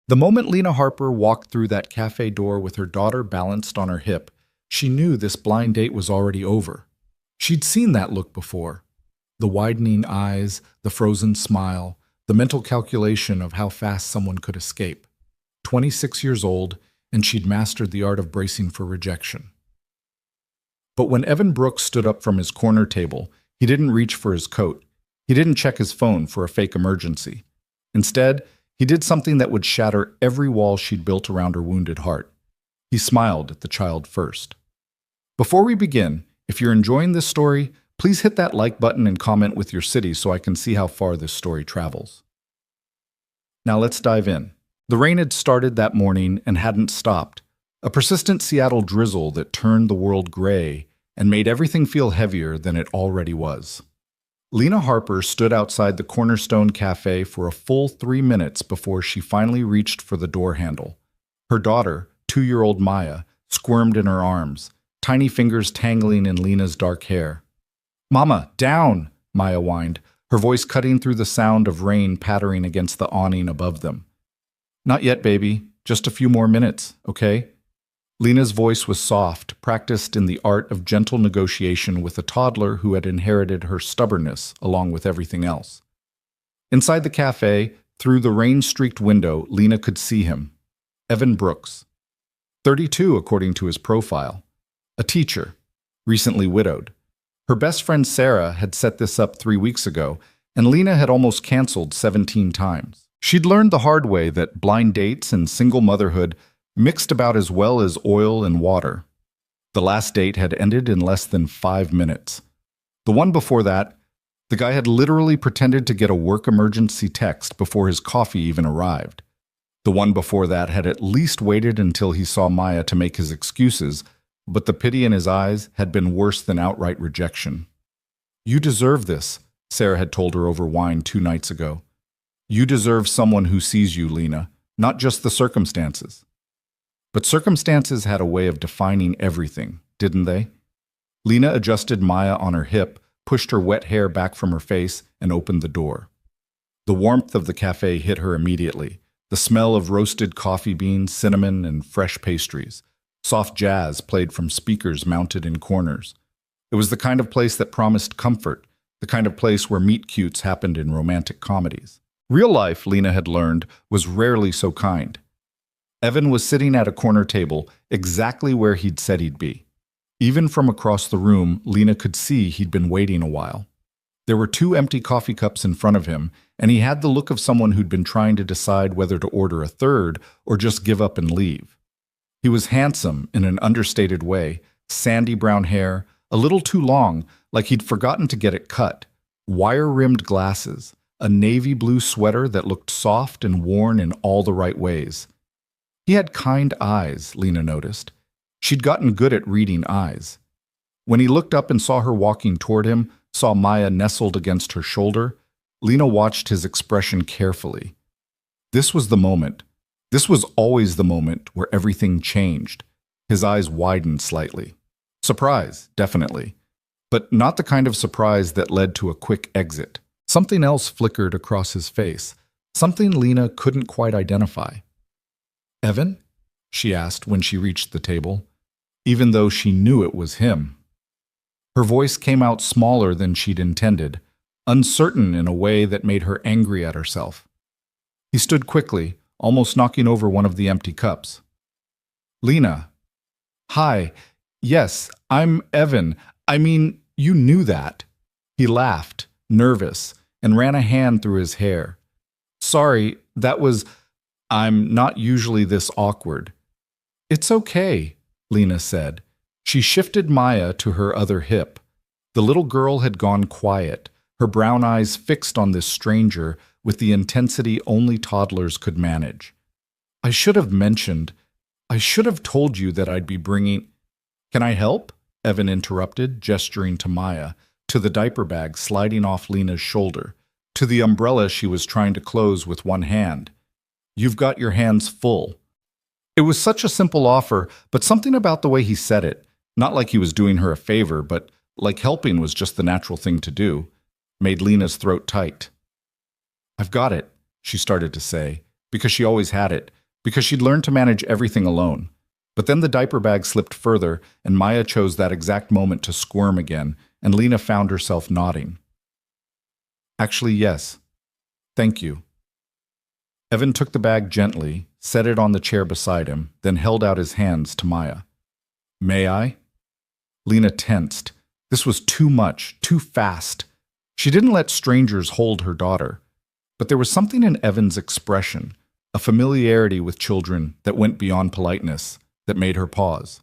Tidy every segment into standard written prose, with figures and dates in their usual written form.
The moment Lena Harper walked through that cafe door with her daughter balanced on her hip, she knew this blind date was already over. She'd seen that look before. The widening eyes, the frozen smile, the mental calculation of how fast someone could escape. 26 years old, and she'd mastered the art of bracing for rejection. But when Evan Brooks stood up from his corner table, he didn't reach for his coat. He didn't check his phone for a fake emergency. Instead, he did something that would shatter every wall she'd built around her wounded heart. He smiled at the child first. Before we begin, if you're enjoying this story, please hit that like button and comment with your city so I can see how far this story travels. Now let's dive in. The rain had started that morning and hadn't stopped. A persistent Seattle drizzle that turned the world gray and made everything feel heavier than it already was. Lena Harper stood outside the Cornerstone Cafe for a full 3 minutes before she finally reached for the door handle. Her daughter, 2-year-old Maya, squirmed in her arms, tiny fingers tangling in Lena's dark hair. "Mama, down!" Maya whined, her voice cutting through the sound of rain pattering against the awning above them. "Not yet, baby. Just a few more minutes, okay?" Lena's voice was soft, practiced in the art of gentle negotiation with a toddler who had inherited her stubbornness along with everything else. Inside the cafe, through the rain-streaked window, Lena could see him. Evan Brooks. 32 according to his profile. A teacher, recently widowed. Her best friend Sarah had set this up 3 weeks ago, and Lena had almost canceled 17 times. She'd learned the hard way that blind dates and single motherhood mixed about as well as oil and water. The last date had ended in less than 5 minutes. The one before that, the guy had literally pretended to get a work emergency text before his coffee even arrived. The one before that had at least waited until he saw Maya to make his excuses, but the pity in his eyes had been worse than outright rejection. "You deserve this," Sarah had told her over wine 2 nights ago. "You deserve someone who sees you, Lena, not just the circumstances." But circumstances had a way of defining everything, didn't they? Lena adjusted Maya on her hip, pushed her wet hair back from her face, and opened the door. The warmth of the cafe hit her immediately. The smell of roasted coffee beans, cinnamon, and fresh pastries. Soft jazz played from speakers mounted in corners. It was the kind of place that promised comfort, the kind of place where meet-cutes happened in romantic comedies. Real life, Lena had learned, was rarely so kind. Evan was sitting at a corner table, exactly where he'd said he'd be. Even from across the room, Lena could see he'd been waiting a while. There were 2 empty coffee cups in front of him, and he had the look of someone who'd been trying to decide whether to order a third or just give up and leave. He was handsome in an understated way, sandy brown hair, a little too long, like he'd forgotten to get it cut, wire-rimmed glasses, a navy blue sweater that looked soft and worn in all the right ways. He had kind eyes, Lena noticed. She'd gotten good at reading eyes. When he looked up and saw her walking toward him, saw Maya nestled against her shoulder, Lena watched his expression carefully. This was the moment. This was always the moment where everything changed. His eyes widened slightly. Surprise, definitely. But not the kind of surprise that led to a quick exit. Something else flickered across his face, something Lena couldn't quite identify. "Evan?" she asked when she reached the table, even though she knew it was him. Her voice came out smaller than she'd intended, uncertain in a way that made her angry at herself. He stood quickly, almost knocking over one of the empty cups. "Lena." "Hi. Yes, I'm Evan. I mean, you knew that." He laughed, nervous, and ran a hand through his hair. "Sorry, that was... I'm not usually this awkward." "It's okay," Lena said. She shifted Maya to her other hip. The little girl had gone quiet, her brown eyes fixed on this stranger with the intensity only toddlers could manage. I should have told you that I'd be bringing..." "Can I help?" Evan interrupted, gesturing to Maya, to the diaper bag sliding off Lena's shoulder, to the umbrella she was trying to close with one hand. "You've got your hands full." It was such a simple offer, but something about the way he said it, not like he was doing her a favor, but like helping was just the natural thing to do, made Lena's throat tight. "I've got it," she started to say, because she always had it, because she'd learned to manage everything alone. But then the diaper bag slipped further, and Maya chose that exact moment to squirm again, and Lena found herself nodding. Actually, yes. Thank you. Evan took the bag gently, set it on the chair beside him, then held out his hands to Maya. May I? Lena tensed. This was too much, too fast. She didn't let strangers hold her daughter. But there was something in Evan's expression, a familiarity with children that went beyond politeness, that made her pause.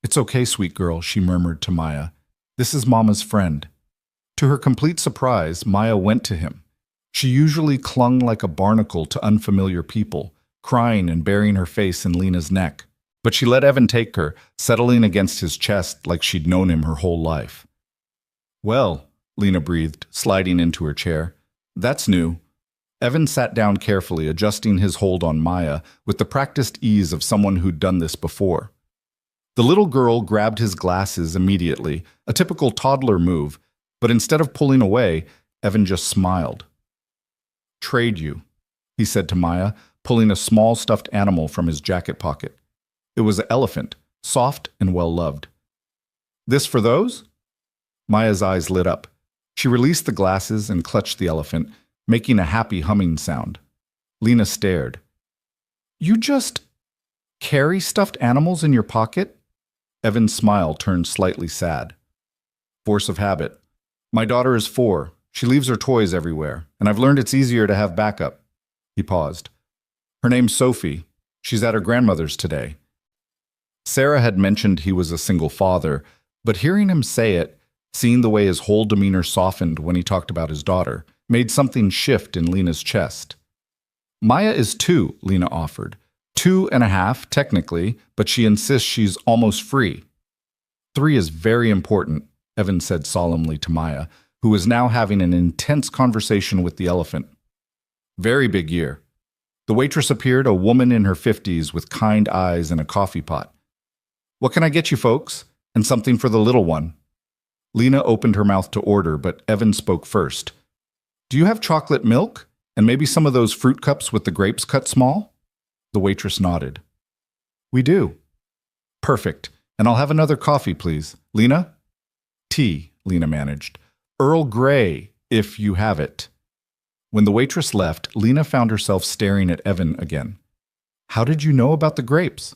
It's okay, sweet girl, she murmured to Maya. This is Mama's friend. To her complete surprise, Maya went to him. She usually clung like a barnacle to unfamiliar people, crying and burying her face in Lena's neck. But she let Evan take her, settling against his chest like she'd known him her whole life. Well, Lena breathed, sliding into her chair. That's new. Evan sat down carefully, adjusting his hold on Maya with the practiced ease of someone who'd done this before. The little girl grabbed his glasses immediately, a typical toddler move, but instead of pulling away, Evan just smiled. Trade you, he said to Maya, pulling a small stuffed animal from his jacket pocket. It was an elephant, soft and well-loved. This for those? Maya's eyes lit up. She released the glasses and clutched the elephant, making a happy humming sound. Lena stared. You just carry stuffed animals in your pocket? Evan's smile turned slightly sad. Force of habit. My daughter is 4. She leaves her toys everywhere, and I've learned it's easier to have backup. He paused. Her name's Sophie. She's at her grandmother's today. Sarah had mentioned he was a single father, but hearing him say it, seeing the way his whole demeanor softened when he talked about his daughter, made something shift in Lena's chest. Maya is 2, Lena offered. 2.5, technically, but she insists she's almost free. 3 is very important, Evan said solemnly to Maya, who was now having an intense conversation with the elephant. Very big year. The waitress appeared, a woman in her 50s with kind eyes and a coffee pot. What can I get you folks? And something for the little one. Lena opened her mouth to order, but Evan spoke first. Do you have chocolate milk? And maybe some of those fruit cups with the grapes cut small? The waitress nodded. We do. Perfect. And I'll have another coffee, please. Lena? Tea, Lena managed. Earl Grey, if you have it. When the waitress left, Lena found herself staring at Evan again. How did you know about the grapes?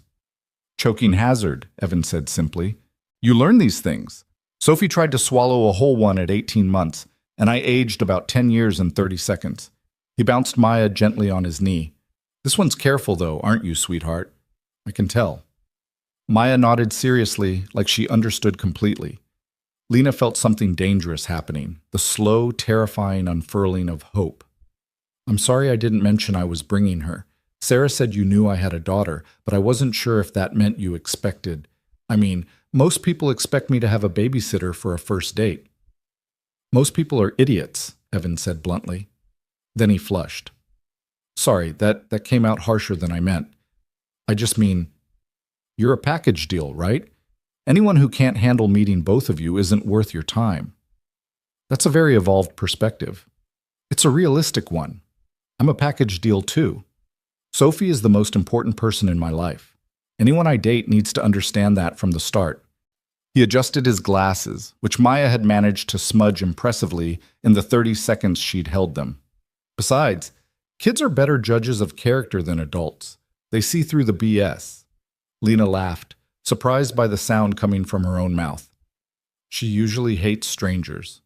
Choking hazard, Evan said simply. You learn these things. Sophie tried to swallow a whole one at 18 months, and I aged about 10 years and 30 seconds. He bounced Maya gently on his knee. This one's careful, though, aren't you, sweetheart? I can tell. Maya nodded seriously, like she understood completely. Lena felt something dangerous happening, the slow, terrifying unfurling of hope. I'm sorry I didn't mention I was bringing her. Sarah said you knew I had a daughter, but I wasn't sure if that meant you expected. I mean, most people expect me to have a babysitter for a first date. Most people are idiots, Evan said bluntly. Then he flushed. Sorry, that came out harsher than I meant. I just mean, you're a package deal, right? Anyone who can't handle meeting both of you isn't worth your time. That's a very evolved perspective. It's a realistic one. I'm a package deal too. Sophie is the most important person in my life. Anyone I date needs to understand that from the start. He adjusted his glasses, which Maya had managed to smudge impressively in the 30 seconds she'd held them. Besides, kids are better judges of character than adults. They see through the BS. Lena laughed, surprised by the sound coming from her own mouth. She usually hates strangers.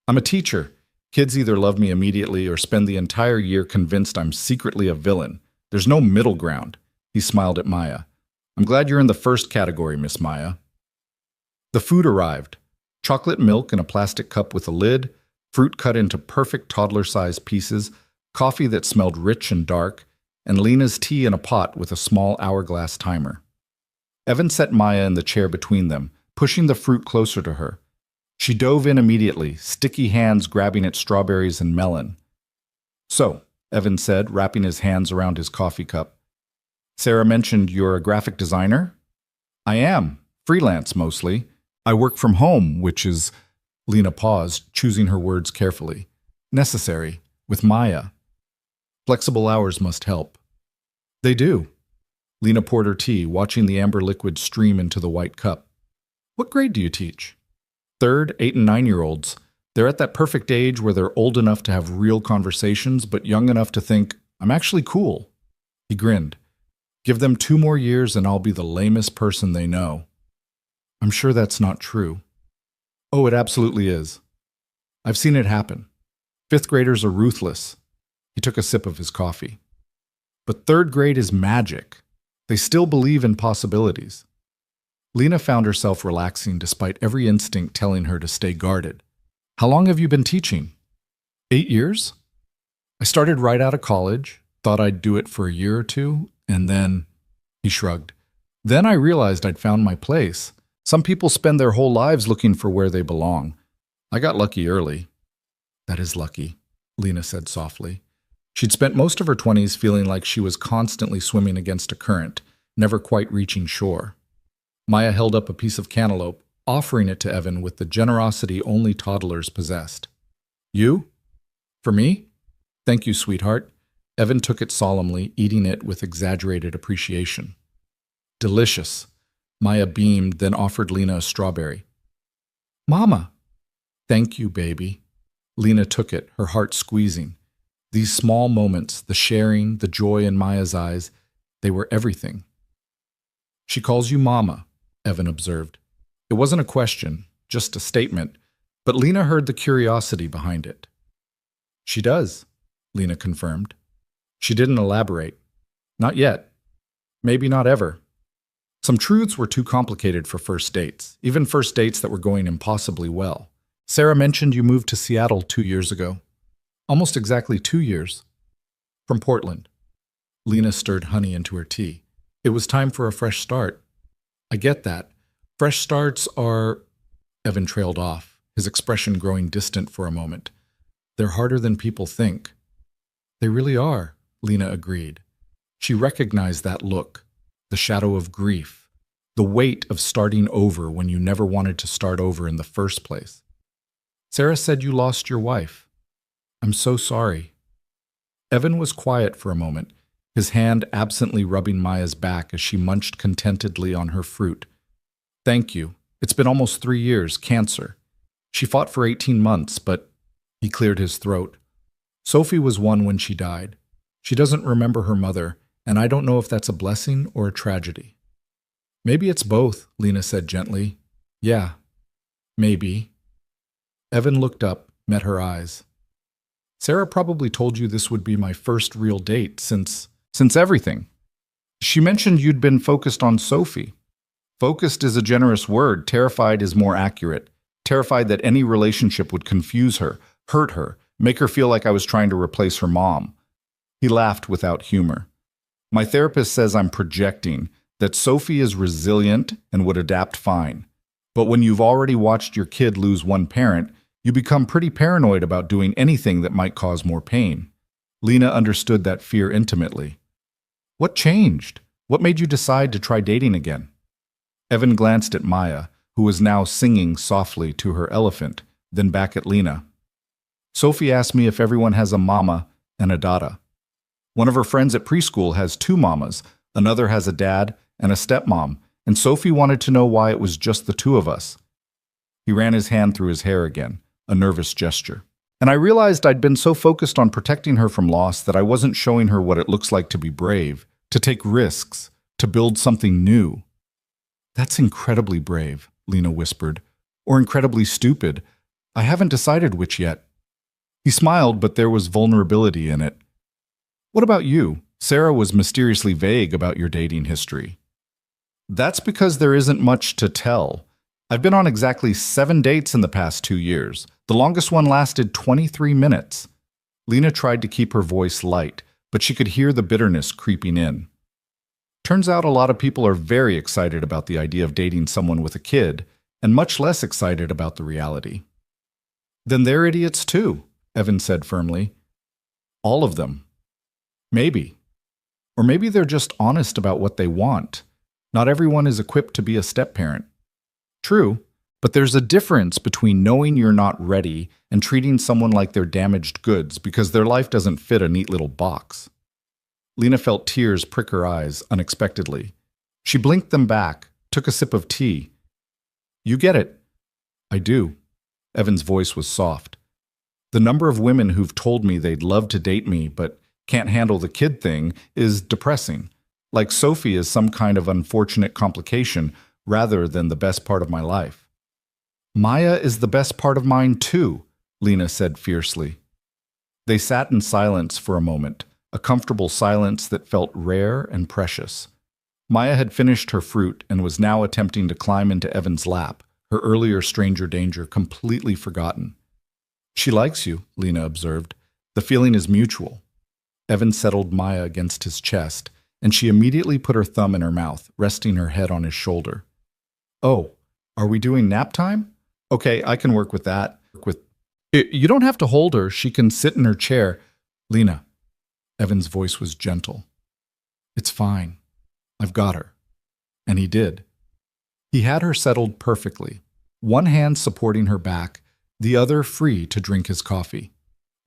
I'm a teacher. Kids either love me immediately or spend the entire year convinced I'm secretly a villain. There's no middle ground. He smiled at Maya. I'm glad you're in the first category, Miss Maya. The food arrived. Chocolate milk in a plastic cup with a lid, fruit cut into perfect toddler-sized pieces, coffee that smelled rich and dark, and Lena's tea in a pot with a small hourglass timer. Evan set Maya in the chair between them, pushing the fruit closer to her. She dove in immediately, sticky hands grabbing at strawberries and melon. So, Evan said, wrapping his hands around his coffee cup. Sarah mentioned you're a graphic designer? I am. Freelance, mostly. I work from home, which is... Lena paused, choosing her words carefully. Necessary. With Maya. Flexible hours must help. They do. Lena poured her tea, watching the amber liquid stream into the white cup. What grade do you teach? Third, 8 and 9-year-olds. They're at that perfect age where they're old enough to have real conversations, but young enough to think, I'm actually cool. He grinned. Give them 2 more years and I'll be the lamest person they know. I'm sure that's not true. Oh, it absolutely is. I've seen it happen. 5th graders are ruthless. He took a sip of his coffee. But 3rd grade is magic. They still believe in possibilities. Lena found herself relaxing despite every instinct telling her to stay guarded. How long have you been teaching? 8 years? I started right out of college, thought I'd do it for a year or two, and then, he shrugged. Then I realized I'd found my place. Some people spend their whole lives looking for where they belong. I got lucky early. That is lucky, Lena said softly. She'd spent most of her 20s feeling like she was constantly swimming against a current, never quite reaching shore. Maya held up a piece of cantaloupe, offering it to Evan with the generosity only toddlers possessed. You? For me? Thank you, sweetheart. Evan took it solemnly, eating it with exaggerated appreciation. Delicious. Maya beamed, then offered Lena a strawberry. Mama. Thank you, baby. Lena took it, her heart squeezing. These small moments, the sharing, the joy in Maya's eyes, they were everything. She calls you Mama, Evan observed. It wasn't a question, just a statement, but Lena heard the curiosity behind it. She does, Lena confirmed. She didn't elaborate. Not yet. Maybe not ever. Some truths were too complicated for first dates, even first dates that were going impossibly well. Sarah mentioned you moved to Seattle 2 years ago. Almost exactly 2 years. From Portland. Lena stirred honey into her tea. It was time for a fresh start. I get that. Fresh starts are... Evan trailed off, his expression growing distant for a moment. They're harder than people think. They really are, Lena agreed. She recognized that look, the shadow of grief, the weight of starting over when you never wanted to start over in the first place. Sarah said you lost your wife. I'm so sorry. Evan was quiet for a moment, his hand absently rubbing Maya's back as she munched contentedly on her fruit. Thank you. It's been almost 3 years, cancer. She fought for 18 months, but... He cleared his throat. Sophie was 1 when she died. She doesn't remember her mother, and I don't know if that's a blessing or a tragedy. Maybe it's both, Lena said gently. Yeah, maybe. Evan looked up, met her eyes. Sarah probably told you this would be my first real date since everything. She mentioned you'd been focused on Sophie. Focused is a generous word. Terrified is more accurate. Terrified that any relationship would confuse her, hurt her, make her feel like I was trying to replace her mom. He laughed without humor. My therapist says I'm projecting, that Sophie is resilient and would adapt fine. But when you've already watched your kid lose one parent, you become pretty paranoid about doing anything that might cause more pain. Lena understood that fear intimately. What changed? What made you decide to try dating again? Evan glanced at Maya, who was now singing softly to her elephant, then back at Lena. Sophie asked me if everyone has a mama and a dada. One of her friends at preschool has 2 mamas, another has a dad and a stepmom, and Sophie wanted to know why it was just the 2 of us. He ran his hand through his hair again, a nervous gesture. And I realized I'd been so focused on protecting her from loss that I wasn't showing her what it looks like to be brave, to take risks, to build something new. That's incredibly brave, Lena whispered. Or incredibly stupid. I haven't decided which yet. He smiled, but there was vulnerability in it. What about you? Sarah was mysteriously vague about your dating history. That's because there isn't much to tell. I've been on exactly 7 dates in the past 2 years. The longest one lasted 23 minutes. Lena tried to keep her voice light, but she could hear the bitterness creeping in. Turns out a lot of people are very excited about the idea of dating someone with a kid, and much less excited about the reality. Then they're idiots too, Evan said firmly. All of them. Maybe. Or maybe they're just honest about what they want. Not everyone is equipped to be a step-parent. True, But there's a difference between knowing you're not ready and treating someone like they're damaged goods because their life doesn't fit a neat little box. Lena felt tears prick her eyes unexpectedly. She blinked them back, took a sip of tea. You get it. I do. Evan's voice was soft. The number of women who've told me they'd love to date me but can't handle the kid thing is depressing. Like Sophie is some kind of unfortunate complication rather than the best part of my life. Maya is the best part of mine too, Lena said fiercely. They sat in silence for a moment, a comfortable silence that felt rare and precious. Maya had finished her fruit and was now attempting to climb into Evan's lap, her earlier stranger danger completely forgotten. She likes you, Lena observed. The feeling is mutual. Evan settled Maya against his chest, and she immediately put her thumb in her mouth, resting her head on his shoulder. Oh, are we doing nap time? Okay, I can work with that. You don't have to hold her. She can sit in her chair. Lena. Evan's voice was gentle. It's fine. I've got her. And he did. He had her settled perfectly, one hand supporting her back, the other free to drink his coffee.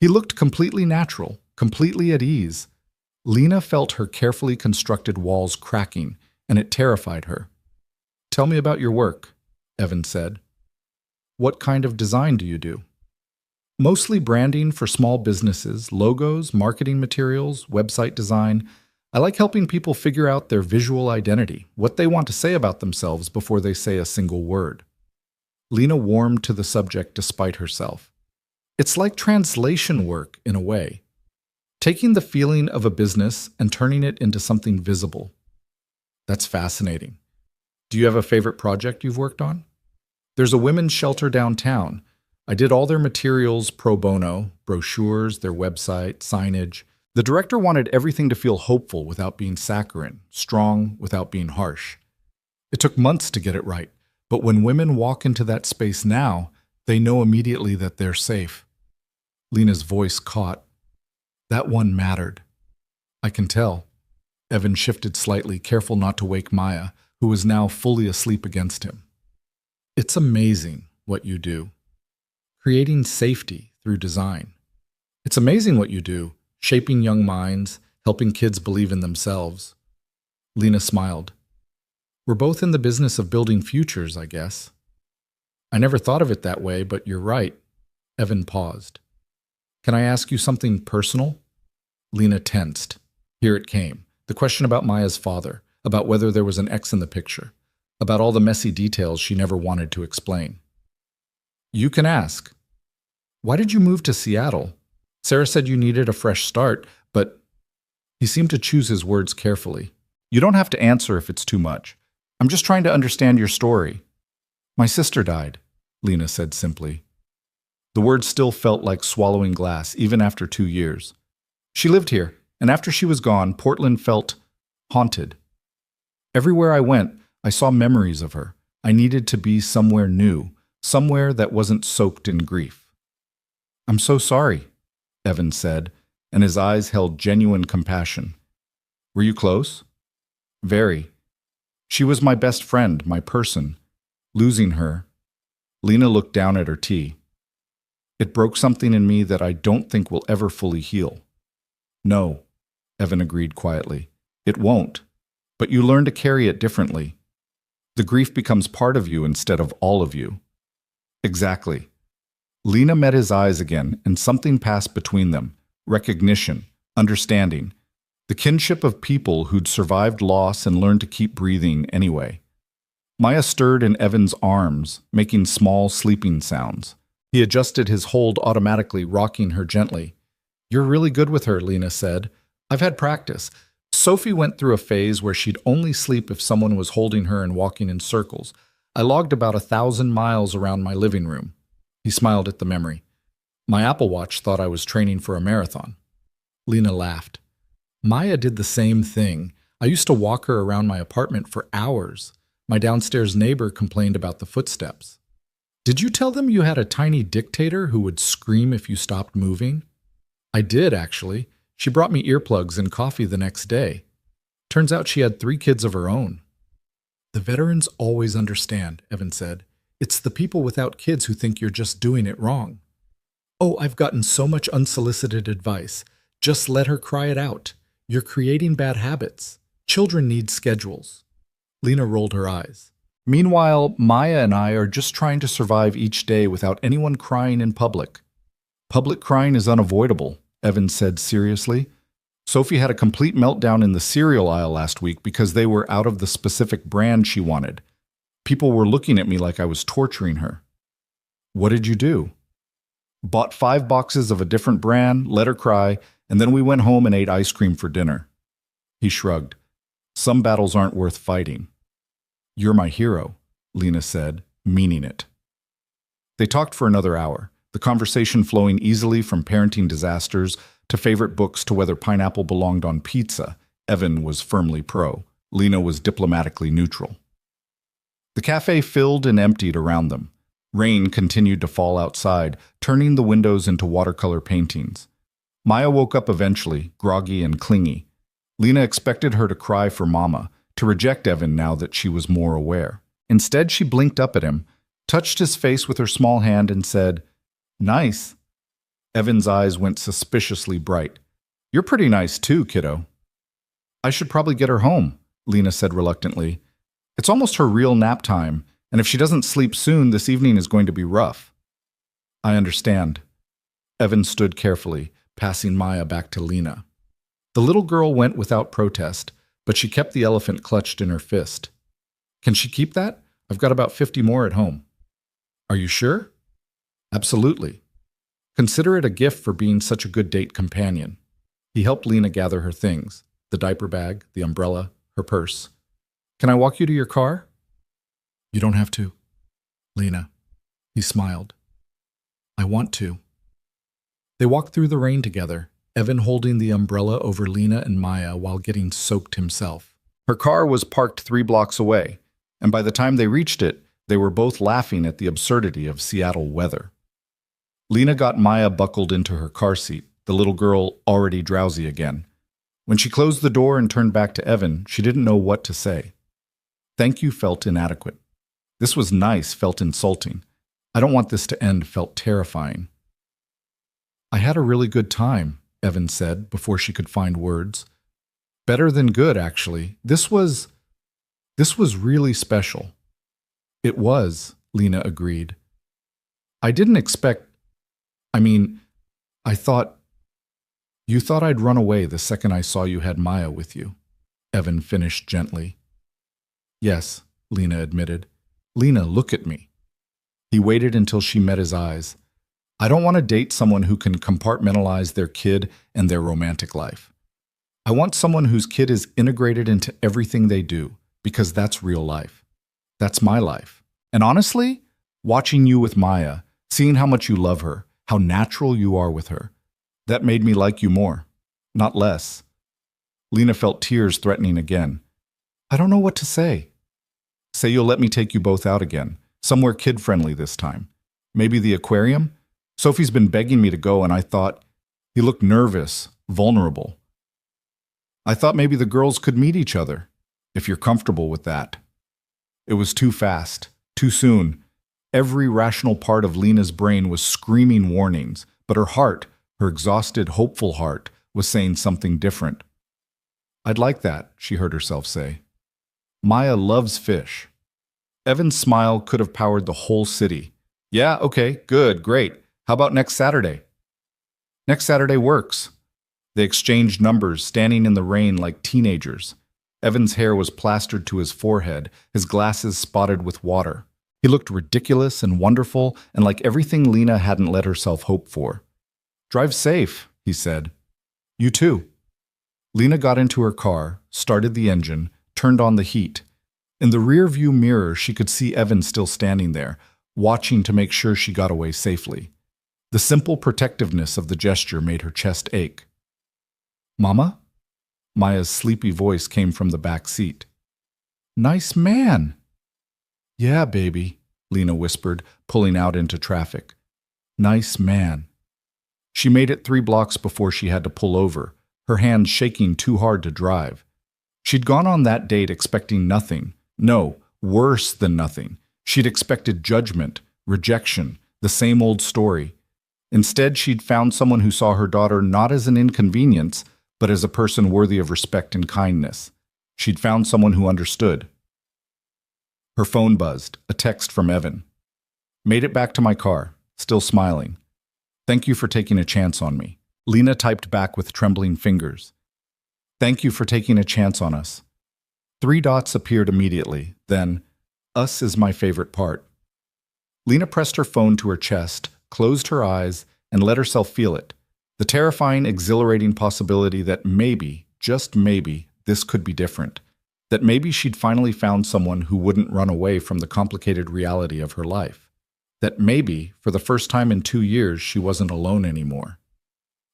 He looked completely natural, completely at ease. Lena felt her carefully constructed walls cracking, and it terrified her. Tell me about your work, Evan said. What kind of design do you do? Mostly branding for small businesses, logos, marketing materials, website design. I like helping people figure out their visual identity, what they want to say about themselves before they say a single word. Lena warmed to the subject despite herself. It's like translation work, in a way. Taking the feeling of a business and turning it into something visible. That's fascinating. Do you have a favorite project you've worked on? There's a women's shelter downtown. I did all their materials pro bono, brochures, their website, signage. The director wanted everything to feel hopeful without being saccharine, strong without being harsh. It took months to get it right, but when women walk into that space now, they know immediately that they're safe. Lena's voice caught. That one mattered. I can tell. Evan shifted slightly, careful not to wake Maya, who was now fully asleep against him. It's amazing what you do. Creating safety through design. It's amazing what you do, shaping young minds, helping kids believe in themselves. Lena smiled. We're both in the business of building futures, I guess. I never thought of it that way, but you're right. Evan paused. Can I ask you something personal? Lena tensed. Here it came. The question about Maya's father, about whether there was an X in the picture, about all the messy details she never wanted to explain. You can ask. Why did you move to Seattle? Sarah said you needed a fresh start, but he seemed to choose his words carefully. You don't have to answer if it's too much. I'm just trying to understand your story. My sister died, Lena said simply. The words still felt like swallowing glass, even after 2 years. She lived here, and after she was gone, Portland felt haunted. Everywhere I went, I saw memories of her. I needed to be somewhere new, somewhere that wasn't soaked in grief. I'm so sorry, Evan said, and his eyes held genuine compassion. Were you close? Very. She was my best friend, my person. Losing her. Lena looked down at her tea. It broke something in me that I don't think will ever fully heal. No, Evan agreed quietly. It won't. But you learn to carry it differently. The grief becomes part of you instead of all of you. Exactly. Lena met his eyes again, and something passed between them. Recognition, understanding. The kinship of people who'd survived loss and learned to keep breathing anyway. Maya stirred in Evan's arms, making small sleeping sounds. He adjusted his hold automatically, rocking her gently. You're really good with her, Lena said. I've had practice. Sophie went through a phase where she'd only sleep if someone was holding her and walking in circles. I logged about 1,000 miles around my living room. He smiled at the memory. My Apple Watch thought I was training for a marathon. Lena laughed. Maya did the same thing. I used to walk her around my apartment for hours. My downstairs neighbor complained about the footsteps. Did you tell them you had a tiny dictator who would scream if you stopped moving? I did, actually. She brought me earplugs and coffee the next day. Turns out she had 3 kids of her own. The veterans always understand, Evan said. It's the people without kids who think you're just doing it wrong. Oh, I've gotten so much unsolicited advice. Just let her cry it out. You're creating bad habits. Children need schedules. Lena rolled her eyes. Meanwhile, Maya and I are just trying to survive each day without anyone crying in public. Public crying is unavoidable, Evan said seriously. Sophie had a complete meltdown in the cereal aisle last week because they were out of the specific brand she wanted. People were looking at me like I was torturing her. What did you do? Bought 5 boxes of a different brand, let her cry, and then we went home and ate ice cream for dinner. He shrugged. Some battles aren't worth fighting. You're my hero, Lena said, meaning it. They talked for another hour, the conversation flowing easily from parenting disasters to favorite books to whether pineapple belonged on pizza. Evan was firmly pro. Lena was diplomatically neutral. The cafe filled and emptied around them. Rain continued to fall outside, turning the windows into watercolor paintings. Maya woke up eventually, groggy and clingy. Lena expected her to cry for Mama, to reject Evan now that she was more aware. Instead, she blinked up at him, touched his face with her small hand, and said, "Nice." Evan's eyes went suspiciously bright. "You're pretty nice too, kiddo." "I should probably get her home," Lena said reluctantly. "It's almost her real nap time, and if she doesn't sleep soon, this evening is going to be rough." "I understand." Evan stood carefully, passing Maya back to Lena. The little girl went without protest, but she kept the elephant clutched in her fist. "Can she keep that? I've got about 50 more at home." "Are you sure?" "Absolutely. Consider it a gift for being such a good date companion." He helped Lena gather her things, the diaper bag, the umbrella, her purse. "Can I walk you to your car?" "You don't have to, Lena." He smiled. "I want to." They walked through the rain together, Evan holding the umbrella over Lena and Maya while getting soaked himself. Her car was parked 3 blocks away, and by the time they reached it, they were both laughing at the absurdity of Seattle weather. Lena got Maya buckled into her car seat, the little girl already drowsy again. When she closed the door and turned back to Evan, she didn't know what to say. "Thank you" felt inadequate. "This was nice" felt insulting. "I don't want this to end" felt terrifying. "I had a really good time," Evan said before she could find words. "Better than good, actually. This was really special." "It was," Lena agreed. "I didn't expect... I thought... You thought I'd run away the second I saw you had Maya with you," Evan finished gently. "Yes," Lena admitted. "Lena, look at me." He waited until she met his eyes. "I don't want to date someone who can compartmentalize their kid and their romantic life. I want someone whose kid is integrated into everything they do, because that's real life. That's my life. And honestly, watching you with Maya, seeing how much you love her, how natural you are with her, that made me like you more, not less." Lena felt tears threatening again. "I don't know what to say." "Say you'll let me take you both out again, somewhere kid-friendly this time. Maybe the aquarium? Sophie's been begging me to go, and I thought..." He looked nervous, vulnerable. "I thought maybe the girls could meet each other, if you're comfortable with that." It was too fast, too soon. Every rational part of Lena's brain was screaming warnings, but her heart, her exhausted, hopeful heart, was saying something different. "I'd like that," she heard herself say. "Maya loves fish." Evan's smile could have powered the whole city. "Yeah, okay, good, great. How about next Saturday?" "Next Saturday works." They exchanged numbers, standing in the rain like teenagers. Evan's hair was plastered to his forehead, his glasses spotted with water. He looked ridiculous and wonderful and like everything Lena hadn't let herself hope for. "Drive safe," he said. "You too." Lena got into her car, started the engine, turned on the heat. In the rear-view mirror, she could see Evan still standing there, watching to make sure she got away safely. The simple protectiveness of the gesture made her chest ache. "Mama?" Maya's sleepy voice came from the back seat. "Nice man." "Yeah, baby," Lena whispered, pulling out into traffic. "Nice man." She made it 3 blocks before she had to pull over, her hands shaking too hard to drive. She'd gone on that date expecting nothing. No, worse than nothing. She'd expected judgment, rejection, the same old story. Instead, she'd found someone who saw her daughter not as an inconvenience, but as a person worthy of respect and kindness. She'd found someone who understood. Her phone buzzed, a text from Evan. Made it back to my car, still smiling. Thank you for taking a chance on me. Lena typed back with trembling fingers. Thank you for taking a chance on us. 3 dots appeared immediately, then, us is my favorite part. Lena pressed her phone to her chest, closed her eyes, and let herself feel it. The terrifying, exhilarating possibility that maybe, just maybe, this could be different. That maybe she'd finally found someone who wouldn't run away from the complicated reality of her life. That maybe, for the first time in 2 years, she wasn't alone anymore.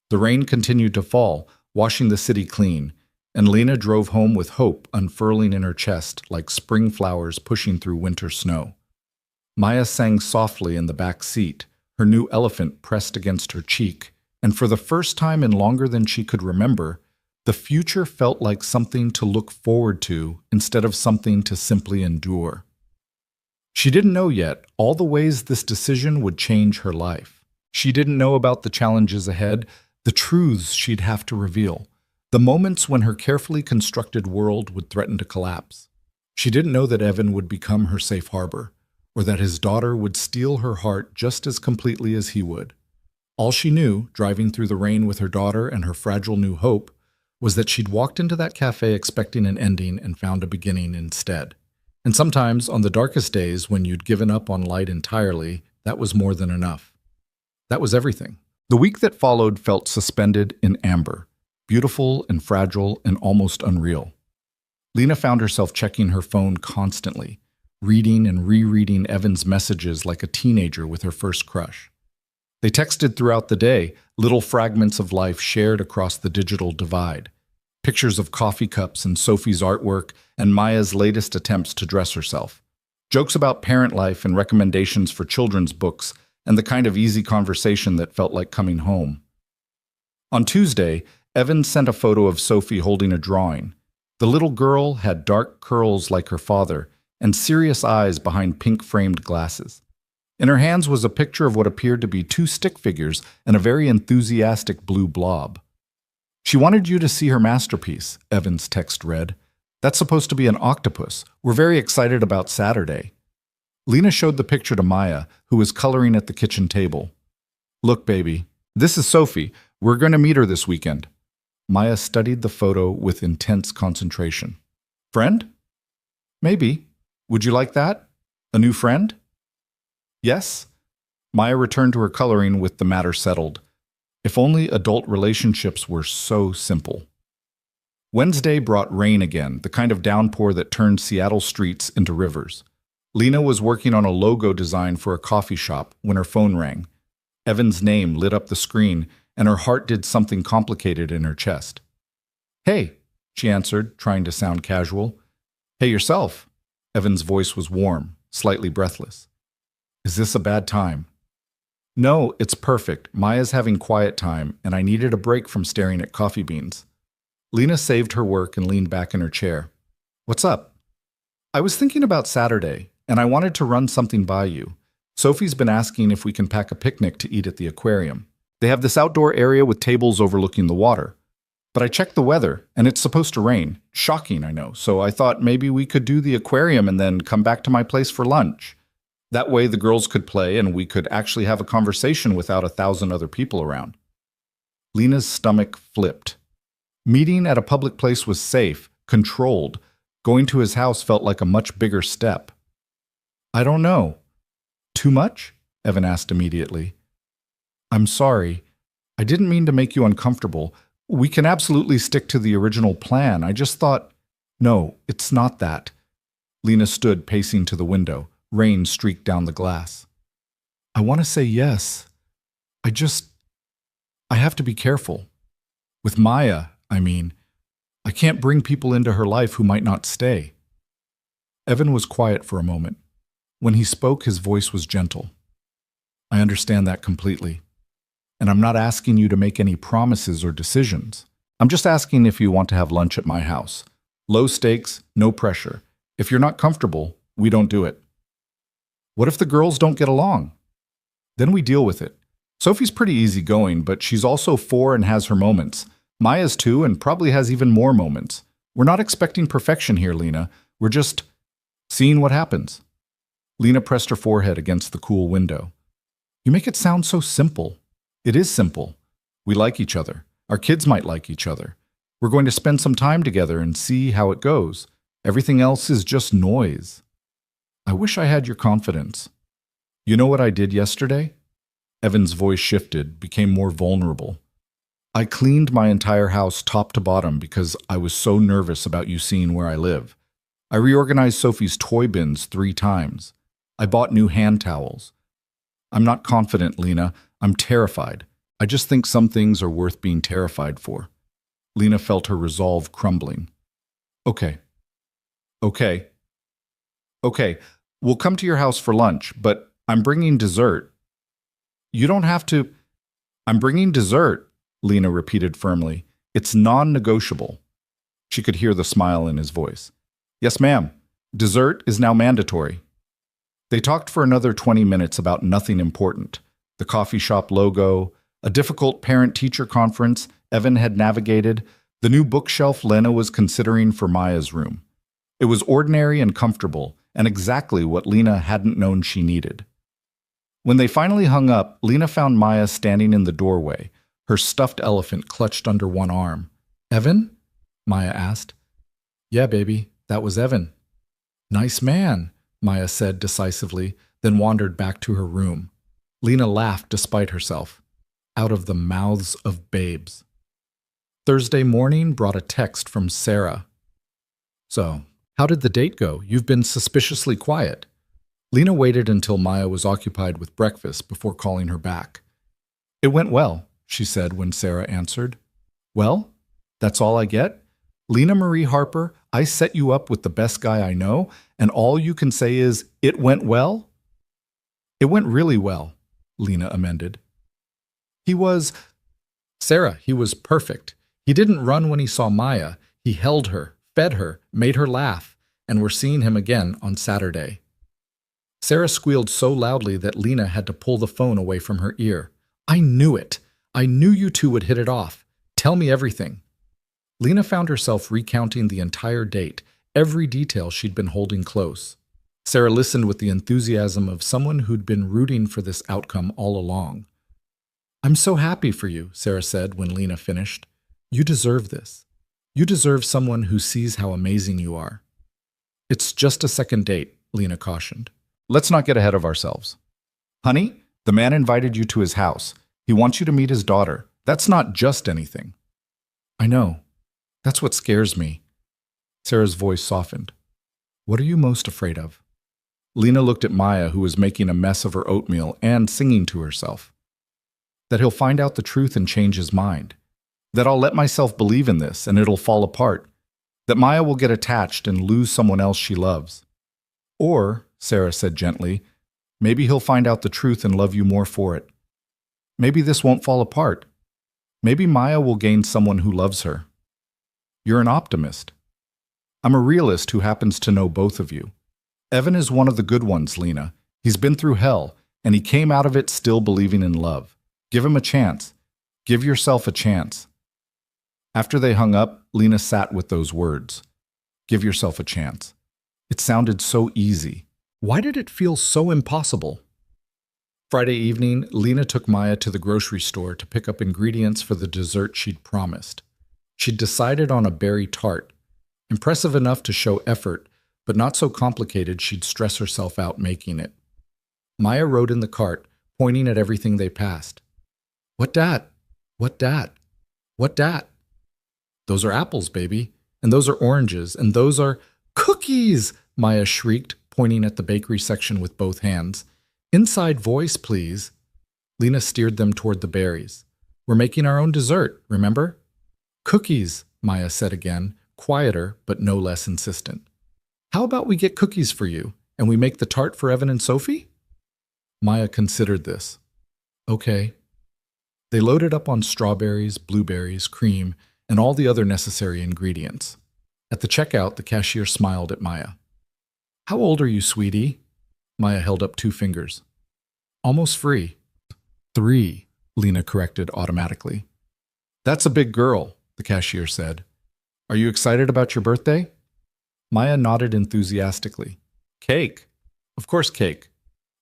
The rain continued to fall, washing the city clean, and Lena drove home with hope unfurling in her chest like spring flowers pushing through winter snow. Maya sang softly in the back seat, her new elephant pressed against her cheek, and for the first time in longer than she could remember, the future felt like something to look forward to instead of something to simply endure. She didn't know yet all the ways this decision would change her life. She didn't know about the challenges ahead, the truths she'd have to reveal, the moments when her carefully constructed world would threaten to collapse. She didn't know that Evan would become her safe harbor, or that his daughter would steal her heart just as completely as he would. All she knew, driving through the rain with her daughter and her fragile new hope, was that she'd walked into that cafe expecting an ending and found a beginning instead. And sometimes, on the darkest days when you'd given up on light entirely, that was more than enough. That was everything. The week that followed felt suspended in amber, beautiful and fragile and almost unreal. Lena found herself checking her phone constantly, reading and rereading Evan's messages like a teenager with her first crush. They texted throughout the day, little fragments of life shared across the digital divide. Pictures of coffee cups and Sophie's artwork and Maya's latest attempts to dress herself. Jokes about parent life and recommendations for children's books and the kind of easy conversation that felt like coming home. On Tuesday, Evan sent a photo of Sophie holding a drawing. The little girl had dark curls like her father and serious eyes behind pink-framed glasses. In her hands was a picture of what appeared to be 2 stick figures and a very enthusiastic blue blob. She wanted you to see her masterpiece, Evan's text read. That's supposed to be an octopus. We're very excited about Saturday. Lena showed the picture to Maya, who was coloring at the kitchen table. Look, baby, this is Sophie. We're going to meet her this weekend. Maya studied the photo with intense concentration. Friend? Maybe. Would you like that? A new friend? Yes? Maya returned to her coloring with the matter settled. If only adult relationships were so simple. Wednesday brought rain again, the kind of downpour that turned Seattle streets into rivers. Lena was working on a logo design for a coffee shop when her phone rang. Evan's name lit up the screen, and her heart did something complicated in her chest. Hey, she answered, trying to sound casual. Hey yourself. Evan's voice was warm, slightly breathless. Is this a bad time? No, it's perfect. Maya's having quiet time, and I needed a break from staring at coffee beans. Lena saved her work and leaned back in her chair. What's up? I was thinking about Saturday, and I wanted to run something by you. Sophie's been asking if we can pack a picnic to eat at the aquarium. They have this outdoor area with tables overlooking the water. But I checked the weather, and it's supposed to rain. Shocking, I know. So I thought maybe we could do the aquarium and then come back to my place for lunch. That way the girls could play and we could actually have a conversation without 1,000 other people around. Lena's stomach flipped. Meeting at a public place was safe, controlled. Going to his house felt like a much bigger step. I don't know. Too much? Evan asked immediately. I'm sorry. I didn't mean to make you uncomfortable. We can absolutely stick to the original plan. I just thought, no, it's not that. Lena stood pacing to the window. Rain streaked down the glass. I want to say yes. I have to be careful. With Maya, I mean. I can't bring people into her life who might not stay. Evan was quiet for a moment. When he spoke, his voice was gentle. I understand that completely. And I'm not asking you to make any promises or decisions. I'm just asking if you want to have lunch at my house. Low stakes, no pressure. If you're not comfortable, we don't do it. What if the girls don't get along? Then we deal with it. Sophie's pretty easygoing, but she's also 4 and has her moments. Maya's 2 and probably has even more moments. We're not expecting perfection here, Lena. We're just seeing what happens. Lena pressed her forehead against the cool window. You make it sound so simple. It is simple. We like each other. Our kids might like each other. We're going to spend some time together and see how it goes. Everything else is just noise. I wish I had your confidence. You know what I did yesterday? Evan's voice shifted, became more vulnerable. I cleaned my entire house top to bottom because I was so nervous about you seeing where I live. I reorganized Sophie's toy bins 3 times. I bought new hand towels. I'm not confident, Lena. I'm terrified. I just think some things are worth being terrified for. Lena felt her resolve crumbling. Okay. We'll come to your house for lunch, but I'm bringing dessert. You don't have to. I'm bringing dessert, Lena repeated firmly. It's non-negotiable. She could hear the smile in his voice. Yes, ma'am. Dessert is now mandatory. They talked for another 20 minutes about nothing important. The coffee shop logo, a difficult parent-teacher conference Evan had navigated, the new bookshelf Lena was considering for Maya's room. It was ordinary and comfortable, and exactly what Lena hadn't known she needed. When they finally hung up, Lena found Maya standing in the doorway, her stuffed elephant clutched under one arm. Evan? Maya asked. Yeah, baby, that was Evan. Nice man, Maya said decisively, then wandered back to her room. Lena laughed despite herself. Out of the mouths of babes. Thursday morning brought a text from Sarah. So, how did the date go? You've been suspiciously quiet. Lena waited until Maya was occupied with breakfast before calling her back. It went well, she said when Sarah answered. Well, that's all I get? Lena Marie Harper, I set you up with the best guy I know, and all you can say is, it went well? It went really well, Lena amended. He was perfect. He didn't run when he saw Maya. He held her, fed her, made her laugh, and we're seeing him again on Saturday. Sarah squealed so loudly that Lena had to pull the phone away from her ear. I knew it. I knew you two would hit it off. Tell me everything. Lena found herself recounting the entire date, every detail she'd been holding close. Sarah listened with the enthusiasm of someone who'd been rooting for this outcome all along. I'm so happy for you, Sarah said when Lena finished. You deserve this. You deserve someone who sees how amazing you are. It's just a second date, Lena cautioned. Let's not get ahead of ourselves. Honey, the man invited you to his house. He wants you to meet his daughter. That's not just anything. I know. That's what scares me. Sarah's voice softened. What are you most afraid of? Lena looked at Maya, who was making a mess of her oatmeal and singing to herself. That he'll find out the truth and change his mind. That I'll let myself believe in this and it'll fall apart. That Maya will get attached and lose someone else she loves. Or, Sarah said gently, maybe he'll find out the truth and love you more for it. Maybe this won't fall apart. Maybe Maya will gain someone who loves her. You're an optimist. I'm a realist who happens to know both of you. Evan is one of the good ones, Lena. He's been through hell, and he came out of it still believing in love. Give him a chance. Give yourself a chance. After they hung up, Lena sat with those words. Give yourself a chance. It sounded so easy. Why did it feel so impossible? Friday evening, Lena took Maya to the grocery store to pick up ingredients for the dessert she'd promised. She'd decided on a berry tart, impressive enough to show effort, but not so complicated she'd stress herself out making it. Maya rode in the cart, pointing at everything they passed. What dat? What dat? What dat? Those are apples, baby, and those are oranges, and those are cookies, Maya shrieked, pointing at the bakery section with both hands. Inside voice, please. Lena steered them toward the berries. We're making our own dessert, remember? Cookies, Maya said again, quieter but no less insistent. How about we get cookies for you, and we make the tart for Evan and Sophie? Maya considered this. Okay. They loaded up on strawberries, blueberries, cream, and all the other necessary ingredients. At the checkout, the cashier smiled at Maya. How old are you, sweetie? Maya held up 2 fingers. Almost free. 3, Lena corrected automatically. That's a big girl, the cashier said. Are you excited about your birthday? Maya nodded enthusiastically. Cake. Of course cake.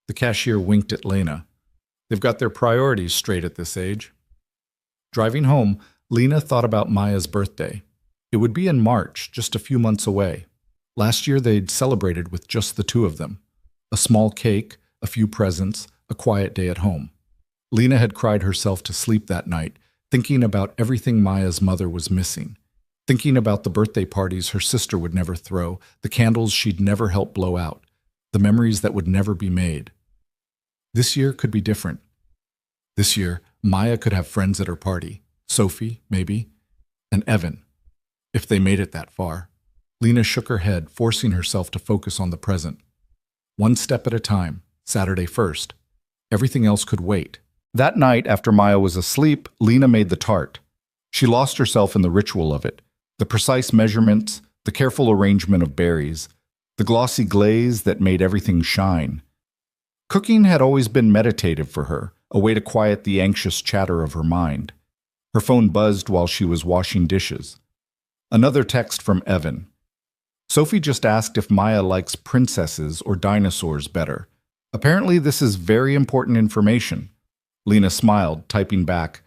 The cashier winked at Lena. They've got their priorities straight at this age. Driving home, Lena thought about Maya's birthday. It would be in March, just a few months away. Last year they'd celebrated with just the 2 of them. A small cake, a few presents, a quiet day at home. Lena had cried herself to sleep that night, thinking about everything Maya's mother was missing. Thinking about the birthday parties her sister would never throw, the candles she'd never help blow out, the memories that would never be made. This year could be different. This year, Maya could have friends at her party. Sophie, maybe, and Evan, if they made it that far. Lena shook her head, forcing herself to focus on the present. One step at a time, Saturday first. Everything else could wait. That night, after Maya was asleep, Lena made the tart. She lost herself in the ritual of it. The precise measurements, the careful arrangement of berries, the glossy glaze that made everything shine. Cooking had always been meditative for her, a way to quiet the anxious chatter of her mind. Her phone buzzed while she was washing dishes. Another text from Evan. Sophie just asked if Maya likes princesses or dinosaurs better. Apparently this is very important information. Lena smiled, typing back,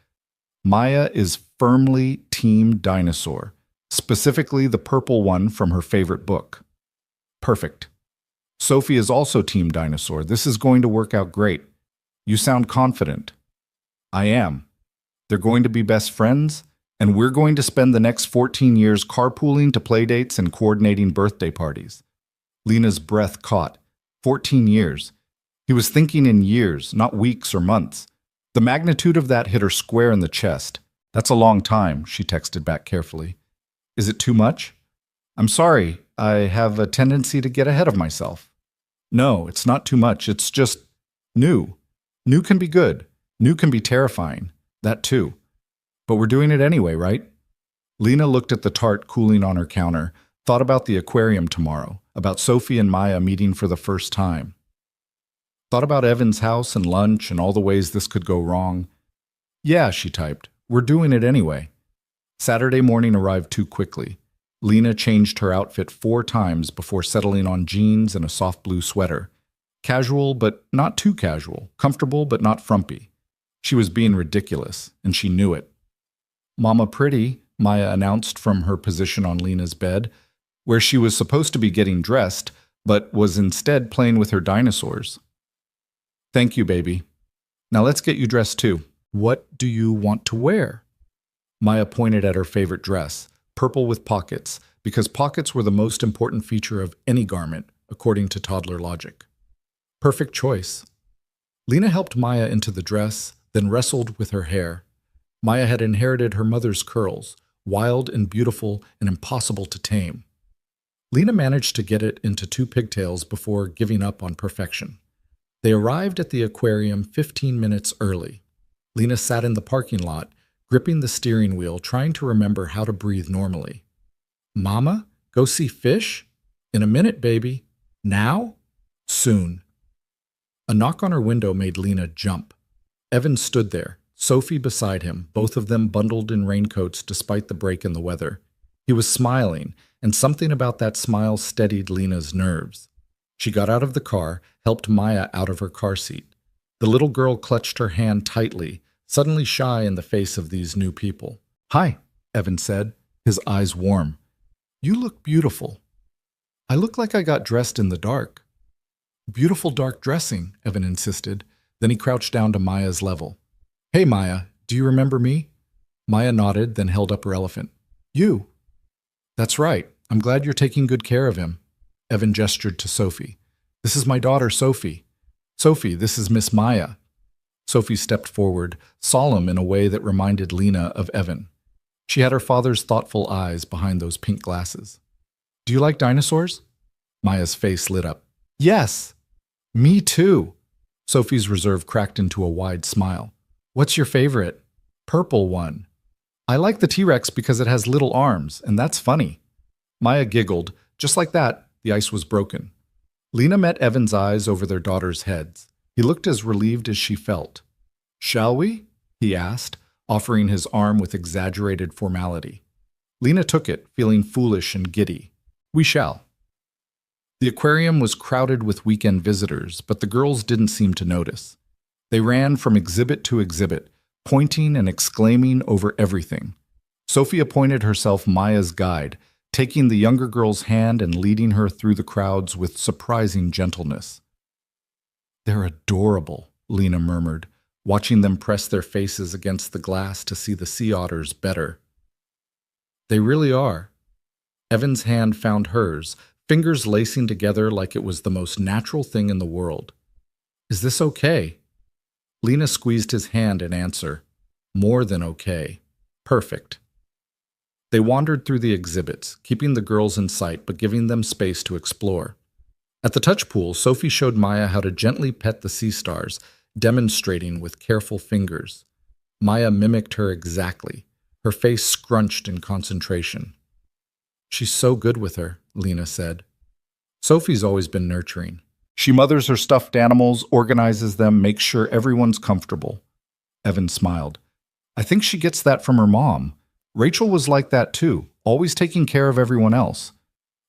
Maya is firmly Team Dinosaur, specifically the purple one from her favorite book. Perfect. Sophie is also Team Dinosaur. This is going to work out great. You sound confident. I am. They're going to be best friends, and we're going to spend the next 14 years carpooling to playdates and coordinating birthday parties. Lena's breath caught. 14 years. He was thinking in years, not weeks or months. The magnitude of that hit her square in the chest. That's a long time, she texted back carefully. Is it too much? I'm sorry, I have a tendency to get ahead of myself. No, it's not too much. It's just new. New can be good. New can be terrifying. That too. But we're doing it anyway, right? Lena looked at the tart cooling on her counter, thought about the aquarium tomorrow, about Sophie and Maya meeting for the first time. Thought about Evan's house and lunch and all the ways this could go wrong. Yeah, she typed. We're doing it anyway. Saturday morning arrived too quickly. Lena changed her outfit 4 times before settling on jeans and a soft blue sweater. Casual, but not too casual. Comfortable, but not frumpy. She was being ridiculous, and she knew it. Mama Pretty, Maya announced from her position on Lena's bed, where she was supposed to be getting dressed, but was instead playing with her dinosaurs. Thank you, baby. Now let's get you dressed too. What do you want to wear? Maya pointed at her favorite dress, purple with pockets, because pockets were the most important feature of any garment, according to toddler logic. Perfect choice. Lena helped Maya into the dress, then wrestled with her hair. Maya had inherited her mother's curls, wild and beautiful and impossible to tame. Lena managed to get it into 2 pigtails before giving up on perfection. They arrived at the aquarium 15 minutes early. Lena sat in the parking lot, gripping the steering wheel, trying to remember how to breathe normally. Mama, go see fish? In a minute, baby. Now? Soon. A knock on her window made Lena jump. Evan stood there, Sophie beside him, both of them bundled in raincoats despite the break in the weather. He was smiling, and something about that smile steadied Lena's nerves. She got out of the car, helped Maya out of her car seat. The little girl clutched her hand tightly, suddenly shy in the face of these new people. Hi, Evan said, his eyes warm. You look beautiful. I look like I got dressed in the dark. Beautiful dark dressing, Evan insisted. Then he crouched down to Maya's level. Hey, Maya, do you remember me? Maya nodded, then held up her elephant. You. That's right. I'm glad you're taking good care of him. Evan gestured to Sophie. This is my daughter, Sophie. Sophie, this is Miss Maya. Sophie stepped forward, solemn in a way that reminded Lena of Evan. She had her father's thoughtful eyes behind those pink glasses. Do you like dinosaurs? Maya's face lit up. Yes. Me too. Sophie's reserve cracked into a wide smile. What's your favorite? Purple one. I like the T-Rex because it has little arms, and that's funny. Maya giggled. Just like that, the ice was broken. Lena met Evan's eyes over their daughters' heads. He looked as relieved as she felt. "Shall we?" he asked, offering his arm with exaggerated formality. Lena took it, feeling foolish and giddy. "We shall." The aquarium was crowded with weekend visitors, but the girls didn't seem to notice. They ran from exhibit to exhibit, pointing and exclaiming over everything. Sophie appointed herself Maya's guide, taking the younger girl's hand and leading her through the crowds with surprising gentleness. "They're adorable," Lena murmured, watching them press their faces against the glass to see the sea otters better. "They really are." Evan's hand found hers, fingers lacing together like it was the most natural thing in the world. "Is this okay?" Lena squeezed his hand in answer. "More than okay. Perfect." They wandered through the exhibits, keeping the girls in sight but giving them space to explore. At the touch pool, Sophie showed Maya how to gently pet the sea stars, demonstrating with careful fingers. Maya mimicked her exactly, her face scrunched in concentration. "She's so good with her," Lena said. Sophie's always been nurturing. She mothers her stuffed animals, organizes them, makes sure everyone's comfortable. Evan smiled. "I think she gets that from her mom. Rachel was like that too, always taking care of everyone else."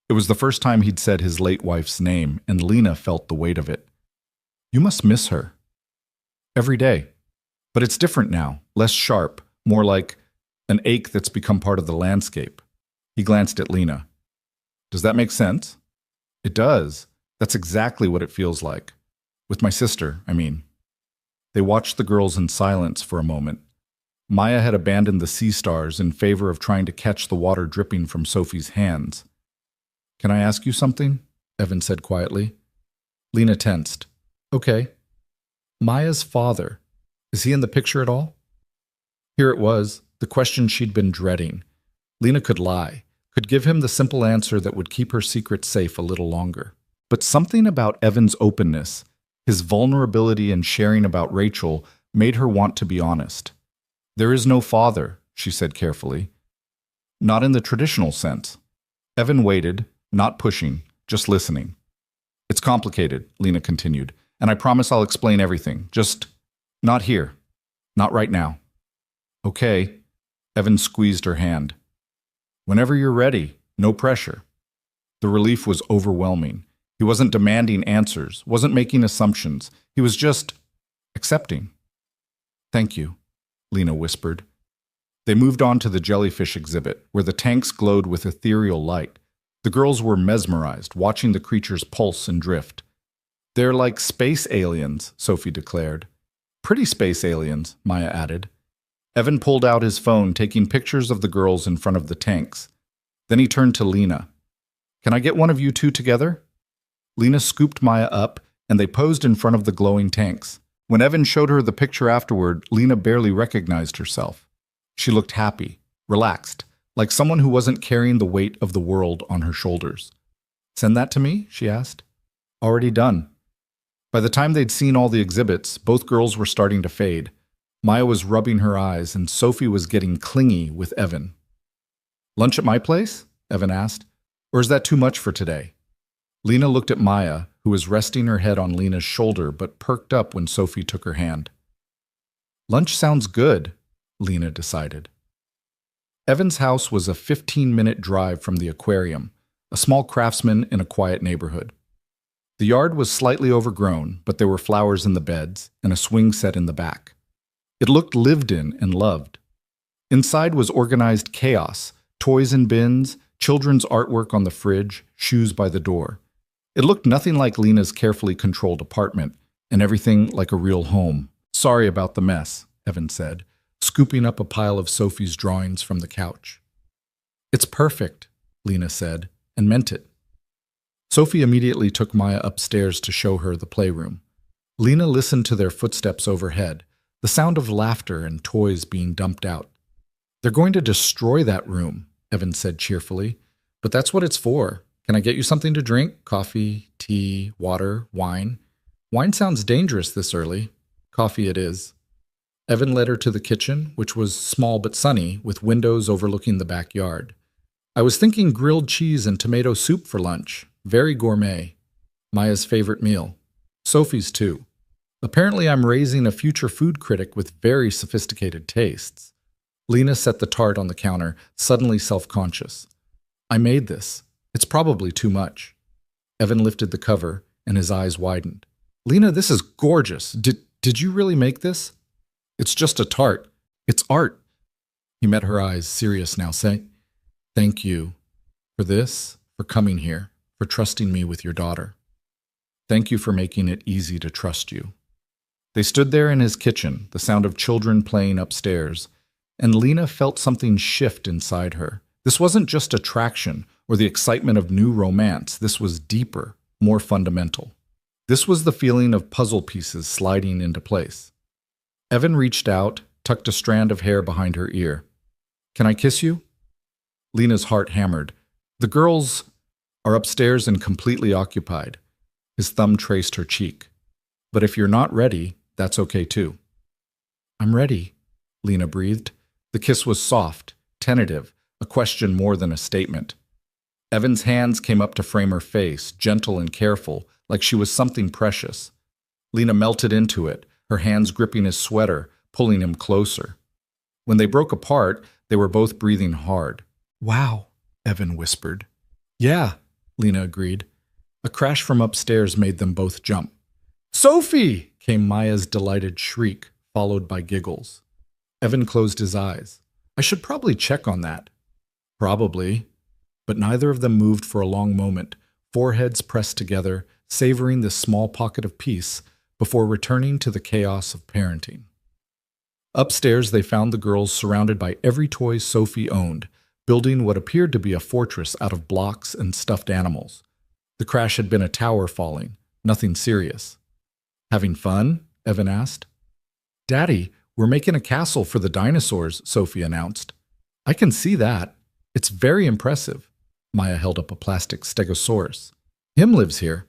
It was the first time he'd said his late wife's name, and Lena felt the weight of it. "You must miss her." "Every day. But it's different now, less sharp, more like an ache that's become part of the landscape." He glanced at Lena. "Does that make sense?" "It does. That's exactly what it feels like. With my sister, I mean." They watched the girls in silence for a moment. Maya had abandoned the sea stars in favor of trying to catch the water dripping from Sophie's hands. "Can I ask you something?" Evan said quietly. Lena tensed. "Okay." "Maya's father, is he in the picture at all?" Here it was, the question she'd been dreading. Lena could lie, could give him the simple answer that would keep her secret safe a little longer. But something about Evan's openness, his vulnerability and sharing about Rachel, made her want to be honest. "There is no father," she said carefully. "Not in the traditional sense." Evan waited, not pushing, just listening. "It's complicated," Lena continued, "and I promise I'll explain everything. Just not here. Not right now." "Okay." Evan squeezed her hand. "Whenever you're ready, no pressure." The relief was overwhelming. He wasn't demanding answers, wasn't making assumptions. He was just accepting. "Thank you," Lena whispered. They moved on to the jellyfish exhibit, where the tanks glowed with ethereal light. The girls were mesmerized, watching the creatures pulse and drift. "They're like space aliens," Sophie declared. "Pretty space aliens," Maya added. Evan pulled out his phone, taking pictures of the girls in front of the tanks. Then he turned to Lena. "Can I get one of you two together?" Lena scooped Maya up, and they posed in front of the glowing tanks. When Evan showed her the picture afterward, Lena barely recognized herself. She looked happy, relaxed, like someone who wasn't carrying the weight of the world on her shoulders. "Send that to me?" she asked. "Already done." By the time they'd seen all the exhibits, both girls were starting to fade. Maya was rubbing her eyes, and Sophie was getting clingy with Evan. "Lunch at my place?" Evan asked. "Or is that too much for today?" Lena looked at Maya, who was resting her head on Lena's shoulder but perked up when Sophie took her hand. "Lunch sounds good," Lena decided. Evan's house was a 15-minute drive from the aquarium, a small craftsman in a quiet neighborhood. The yard was slightly overgrown, but there were flowers in the beds and a swing set in the back. It looked lived in and loved. Inside was organized chaos, toys in bins, children's artwork on the fridge, shoes by the door. It looked nothing like Lena's carefully controlled apartment, and everything like a real home. "Sorry about the mess," Evan said, scooping up a pile of Sophie's drawings from the couch. "It's perfect," Lena said, and meant it. Sophie immediately took Maya upstairs to show her the playroom. Lena listened to their footsteps overhead, the sound of laughter and toys being dumped out. "They're going to destroy that room," Evan said cheerfully, "but that's what it's for. Can I get you something to drink? Coffee, tea, water, wine?" "Wine sounds dangerous this early." "Coffee it is." Evan led her to the kitchen, which was small but sunny, with windows overlooking the backyard. "I was thinking grilled cheese and tomato soup for lunch. Very gourmet." Maya's favorite meal. Sophie's too. Apparently, I'm raising a future food critic with very sophisticated tastes. Lena set the tart on the counter, suddenly self-conscious. I made this. It's probably too much. Evan lifted the cover, and his eyes widened. Lena, this is gorgeous. Did you really make this? It's just a tart. It's art. He met her eyes, serious now. Say, thank you for this, for coming here, for trusting me with your daughter. Thank you for making it easy to trust you. They stood there in his kitchen, the sound of children playing upstairs, and Lena felt something shift inside her. This wasn't just attraction or the excitement of new romance. This was deeper, more fundamental. This was the feeling of puzzle pieces sliding into place. Evan reached out, tucked a strand of hair behind her ear. Can I kiss you? Lena's heart hammered. The girls are upstairs and completely occupied. His thumb traced her cheek. But if you're not ready, that's okay too. I'm ready, Lena breathed. The kiss was soft, tentative, a question more than a statement. Evan's hands came up to frame her face, gentle and careful, like she was something precious. Lena melted into it, her hands gripping his sweater, pulling him closer. When they broke apart, they were both breathing hard. Wow, Evan whispered. Yeah, Lena agreed. A crash from upstairs made them both jump. Sophie! Came Maya's delighted shriek, followed by giggles. Evan closed his eyes. I should probably check on that. Probably. But neither of them moved for a long moment, foreheads pressed together, savoring this small pocket of peace before returning to the chaos of parenting. Upstairs, they found the girls surrounded by every toy Sophie owned, building what appeared to be a fortress out of blocks and stuffed animals. The crash had been a tower falling, nothing serious. Having fun? Evan asked. Daddy, we're making a castle for the dinosaurs, Sophie announced. I can see that. It's very impressive. Maya held up a plastic stegosaurus. Him lives here.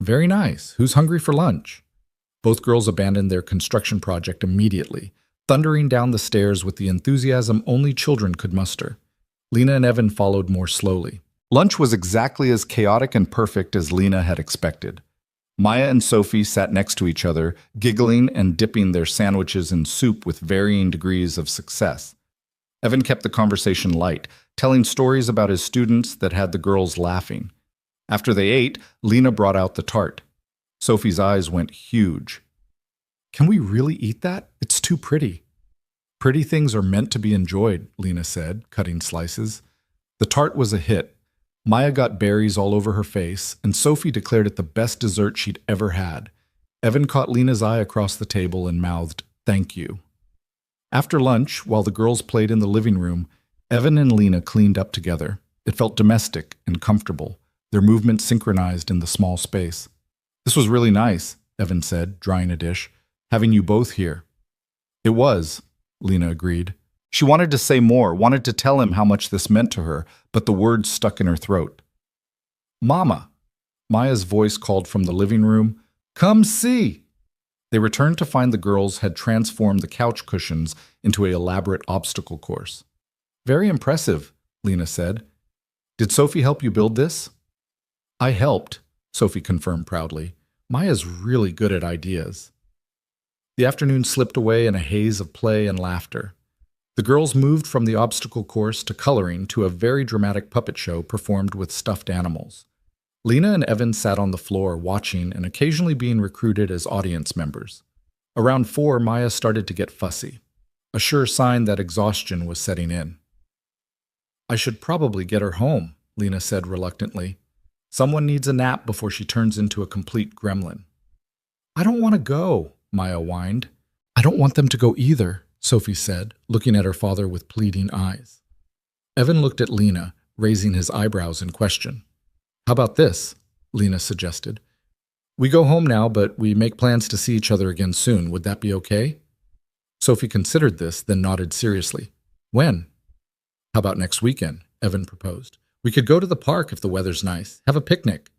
Very nice. Who's hungry for lunch? Both girls abandoned their construction project immediately, thundering down the stairs with the enthusiasm only children could muster. Lena and Evan followed more slowly. Lunch was exactly as chaotic and perfect as Lena had expected. Maya and Sophie sat next to each other, giggling and dipping their sandwiches in soup with varying degrees of success. Evan kept the conversation light, telling stories about his students that had the girls laughing. After they ate, Lena brought out the tart. Sophie's eyes went huge. Can we really eat that? It's too pretty. Pretty things are meant to be enjoyed, Lena said, cutting slices. The tart was a hit. Maya got berries all over her face, and Sophie declared it the best dessert she'd ever had. Evan caught Lena's eye across the table and mouthed, "Thank you." After lunch, while the girls played in the living room, Evan and Lena cleaned up together. It felt domestic and comfortable, their movements synchronized in the small space. This was really nice, Evan said, drying a dish, having you both here. It was, Lena agreed. She wanted to say more, wanted to tell him how much this meant to her, but the words stuck in her throat. Mama! Maya's voice called from the living room. Come see! They returned to find the girls had transformed the couch cushions into an elaborate obstacle course. Very impressive, Lena said. Did Sophie help you build this? I helped, Sophie confirmed proudly. Maya's really good at ideas. The afternoon slipped away in a haze of play and laughter. The girls moved from the obstacle course to coloring to a very dramatic puppet show performed with stuffed animals. Lena and Evan sat on the floor watching and occasionally being recruited as audience members. Around 4, Maya started to get fussy, a sure sign that exhaustion was setting in. I should probably get her home, Lena said reluctantly. Someone needs a nap before she turns into a complete gremlin. I don't want to go, Maya whined. I don't want them to go either, Sophie said, looking at her father with pleading eyes. Evan looked at Lena, raising his eyebrows in question. How about this? Lena suggested. We go home now, but we make plans to see each other again soon. Would that be okay? Sophie considered this, then nodded seriously. When? How about next weekend? Evan proposed. We could go to the park if the weather's nice. Have a picnic.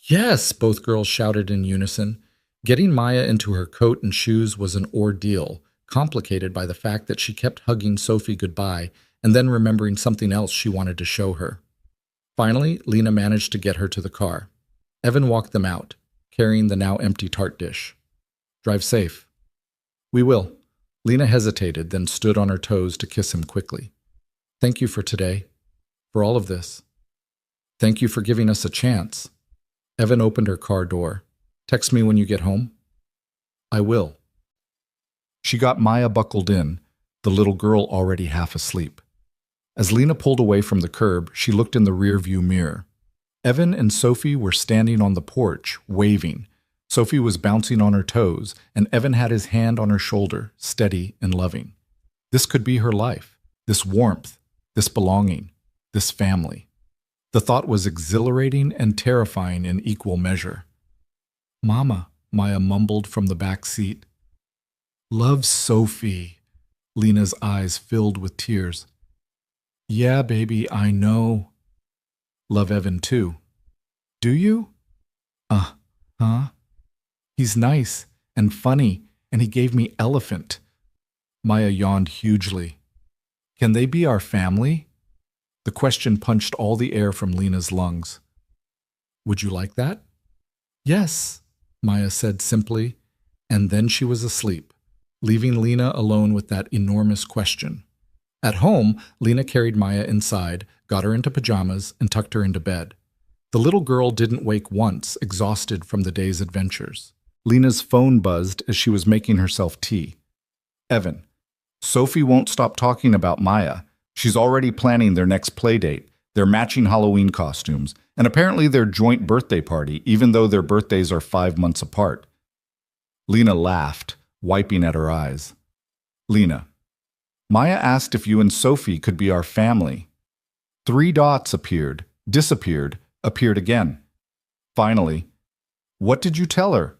Yes, both girls shouted in unison. Getting Maya into her coat and shoes was an ordeal, complicated by the fact that she kept hugging Sophie goodbye and then remembering something else she wanted to show her. Finally, Lena managed to get her to the car. Evan walked them out, carrying the now empty tart dish. Drive safe. We will. Lena hesitated, then stood on her toes to kiss him quickly. Thank you for today, for all of this. Thank you for giving us a chance. Evan opened her car door. Text me when you get home. I will. She got Maya buckled in, the little girl already half asleep. As Lena pulled away from the curb, she looked in the rearview mirror. Evan and Sophie were standing on the porch, waving. Sophie was bouncing on her toes, and Evan had his hand on her shoulder, steady and loving. This could be her life, this warmth, this belonging, this family. The thought was exhilarating and terrifying in equal measure. Mama, Maya mumbled from the back seat. Love Sophie. Lena's eyes filled with tears. Yeah, baby, I know. Love Evan too. Do you? Huh? He's nice and funny, and he gave me elephant. Maya yawned hugely. Can they be our family? The question punched all the air from Lena's lungs. Would you like that? Yes, Maya said simply, and then she was asleep, leaving Lena alone with that enormous question. At home, Lena carried Maya inside, got her into pajamas, and tucked her into bed. The little girl didn't wake once, exhausted from the day's adventures. Lena's phone buzzed as she was making herself tea. Evan, Sophie won't stop talking about Maya. She's already planning their next play date, their matching Halloween costumes, and apparently their joint birthday party, even though their birthdays are 5 months apart. Lena laughed, wiping at her eyes. Lena, Maya asked if you and Sophie could be our family. 3 dots appeared, disappeared, appeared again. Finally, what did you tell her?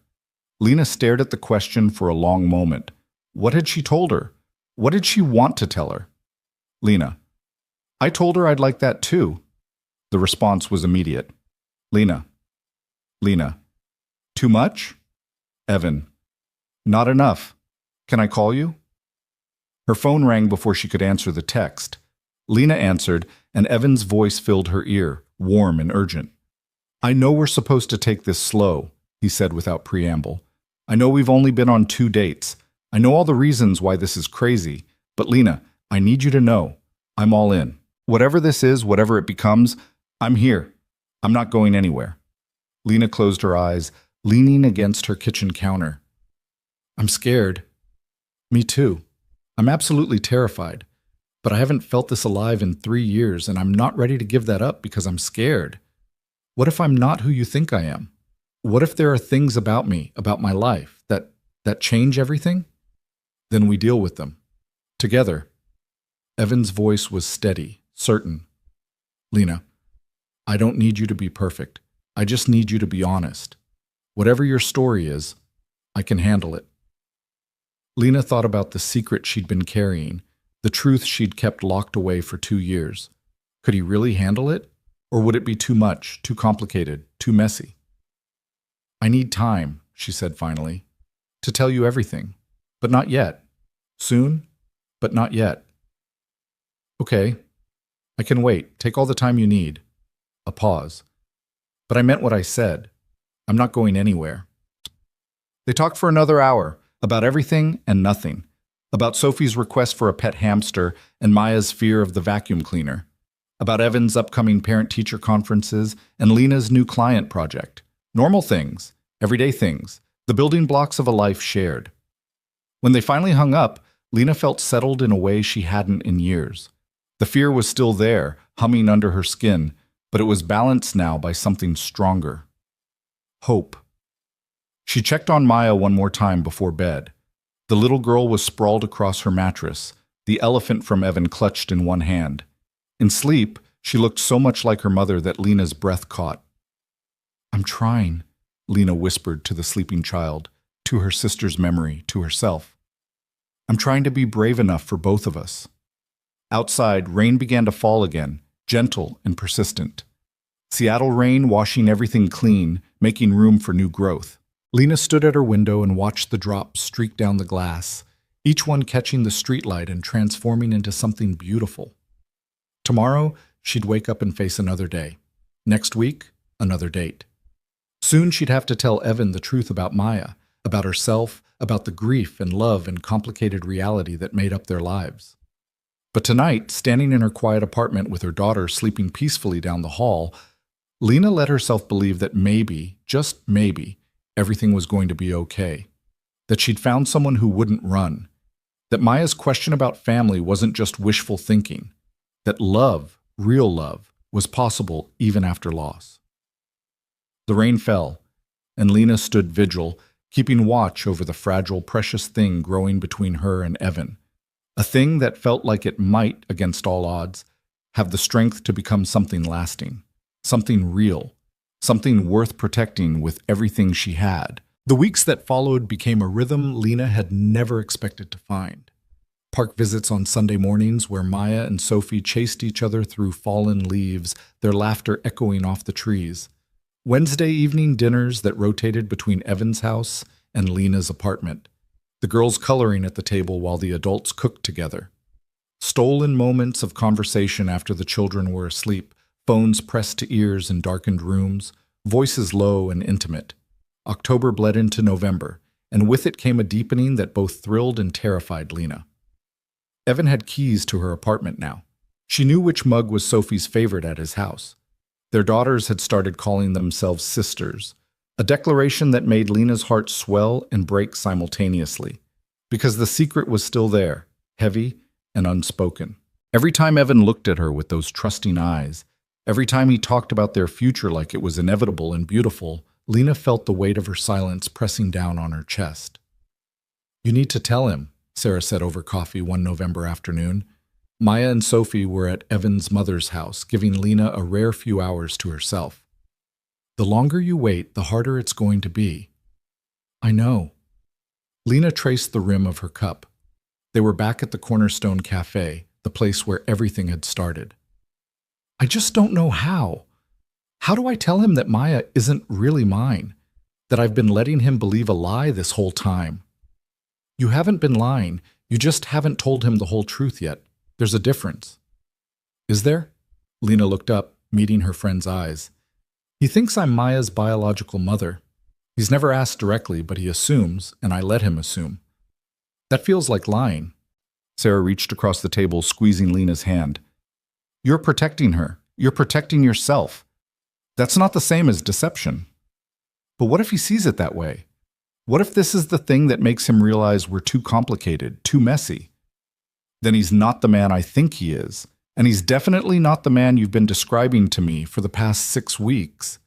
Lena stared at the question for a long moment. What had she told her? What did she want to tell her? Lena, I told her I'd like that too. The response was immediate. Lena, too much? Evan, not enough. Can I call you? Her phone rang before she could answer the text. Lena answered, and Evan's voice filled her ear, warm and urgent. I know we're supposed to take this slow, he said without preamble. I know we've only been on 2 dates. I know all the reasons why this is crazy. But Lena, I need you to know, I'm all in. Whatever this is, whatever it becomes, I'm here. I'm not going anywhere. Lena closed her eyes, leaning against her kitchen counter. I'm scared. Me too. I'm absolutely terrified. But I haven't felt this alive in 3 years, and I'm not ready to give that up because I'm scared. What if I'm not who you think I am? What if there are things about me, about my life, that change everything? Then we deal with them. Together. Evan's voice was steady, certain. Lena, I don't need you to be perfect. I just need you to be honest. Whatever your story is, I can handle it. Lena thought about the secret she'd been carrying, the truth she'd kept locked away for 2 years. Could he really handle it? Or would it be too much, too complicated, too messy? I need time, she said finally, to tell you everything. But not yet. Soon, but not yet. Okay, I can wait. Take all the time you need. A pause. But I meant what I said. I'm not going anywhere. They talked for another hour, about everything and nothing. About Sophie's request for a pet hamster and Maya's fear of the vacuum cleaner. About Evan's upcoming parent-teacher conferences and Lena's new client project. Normal things, everyday things, the building blocks of a life shared. When they finally hung up, Lena felt settled in a way she hadn't in years. The fear was still there, humming under her skin, but it was balanced now by something stronger. Hope. She checked on Maya one more time before bed. The little girl was sprawled across her mattress, the elephant from Evan clutched in one hand. In sleep, she looked so much like her mother that Lena's breath caught. I'm trying, Lena whispered to the sleeping child, to her sister's memory, to herself. I'm trying to be brave enough for both of us. Outside, rain began to fall again, gentle and persistent. Seattle rain washing everything clean, making room for new growth. Lena stood at her window and watched the drops streak down the glass, each one catching the streetlight and transforming into something beautiful. Tomorrow, she'd wake up and face another day. Next week, another date. Soon she'd have to tell Evan the truth about Maya, about herself, about the grief and love and complicated reality that made up their lives. But tonight, standing in her quiet apartment with her daughter sleeping peacefully down the hall, Lena let herself believe that maybe, just maybe, everything was going to be okay. That she'd found someone who wouldn't run. That Maya's question about family wasn't just wishful thinking. That love, real love, was possible even after loss. The rain fell, and Lena stood vigil, keeping watch over the fragile, precious thing growing between her and Evan. A thing that felt like it might, against all odds, have the strength to become something lasting, something real, something worth protecting with everything she had. The weeks that followed became a rhythm Lena had never expected to find. Park visits on Sunday mornings where Maya and Sophie chased each other through fallen leaves, their laughter echoing off the trees. Wednesday evening dinners that rotated between Evan's house and Lena's apartment, the girls coloring at the table while the adults cooked together. Stolen moments of conversation after the children were asleep, phones pressed to ears in darkened rooms, voices low and intimate. October bled into November, and with it came a deepening that both thrilled and terrified Lena. Evan had keys to her apartment now. She knew which mug was Sophie's favorite at his house. Their daughters had started calling themselves sisters, a declaration that made Lena's heart swell and break simultaneously, because the secret was still there, heavy and unspoken. Every time Evan looked at her with those trusting eyes, every time he talked about their future like it was inevitable and beautiful, Lena felt the weight of her silence pressing down on her chest. "You need to tell him," Sarah said over coffee one November afternoon. Maya and Sophie were at Evan's mother's house, giving Lena a rare few hours to herself. "The longer you wait, the harder it's going to be." "I know." Lena traced the rim of her cup. They were back at the Cornerstone Cafe, the place where everything had started. "I just don't know how. How do I tell him that Maya isn't really mine? That I've been letting him believe a lie this whole time?" "You haven't been lying. You just haven't told him the whole truth yet. There's a difference." "Is there?" Lena looked up, meeting her friend's eyes. "He thinks I'm Maya's biological mother. He's never asked directly, but he assumes, and I let him assume." "That feels like lying." Sarah reached across the table, squeezing Lena's hand. "You're protecting her. You're protecting yourself. That's not the same as deception." "But what if he sees it that way? What if this is the thing that makes him realize we're too complicated, too messy? Then he's not the man I think he is, and he's definitely not the man you've been describing to me for the past 6 weeks.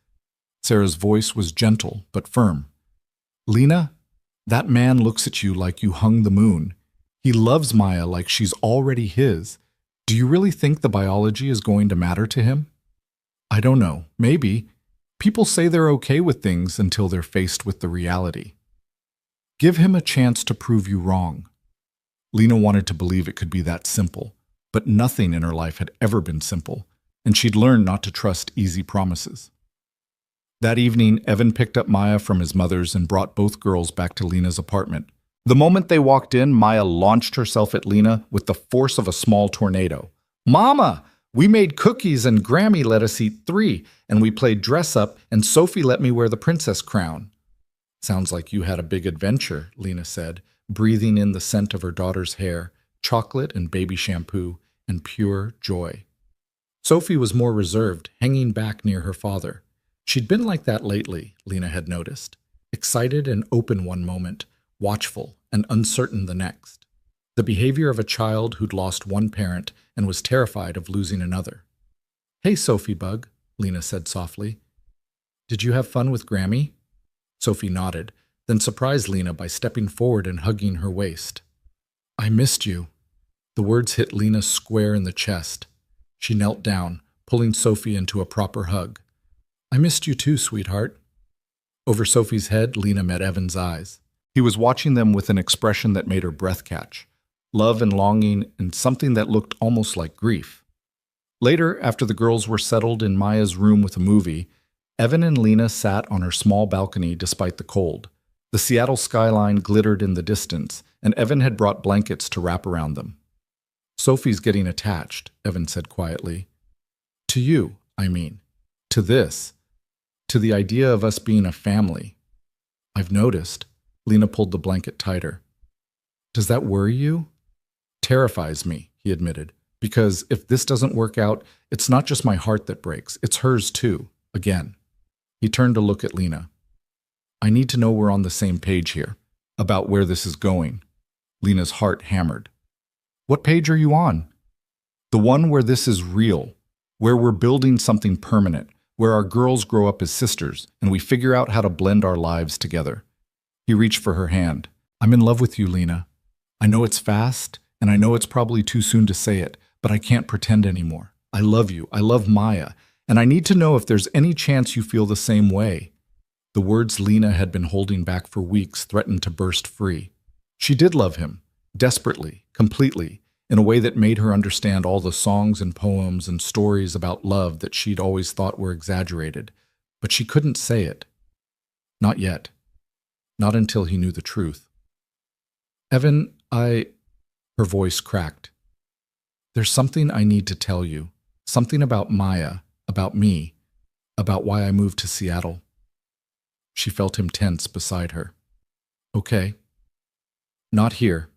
Sarah's voice was gentle but firm. "Lena, that man looks at you like you hung the moon. He loves Maya like she's already his. Do you really think the biology is going to matter to him?" "I don't know. Maybe. People say they're okay with things until they're faced with the reality." "Give him a chance to prove you wrong." Lena wanted to believe it could be that simple, but nothing in her life had ever been simple, and she'd learned not to trust easy promises. That evening, Evan picked up Maya from his mother's and brought both girls back to Lena's apartment. The moment they walked in, Maya launched herself at Lena with the force of a small tornado. "Mama, we made cookies and Grammy let us eat 3, and we played dress up, and Sophie let me wear the princess crown." "Sounds like you had a big adventure," Lena said, breathing in the scent of her daughter's hair, chocolate and baby shampoo, and pure joy. Sophie was more reserved, hanging back near her father. She'd been like that lately, Lena had noticed. Excited and open one moment, watchful and uncertain the next. The behavior of a child who'd lost one parent and was terrified of losing another. "Hey, Sophie Bug," Lena said softly. "Did you have fun with Grammy?" Sophie nodded, then surprised Lena by stepping forward and hugging her waist. "I missed you." The words hit Lena square in the chest. She knelt down, pulling Sophie into a proper hug. "I missed you too, sweetheart." Over Sophie's head, Lena met Evan's eyes. He was watching them with an expression that made her breath catch. Love and longing, and something that looked almost like grief. Later, after the girls were settled in Maya's room with a movie, Evan and Lena sat on her small balcony despite the cold. The Seattle skyline glittered in the distance, and Evan had brought blankets to wrap around them. "Sophie's getting attached," Evan said quietly. "To you, I mean. To this." to the idea of us being a family. I've noticed. Lena pulled the blanket tighter. Does that worry you? Terrifies me, he admitted, because if this doesn't work out, it's not just my heart that breaks, it's hers too, again. He turned to look at Lena. I need to know we're on the same page here, about where this is going. Lena's heart hammered. What page are you on? The one where this is real, where we're building something permanent, where our girls grow up as sisters and we figure out how to blend our lives together. He reached for her hand. I'm in love with you, Lena. I know it's fast, and I know it's probably too soon to say it, but I can't pretend anymore. I love you. I love Maya, and I need to know if there's any chance you feel the same way. The words Lena had been holding back for weeks threatened to burst free. She did love him, desperately, completely, in a way that made her understand all the songs and poems and stories about love that she'd always thought were exaggerated. But she couldn't say it. Not yet. Not until he knew the truth. Evan, her voice cracked. There's something I need to tell you. Something about Maya, about me, about why I moved to Seattle. She felt him tense beside her. Okay. Not here.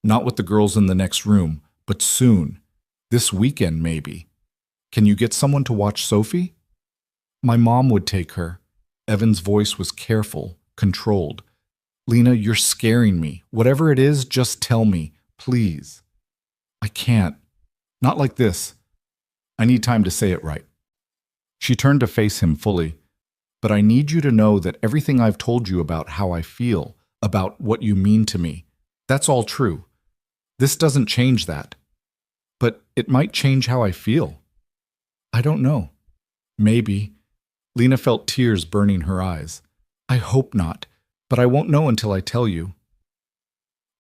Not with the girls in the next room, but soon. This weekend, maybe. Can you get someone to watch Sophie? My mom would take her. Evan's voice was careful, controlled. Lena, you're scaring me. Whatever it is, just tell me, please. I can't. Not like this. I need time to say it right. She turned to face him fully. But I need you to know that everything I've told you about how I feel, about what you mean to me, that's all true. This doesn't change that. But it might change how I feel. I don't know. Maybe. Lena felt tears burning her eyes. I hope not, but I won't know until I tell you.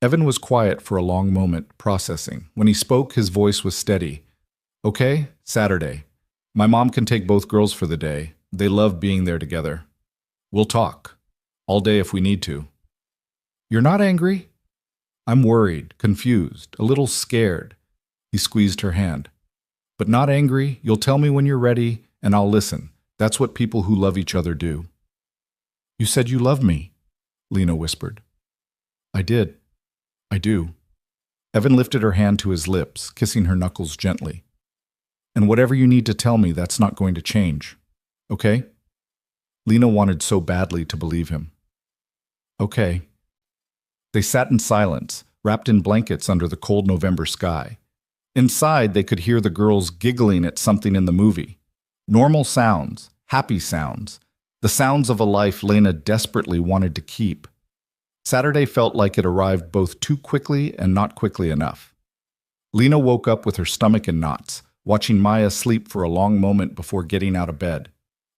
Evan was quiet for a long moment, processing. When he spoke, his voice was steady. Okay, Saturday. My mom can take both girls for the day. They love being there together. We'll talk. All day if we need to. You're not angry? I'm worried, confused, a little scared. He squeezed her hand. But not angry. You'll tell me when you're ready, and I'll listen. That's what people who love each other do. You said you love me, Lena whispered. I did. I do. Evan lifted her hand to his lips, kissing her knuckles gently. And whatever you need to tell me, that's not going to change. Okay? Lena wanted so badly to believe him. Okay. They sat in silence, wrapped in blankets under the cold November sky. Inside, they could hear the girls giggling at something in the movie. Normal sounds, happy sounds, the sounds of a life Lena desperately wanted to keep. Saturday felt like it arrived both too quickly and not quickly enough. Lena woke up with her stomach in knots, watching Maya sleep for a long moment before getting out of bed.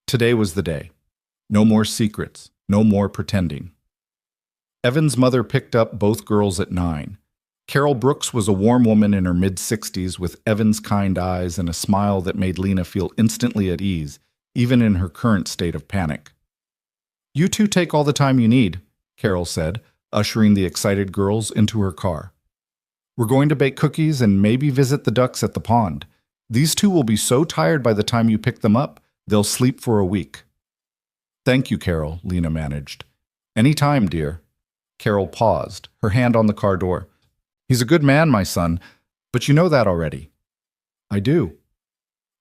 Today was the day. No more secrets, no more pretending. Evan's mother picked up both girls at 9. Carol Brooks was a warm woman in her mid-60s with Evan's kind eyes and a smile that made Lena feel instantly at ease, even in her current state of panic. You two take all the time you need, Carol said, ushering the excited girls into her car. We're going to bake cookies and maybe visit the ducks at the pond. These two will be so tired by the time you pick them up, they'll sleep for a week. Thank you, Carol, Lena managed. Any time, dear. Carol paused, her hand on the car door. He's a good man, my son, but you know that already. I do.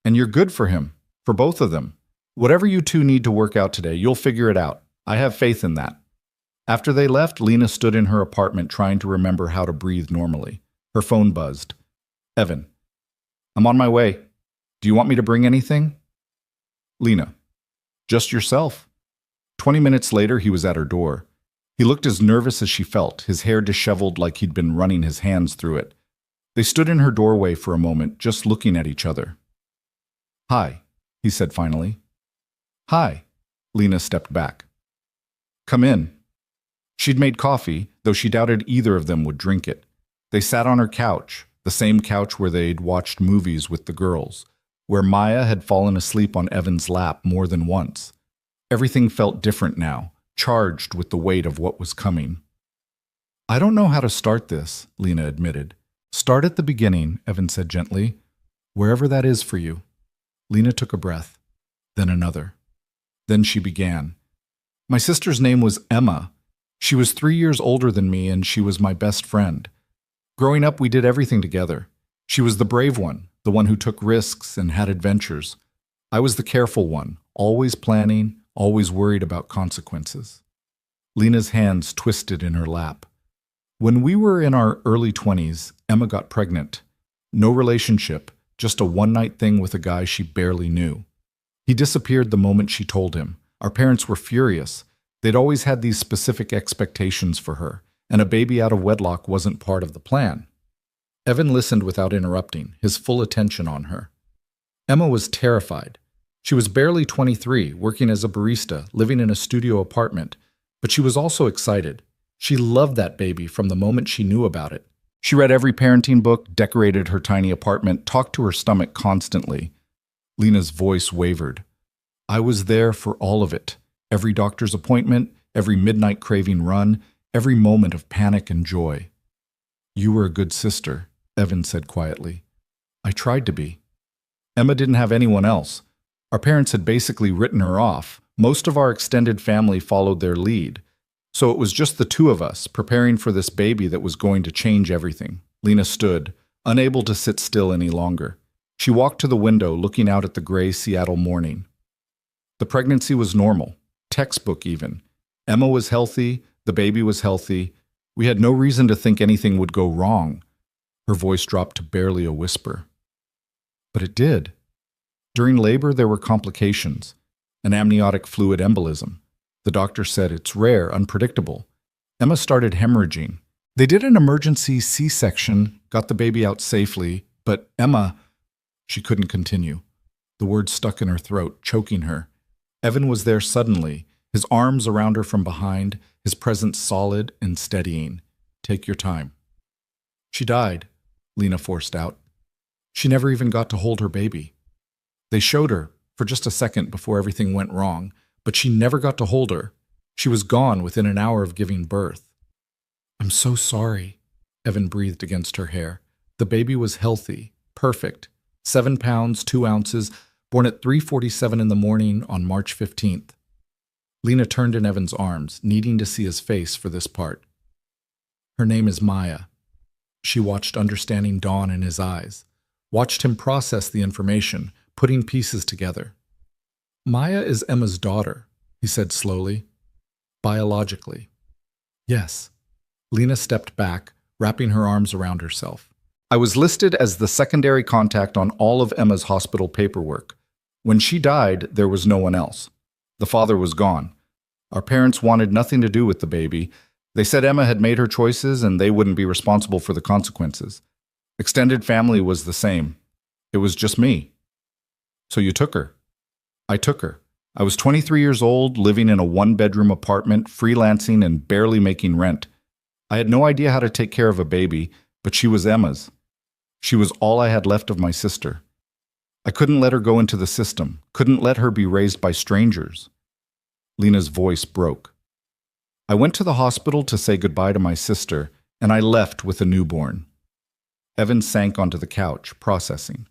And you're good for him, for both of them. Whatever you two need to work out today, you'll figure it out. I have faith in that. After they left, Lena stood in her apartment trying to remember how to breathe normally. Her phone buzzed. Evan. I'm on my way. Do you want me to bring anything? Lena. Just yourself. 20 minutes later, he was at her door. He looked as nervous as she felt, his hair disheveled like he'd been running his hands through it. They stood in her doorway for a moment, just looking at each other. Hi, he said finally. Hi. Lena stepped back. Come in. She'd made coffee, though she doubted either of them would drink it. They sat on her couch, the same couch where they'd watched movies with the girls, where Maya had fallen asleep on Evan's lap more than once. Everything felt different now, charged with the weight of what was coming. I don't know how to start this, Lena admitted. Start at the beginning, Evan said gently. Wherever that is for you. Lena took a breath, then another. Then she began. My sister's name was Emma. She was 3 years older than me, and she was my best friend. Growing up, we did everything together. She was the brave one, the one who took risks and had adventures. I was the careful one, always planning, always worried about consequences. Lena's hands twisted in her lap. When we were in our early 20s, Emma got pregnant. No relationship, just a one-night thing with a guy she barely knew. He disappeared the moment she told him. Our parents were furious. They'd always had these specific expectations for her, and a baby out of wedlock wasn't part of the plan. Evan listened without interrupting, his full attention on her. Emma was terrified. She was barely 23, working as a barista, living in a studio apartment, but she was also excited. She loved that baby from the moment she knew about it. She read every parenting book, decorated her tiny apartment, talked to her stomach constantly. Lena's voice wavered. I was there for all of it. Every doctor's appointment, every midnight craving run, every moment of panic and joy. You were a good sister, Evan said quietly. I tried to be. Emma didn't have anyone else. Our parents had basically written her off. Most of our extended family followed their lead. So it was just the two of us, preparing for this baby that was going to change everything. Lena stood, unable to sit still any longer. She walked to the window, looking out at the gray Seattle morning. The pregnancy was normal, textbook even. Emma was healthy, the baby was healthy. We had no reason to think anything would go wrong. Her voice dropped to barely a whisper. But it did. During labor, there were complications. An amniotic fluid embolism. The doctor said it's rare, unpredictable. Emma started hemorrhaging. They did an emergency C-section, got the baby out safely, but Emma... She couldn't continue. The words stuck in her throat, choking her. Evan was there suddenly, his arms around her from behind, his presence solid and steadying. Take your time. She died, Lena forced out. She never even got to hold her baby. They showed her, for just a second before everything went wrong, but she never got to hold her. She was gone within an hour of giving birth. I'm so sorry, Evan breathed against her hair. The baby was healthy, perfect, 7 pounds, 2 ounces, born at 3:47 in the morning on March 15th. Lena turned in Evan's arms, needing to see his face for this part. Her name is Maya. She watched understanding dawn in his eyes, watched him process the information, putting pieces together. Maya is Emma's daughter, he said slowly. Biologically. Yes. Lena stepped back, wrapping her arms around herself. I was listed as the secondary contact on all of Emma's hospital paperwork. When she died, there was no one else. The father was gone. Our parents wanted nothing to do with the baby. They said Emma had made her choices and they wouldn't be responsible for the consequences. Extended family was the same. It was just me. So you took her. I took her. I was 23 years old, living in a one-bedroom apartment, freelancing and barely making rent. I had no idea how to take care of a baby, but she was Emma's. She was all I had left of my sister. I couldn't let her go into the system, couldn't let her be raised by strangers. Lena's voice broke. I went to the hospital to say goodbye to my sister, and I left with a newborn. Evan sank onto the couch, processing.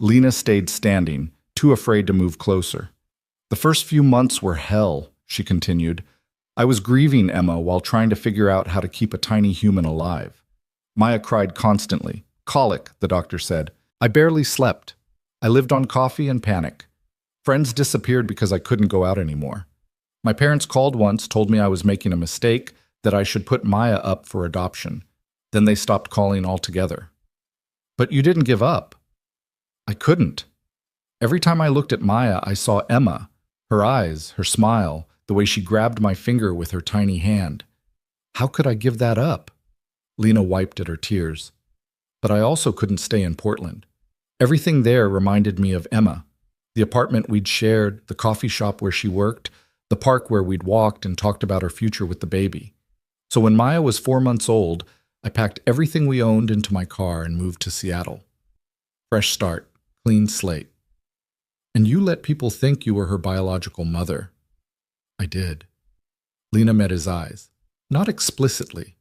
Lena stayed standing, too afraid to move closer. The first few months were hell, she continued. I was grieving Emma while trying to figure out how to keep a tiny human alive. Maya cried constantly. Colic, the doctor said. I barely slept. I lived on coffee and panic. Friends disappeared because I couldn't go out anymore. My parents called once, told me I was making a mistake, that I should put Maya up for adoption. Then they stopped calling altogether. But you didn't give up. I couldn't. Every time I looked at Maya, I saw Emma, her eyes, her smile, the way she grabbed my finger with her tiny hand. How could I give that up? Lena wiped at her tears. But I also couldn't stay in Portland. Everything there reminded me of Emma. The apartment we'd shared, the coffee shop where she worked, the park where we'd walked and talked about our future with the baby. So when Maya was 4 months old, I packed everything we owned into my car and moved to Seattle. Fresh start, clean slate. And you let people think you were her biological mother. I did. Lena met his eyes. Not explicitly.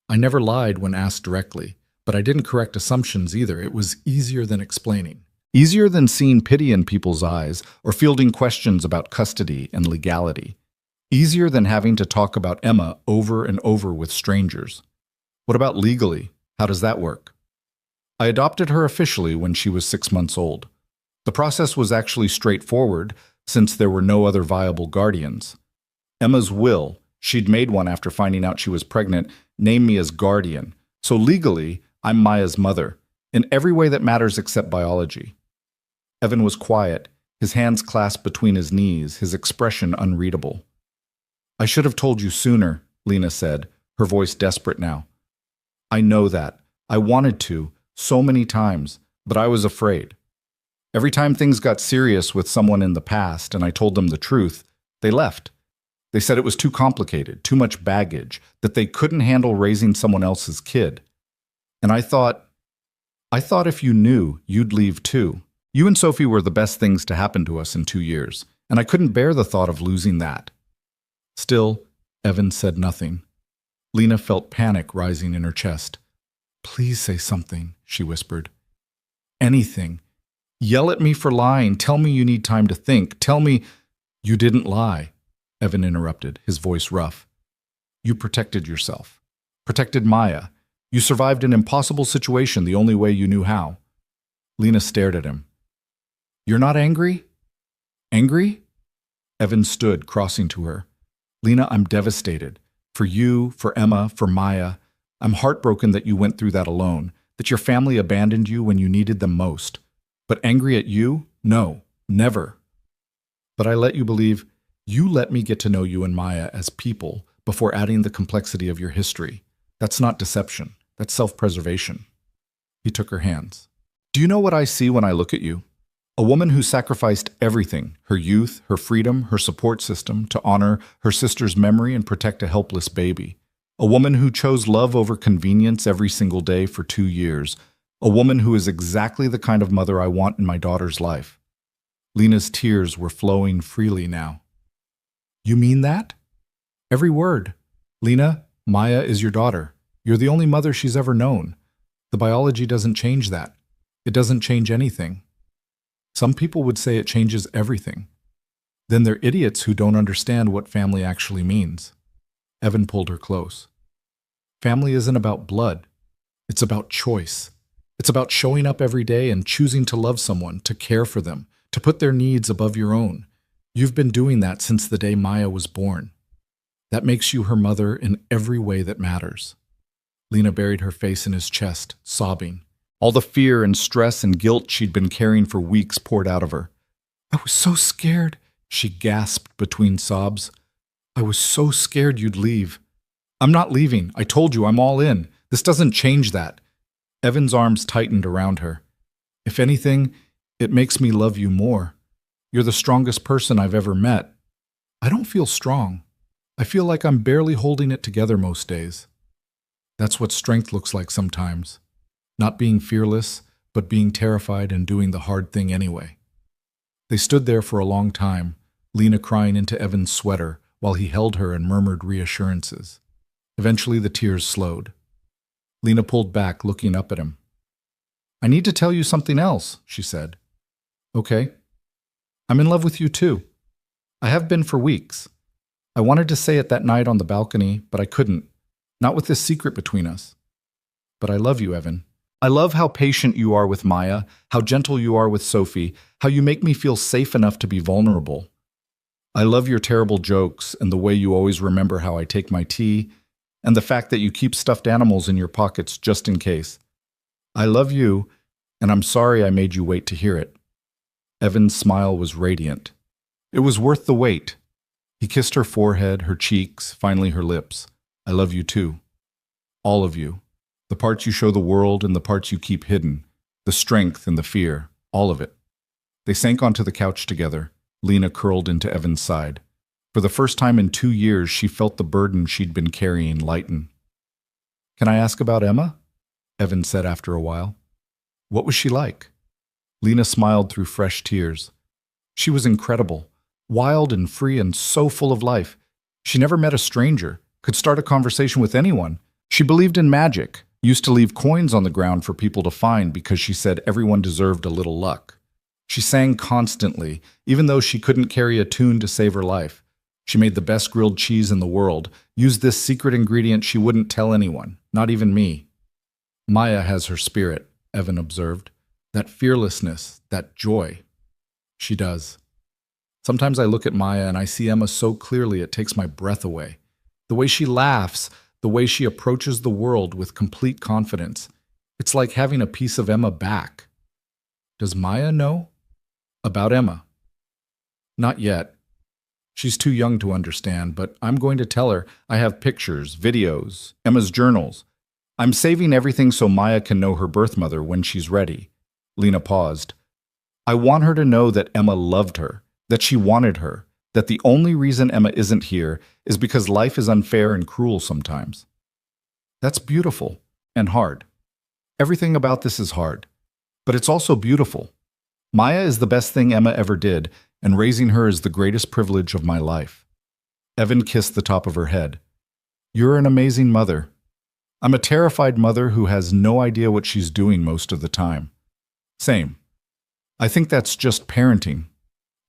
I never lied when asked directly, but I didn't correct assumptions either. It was easier than explaining. Easier than seeing pity in people's eyes or fielding questions about custody and legality. Easier than having to talk about Emma over and over with strangers. What about legally? How does that work? I adopted her officially when she was 6 months old. The process was actually straightforward since there were no other viable guardians. Emma's will, she'd made one after finding out she was pregnant, named me as guardian. So legally, I'm Maya's mother, in every way that matters except biology. Evan was quiet, his hands clasped between his knees, his expression unreadable. I should have told you sooner, Lena said, her voice desperate now. I know that. I wanted to, so many times, but I was afraid. Every time things got serious with someone in the past and I told them the truth, they left. They said it was too complicated, too much baggage, that they couldn't handle raising someone else's kid. And I thought if you knew, you'd leave too. You and Sophie were the best things to happen to us in 2 years, and I couldn't bear the thought of losing that. Still, Evan said nothing. Lena felt panic rising in her chest. Please say something, she whispered. Anything. Yell at me for lying. Tell me you need time to think. Tell me you didn't lie, Evan interrupted, his voice rough. You protected yourself. Protected Maya. You survived an impossible situation the only way you knew how. Lena stared at him. You're not angry? Angry? Evan stood, crossing to her. Lena, I'm devastated. For you, for Emma, for Maya. I'm heartbroken that you went through that alone, that your family abandoned you when you needed them most. But angry at you? No, never. But I let you believe, you let me get to know you and Maya as people before adding the complexity of your history. That's not deception. That's self-preservation. He took her hands. Do you know what I see when I look at you? A woman who sacrificed everything, her youth, her freedom, her support system, to honor her sister's memory and protect a helpless baby. A woman who chose love over convenience every single day for 2 years. A woman who is exactly the kind of mother I want in my daughter's life. Lena's tears were flowing freely now. You mean that? Every word. Lena, Maya is your daughter. You're the only mother she's ever known. The biology doesn't change that. It doesn't change anything. Some people would say it changes everything. Then they're idiots who don't understand what family actually means. Evan pulled her close. Family isn't about blood. It's about choice. It's about showing up every day and choosing to love someone, to care for them, to put their needs above your own. You've been doing that since the day Maya was born. That makes you her mother in every way that matters. Lena buried her face in his chest, sobbing. All the fear and stress and guilt she'd been carrying for weeks poured out of her. I was so scared, she gasped between sobs. I was so scared you'd leave. I'm not leaving. I told you I'm all in. This doesn't change that. Evan's arms tightened around her. If anything, it makes me love you more. You're the strongest person I've ever met. I don't feel strong. I feel like I'm barely holding it together most days. That's what strength looks like sometimes. Not being fearless, but being terrified and doing the hard thing anyway. They stood there for a long time, Lena crying into Evan's sweater while he held her and murmured reassurances. Eventually the tears slowed. Lena pulled back, looking up at him. I need to tell you something else, she said. Okay. I'm in love with you too. I have been for weeks. I wanted to say it that night on the balcony, but I couldn't. Not with this secret between us. But I love you, Evan. I love how patient you are with Maya, how gentle you are with Sophie, how you make me feel safe enough to be vulnerable. I love your terrible jokes and the way you always remember how I take my tea, and the fact that you keep stuffed animals in your pockets just in case. I love you, and I'm sorry I made you wait to hear it. Evan's smile was radiant. It was worth the wait. He kissed her forehead, her cheeks, finally her lips. I love you too. All of you. The parts you show the world and the parts you keep hidden. The strength and the fear. All of it. They sank onto the couch together. Lena curled into Evan's side. For the first time in 2 years, she felt the burden she'd been carrying lighten. Can I ask about Emma? Evan said after a while. What was she like? Lena smiled through fresh tears. She was incredible. Wild and free and so full of life. She never met a stranger, could start a conversation with anyone. She believed in magic, used to leave coins on the ground for people to find because she said everyone deserved a little luck. She sang constantly, even though she couldn't carry a tune to save her life. She made the best grilled cheese in the world, used this secret ingredient she wouldn't tell anyone, not even me. Maya has her spirit, Evan observed. That fearlessness, that joy. She does. Sometimes I look at Maya and I see Emma so clearly it takes my breath away. The way she laughs, the way she approaches the world with complete confidence. It's like having a piece of Emma back. Does Maya know about Emma? Not yet. She's too young to understand, but I'm going to tell her. I have pictures, videos, Emma's journals. I'm saving everything so Maya can know her birth mother when she's ready. Lena paused. I want her to know that Emma loved her, that she wanted her, that the only reason Emma isn't here is because life is unfair and cruel sometimes. That's beautiful and hard. Everything about this is hard, but it's also beautiful. Maya is the best thing Emma ever did, and raising her is the greatest privilege of my life. Evan kissed the top of her head. You're an amazing mother. I'm a terrified mother who has no idea what she's doing most of the time. Same. I think that's just parenting.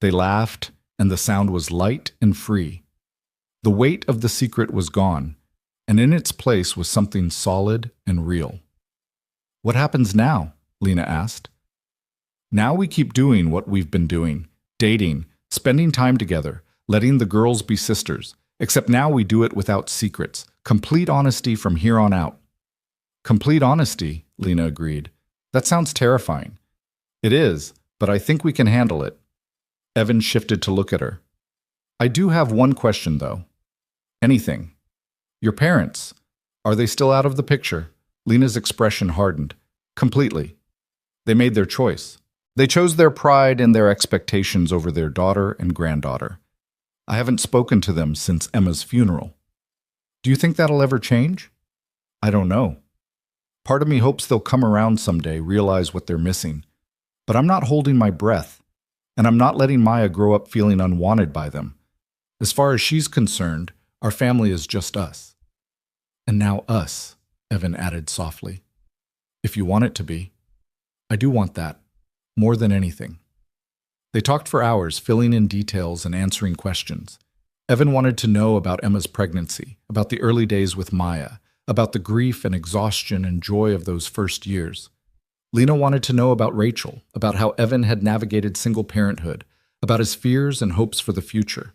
They laughed, and the sound was light and free. The weight of the secret was gone, and in its place was something solid and real. What happens now? Lena asked. Now we keep doing what we've been doing, dating, spending time together, letting the girls be sisters, except now we do it without secrets, complete honesty from here on out. Complete honesty, Lena agreed. That sounds terrifying. It is, but I think we can handle it. Evan shifted to look at her. I do have one question, though. Anything. Your parents, are they still out of the picture? Lena's expression hardened. Completely. They made their choice. They chose their pride and their expectations over their daughter and granddaughter. I haven't spoken to them since Emma's funeral. Do you think that'll ever change? I don't know. Part of me hopes they'll come around someday, realize what they're missing. But I'm not holding my breath, and I'm not letting Maya grow up feeling unwanted by them. As far as she's concerned, our family is just us. And now us, Evan added softly. If you want it to be. I do want that, more than anything. They talked for hours, filling in details and answering questions. Evan wanted to know about Emma's pregnancy, about the early days with Maya, about the grief and exhaustion and joy of those first years. Lena wanted to know about Rachel, about how Evan had navigated single parenthood, about his fears and hopes for the future.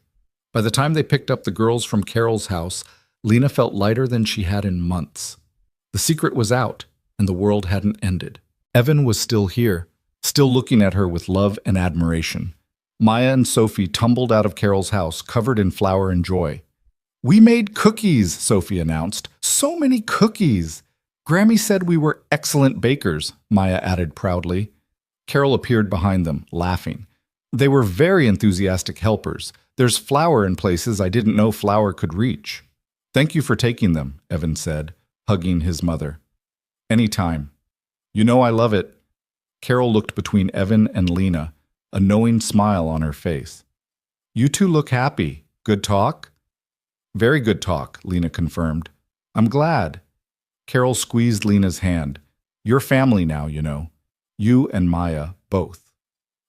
By the time they picked up the girls from Carol's house, Lena felt lighter than she had in months. The secret was out, and the world hadn't ended. Evan was still here, still looking at her with love and admiration. Maya and Sophie tumbled out of Carol's house, covered in flour and joy. We made cookies, Sophie announced. So many cookies! Grammy said we were excellent bakers, Maya added proudly. Carol appeared behind them, laughing. They were very enthusiastic helpers. There's flour in places I didn't know flour could reach. Thank you for taking them, Evan said, hugging his mother. Anytime. You know I love it. Carol looked between Evan and Lena, a knowing smile on her face. You two look happy. Good talk? Very good talk, Lena confirmed. I'm glad. Carol squeezed Lena's hand. You're family now, you know. You and Maya, both.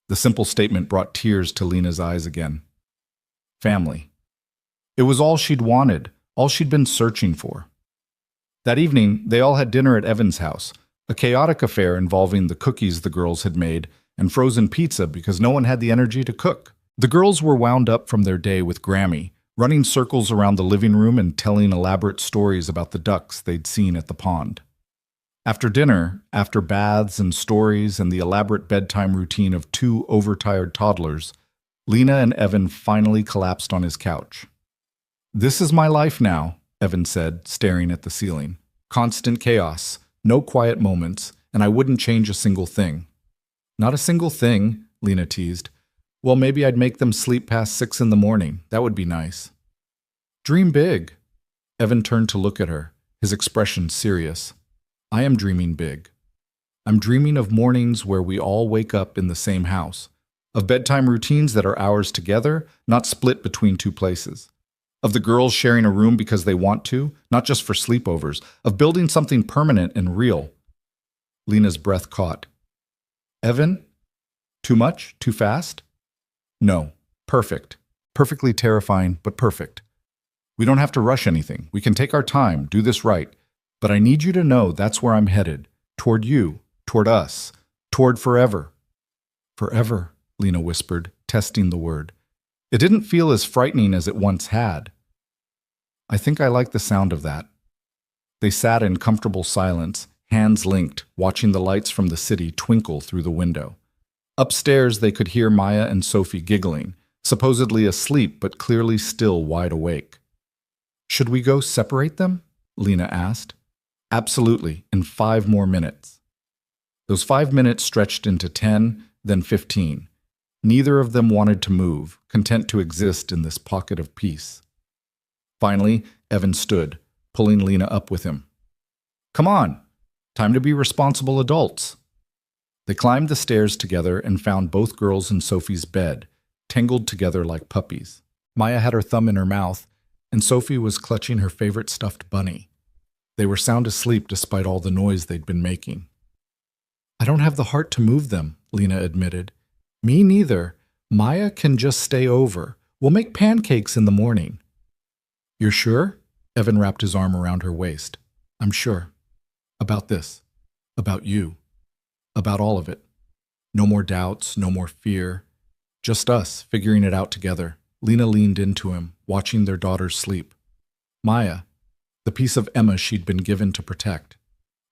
The simple statement brought tears to Lena's eyes again. Family. It was all she'd wanted, all she'd been searching for. That evening, they all had dinner at Evan's house, a chaotic affair involving the cookies the girls had made and frozen pizza because no one had the energy to cook. The girls were wound up from their day with Grammy, running circles around the living room and telling elaborate stories about the ducks they'd seen at the pond. After dinner, after baths and stories and the elaborate bedtime routine of two overtired toddlers, Lena and Evan finally collapsed on his couch. This is my life now, Evan said, staring at the ceiling. Constant chaos, no quiet moments, and I wouldn't change a single thing. Not a single thing, Lena teased. Well, maybe I'd make them sleep past 6 in the morning. That would be nice. Dream big. Evan turned to look at her, his expression serious. I am dreaming big. I'm dreaming of mornings where we all wake up in the same house, of bedtime routines that are ours together, not split between two places, of the girls sharing a room because they want to, not just for sleepovers, of building something permanent and real. Lena's breath caught. Evan? Too much? Too fast? No. Perfect. Perfectly terrifying, but perfect. We don't have to rush anything. We can take our time, do this right. But I need you to know that's where I'm headed. Toward you, toward us, toward forever. Forever, Lena whispered, testing the word. It didn't feel as frightening as it once had. I think I like the sound of that. They sat in comfortable silence, hands linked, watching the lights from the city twinkle through the window. Upstairs, they could hear Maya and Sophie giggling, supposedly asleep but clearly still wide awake. Should we go separate them? Lena asked. Absolutely, in 5 more minutes. Those 5 minutes stretched into 10, then 15. Neither of them wanted to move, content to exist in this pocket of peace. Finally, Evan stood, pulling Lena up with him. Come on, time to be responsible adults. They climbed the stairs together and found both girls in Sophie's bed, tangled together like puppies. Maya had her thumb in her mouth, and Sophie was clutching her favorite stuffed bunny. They were sound asleep despite all the noise they'd been making. I don't have the heart to move them, Lena admitted. Me neither. Maya can just stay over. We'll make pancakes in the morning. You're sure? Evan wrapped his arm around her waist. I'm sure. About this. About you. About all of it. No more doubts, no more fear. Just us, figuring it out together. Lena leaned into him, watching their daughters sleep. Maya, the piece of Emma she'd been given to protect.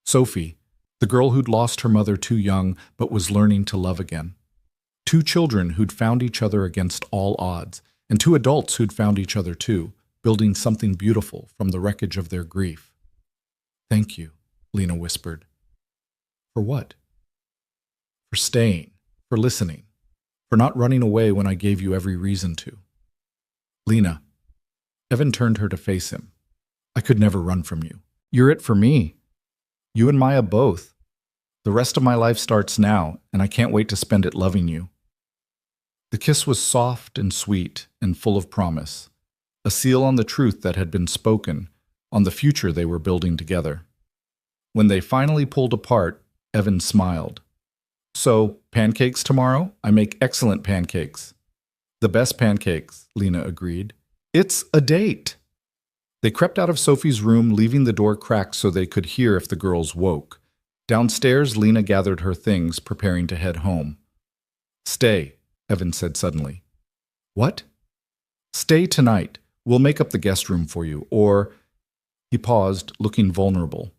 Sophie, the girl who'd lost her mother too young but was learning to love again. 2 children who'd found each other against all odds, and 2 adults who'd found each other too, building something beautiful from the wreckage of their grief. Thank you, Lena whispered. For what? For staying, for listening, for not running away when I gave you every reason to. Lena. Evan turned her to face him. I could never run from you. You're it for me. You and Maya both. The rest of my life starts now, and I can't wait to spend it loving you. The kiss was soft and sweet and full of promise, a seal on the truth that had been spoken, on the future they were building together. When they finally pulled apart, Evan smiled. So, pancakes tomorrow? I make excellent pancakes. The best pancakes, Lena agreed. It's a date. They crept out of Sophie's room, leaving the door cracked so they could hear if the girls woke. Downstairs, Lena gathered her things, preparing to head home. Stay, Evan said suddenly. What? Stay tonight. We'll make up the guest room for you, or... He paused, looking vulnerable.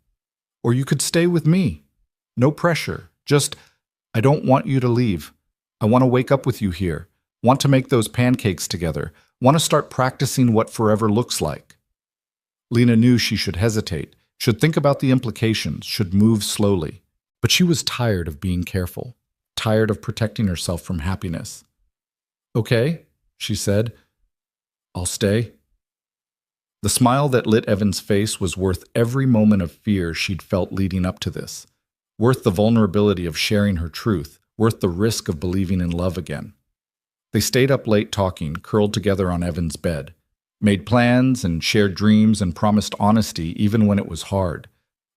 Or you could stay with me. No pressure. Just, I don't want you to leave. I want to wake up with you here. Want to make those pancakes together. Want to start practicing what forever looks like. Lena knew she should hesitate, should think about the implications, should move slowly. But she was tired of being careful, tired of protecting herself from happiness. Okay, she said. I'll stay. The smile that lit Evan's face was worth every moment of fear she'd felt leading up to this, worth the vulnerability of sharing her truth, worth the risk of believing in love again. They stayed up late talking, curled together on Evan's bed, made plans and shared dreams and promised honesty even when it was hard.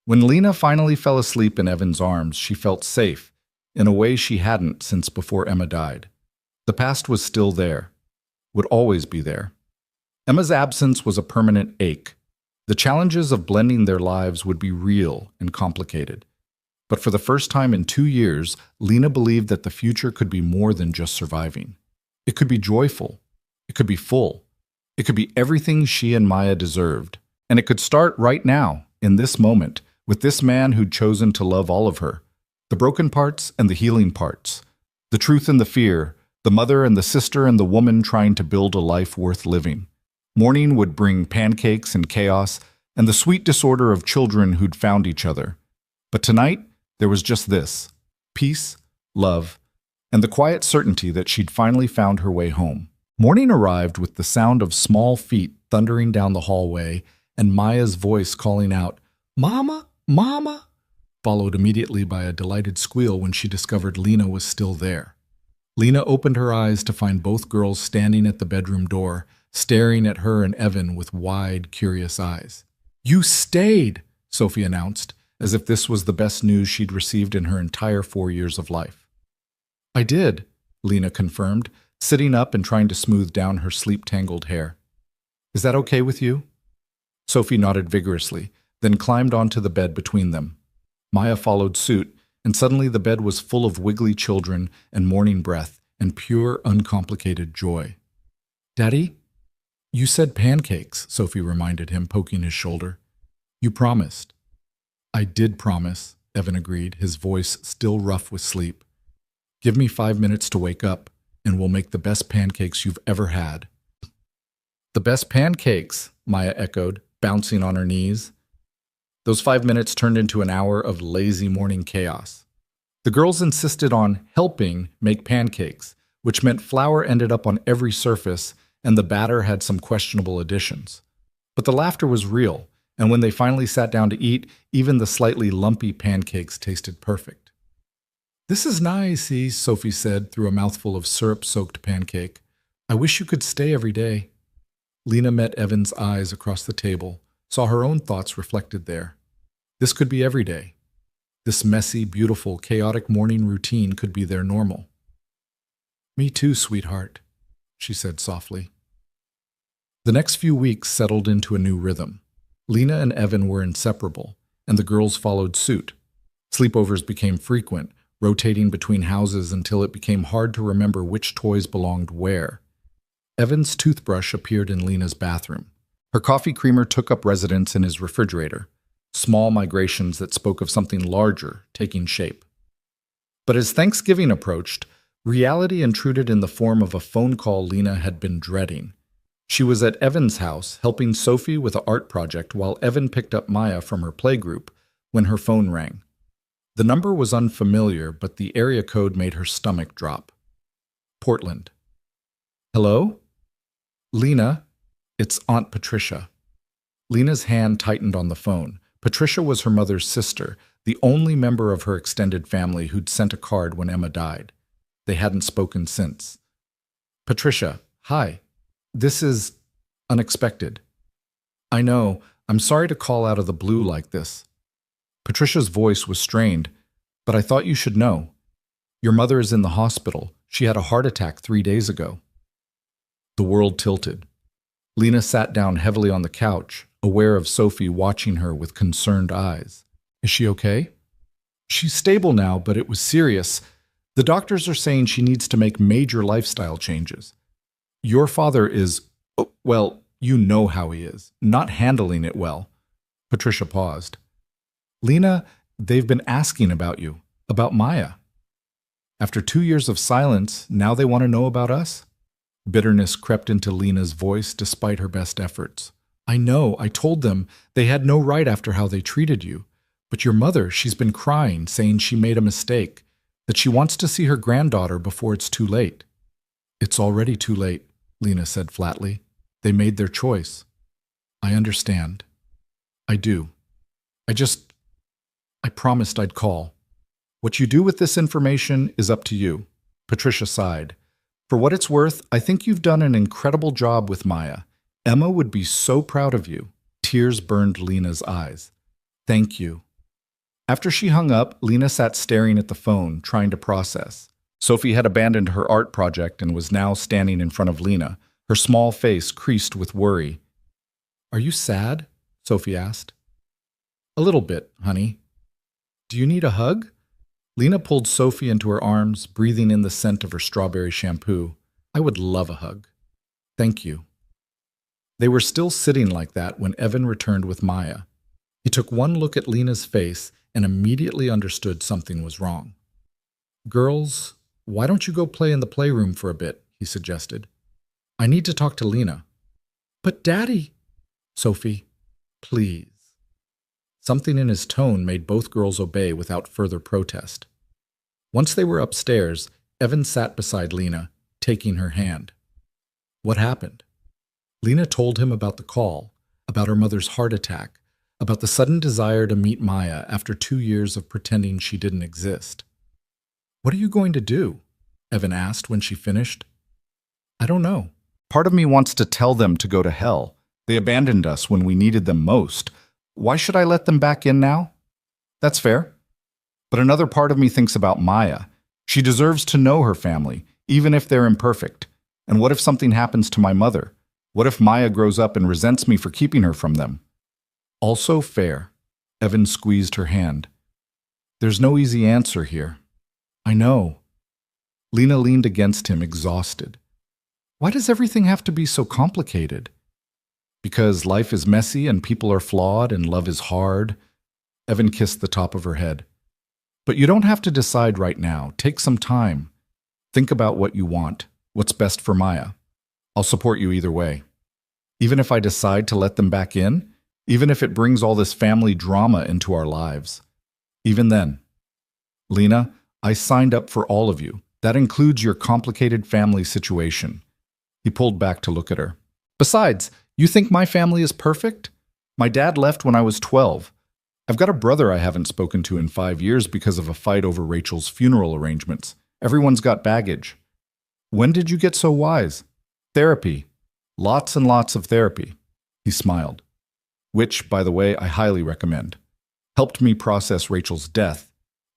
When Lena finally fell asleep in Evan's arms, she felt safe, in a way she hadn't since before Emma died. The past was still there, would always be there. Emma's absence was a permanent ache. The challenges of blending their lives would be real and complicated. But for the first time in 2 years, Lena believed that the future could be more than just surviving. It could be joyful. It could be full. It could be everything she and Maya deserved. And it could start right now, in this moment, with this man who'd chosen to love all of her. The broken parts and the healing parts. The truth and the fear. The mother and the sister and the woman trying to build a life worth living. Morning would bring pancakes and chaos, and the sweet disorder of children who'd found each other. But tonight, there was just this: peace, love, and the quiet certainty that she'd finally found her way home. Morning arrived with the sound of small feet thundering down the hallway and Maya's voice calling out, "Mama, Mama," followed immediately by a delighted squeal when she discovered Lena was still there. Lena opened her eyes to find both girls standing at the bedroom door, staring at her and Evan with wide, curious eyes. "You stayed," Sophie announced, as if this was the best news she'd received in her entire 4 years of life. I did, Lena confirmed, sitting up and trying to smooth down her sleep-tangled hair. Is that okay with you? Sophie nodded vigorously, then climbed onto the bed between them. Maya followed suit, and suddenly the bed was full of wiggly children and morning breath and pure, uncomplicated joy. Daddy? You said pancakes, Sophie reminded him, poking his shoulder. You promised. I did promise, Evan agreed, his voice still rough with sleep. Give me 5 minutes to wake up, and we'll make the best pancakes you've ever had. The best pancakes, Maya echoed, bouncing on her knees. Those 5 minutes turned into an hour of lazy morning chaos. The girls insisted on helping make pancakes, which meant flour ended up on every surface and the batter had some questionable additions. But the laughter was real, and when they finally sat down to eat, even the slightly lumpy pancakes tasted perfect. This is nice, Sophie said through a mouthful of syrup-soaked pancake. I wish you could stay every day. Lena met Evan's eyes across the table, saw her own thoughts reflected there. This could be every day. This messy, beautiful, chaotic morning routine could be their normal. Me too, sweetheart, she said softly. The next few weeks settled into a new rhythm. Lena and Evan were inseparable, and the girls followed suit. Sleepovers became frequent, rotating between houses until it became hard to remember which toys belonged where. Evan's toothbrush appeared in Lena's bathroom. Her coffee creamer took up residence in his refrigerator, small migrations that spoke of something larger taking shape. But as Thanksgiving approached, reality intruded in the form of a phone call Lena had been dreading. She was at Evan's house helping Sophie with an art project while Evan picked up Maya from her playgroup when her phone rang. The number was unfamiliar, but the area code made her stomach drop. Portland. Hello? Lena, it's Aunt Patricia. Lena's hand tightened on the phone. Patricia was her mother's sister, the only member of her extended family who'd sent a card when Emma died. They hadn't spoken since. Patricia, hi. This is unexpected. I know, I'm sorry to call out of the blue like this. Patricia's voice was strained, but I thought you should know. Your mother is in the hospital. She had a heart attack 3 days ago. The world tilted. Lena sat down heavily on the couch, aware of Sophie watching her with concerned eyes. Is she okay? She's stable now, but it was serious. The doctors are saying she needs to make major lifestyle changes. Your father is, well, you know how he is, not handling it well. Patricia paused. Lena, they've been asking about you, about Maya. After 2 years of silence, now they want to know about us? Bitterness crept into Lena's voice despite her best efforts. I know, I told them they had no right after how they treated you. But your mother, she's been crying, saying she made a mistake, that she wants to see her granddaughter before it's too late. It's already too late, Lena said flatly. They made their choice. I understand. I do. I promised I'd call. What you do with this information is up to you. Patricia sighed. For what it's worth, I think you've done an incredible job with Maya. Emma would be so proud of you. Tears burned Lena's eyes. Thank you. After she hung up, Lena sat staring at the phone, trying to process. Sophie had abandoned her art project and was now standing in front of Lena, her small face creased with worry. Are you sad? Sophie asked. A little bit, honey. Do you need a hug? Lena pulled Sophie into her arms, breathing in the scent of her strawberry shampoo. I would love a hug. Thank you. They were still sitting like that when Evan returned with Maya. He took one look at Lena's face and immediately understood something was wrong. Girls, why don't you go play in the playroom for a bit, he suggested. I need to talk to Lena. But Daddy... Sophie, please. Something in his tone made both girls obey without further protest. Once they were upstairs, Evan sat beside Lena, taking her hand. What happened? Lena told him about the call, about her mother's heart attack, about the sudden desire to meet Maya after 2 years of pretending she didn't exist. What are you going to do? Evan asked when she finished. I don't know. Part of me wants to tell them to go to hell. They abandoned us when we needed them most. Why should I let them back in now? That's fair. But another part of me thinks about Maya. She deserves to know her family, even if they're imperfect. And what if something happens to my mother? What if Maya grows up and resents me for keeping her from them? Also fair. Evan squeezed her hand. There's no easy answer here. I know. Lena leaned against him, exhausted. Why does everything have to be so complicated? Because life is messy and people are flawed and love is hard. Evan kissed the top of her head. But you don't have to decide right now. Take some time. Think about what you want, what's best for Maya. I'll support you either way. Even if I decide to let them back in, even if it brings all this family drama into our lives. Even then. Lena, I signed up for all of you. That includes your complicated family situation. He pulled back to look at her. Besides, you think my family is perfect? My dad left when I was 12. I've got a brother I haven't spoken to in 5 years because of a fight over Rachel's funeral arrangements. Everyone's got baggage. When did you get so wise? Therapy. Lots and lots of therapy. He smiled. Which, by the way, I highly recommend. Helped me process Rachel's death,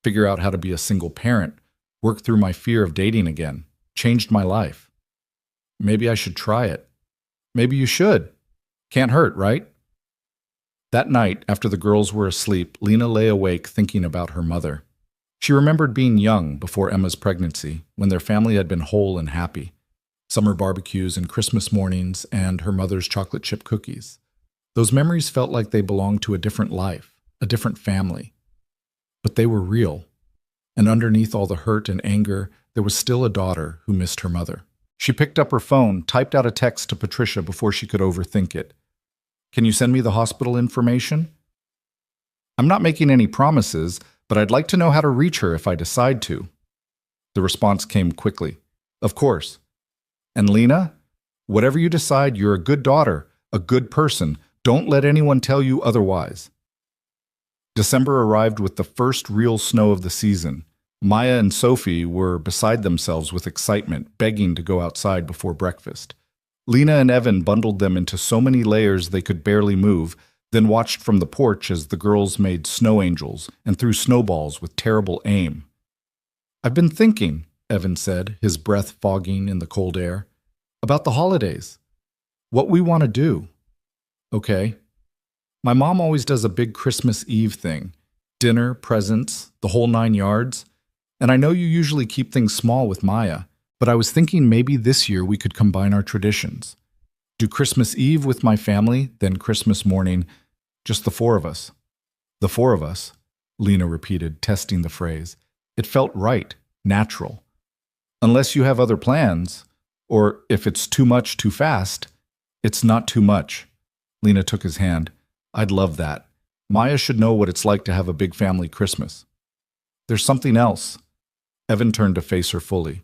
figure out how to be a single parent, work through my fear of dating again. Changed my life. Maybe I should try it. Maybe you should. Can't hurt, right? That night, after the girls were asleep, Lena lay awake thinking about her mother. She remembered being young before Emma's pregnancy, when their family had been whole and happy. Summer barbecues and Christmas mornings and her mother's chocolate chip cookies. Those memories felt like they belonged to a different life, a different family. But they were real. And underneath all the hurt and anger, there was still a daughter who missed her mother. She picked up her phone, typed out a text to Patricia before she could overthink it. Can you send me the hospital information? I'm not making any promises, but I'd like to know how to reach her if I decide to. The response came quickly. Of course. And Lena, whatever you decide, you're a good daughter, a good person. Don't let anyone tell you otherwise. December arrived with the first real snow of the season. Maya and Sophie were beside themselves with excitement, begging to go outside before breakfast. Lena and Evan bundled them into so many layers they could barely move, then watched from the porch as the girls made snow angels and threw snowballs with terrible aim. I've been thinking, Evan said, his breath fogging in the cold air, about the holidays. What we want to do. Okay. My mom always does a big Christmas Eve thing. Dinner, presents, the whole 9 yards. And I know you usually keep things small with Maya, but I was thinking maybe this year we could combine our traditions. Do Christmas Eve with my family, then Christmas morning, just the 4 of us. The 4 of us, Lena repeated, testing the phrase. It felt right, natural. Unless you have other plans, or if it's too much too fast, it's not too much. Lena took his hand. I'd love that. Maya should know what it's like to have a big family Christmas. There's something else. Evan turned to face her fully.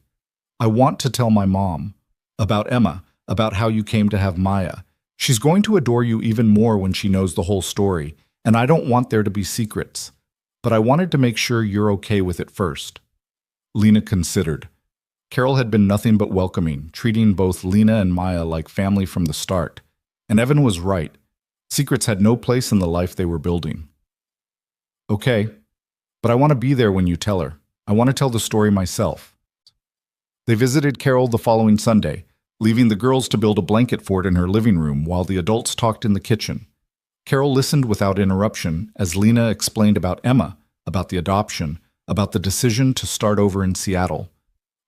I want to tell my mom about Emma, about how you came to have Maya. She's going to adore you even more when she knows the whole story, and I don't want there to be secrets. But I wanted to make sure you're okay with it first. Lena considered. Carol had been nothing but welcoming, treating both Lena and Maya like family from the start. And Evan was right. Secrets had no place in the life they were building. Okay, but I want to be there when you tell her. I want to tell the story myself. They visited Carol the following Sunday, leaving the girls to build a blanket fort in her living room while the adults talked in the kitchen. Carol listened without interruption as Lena explained about Emma, about the adoption, about the decision to start over in Seattle.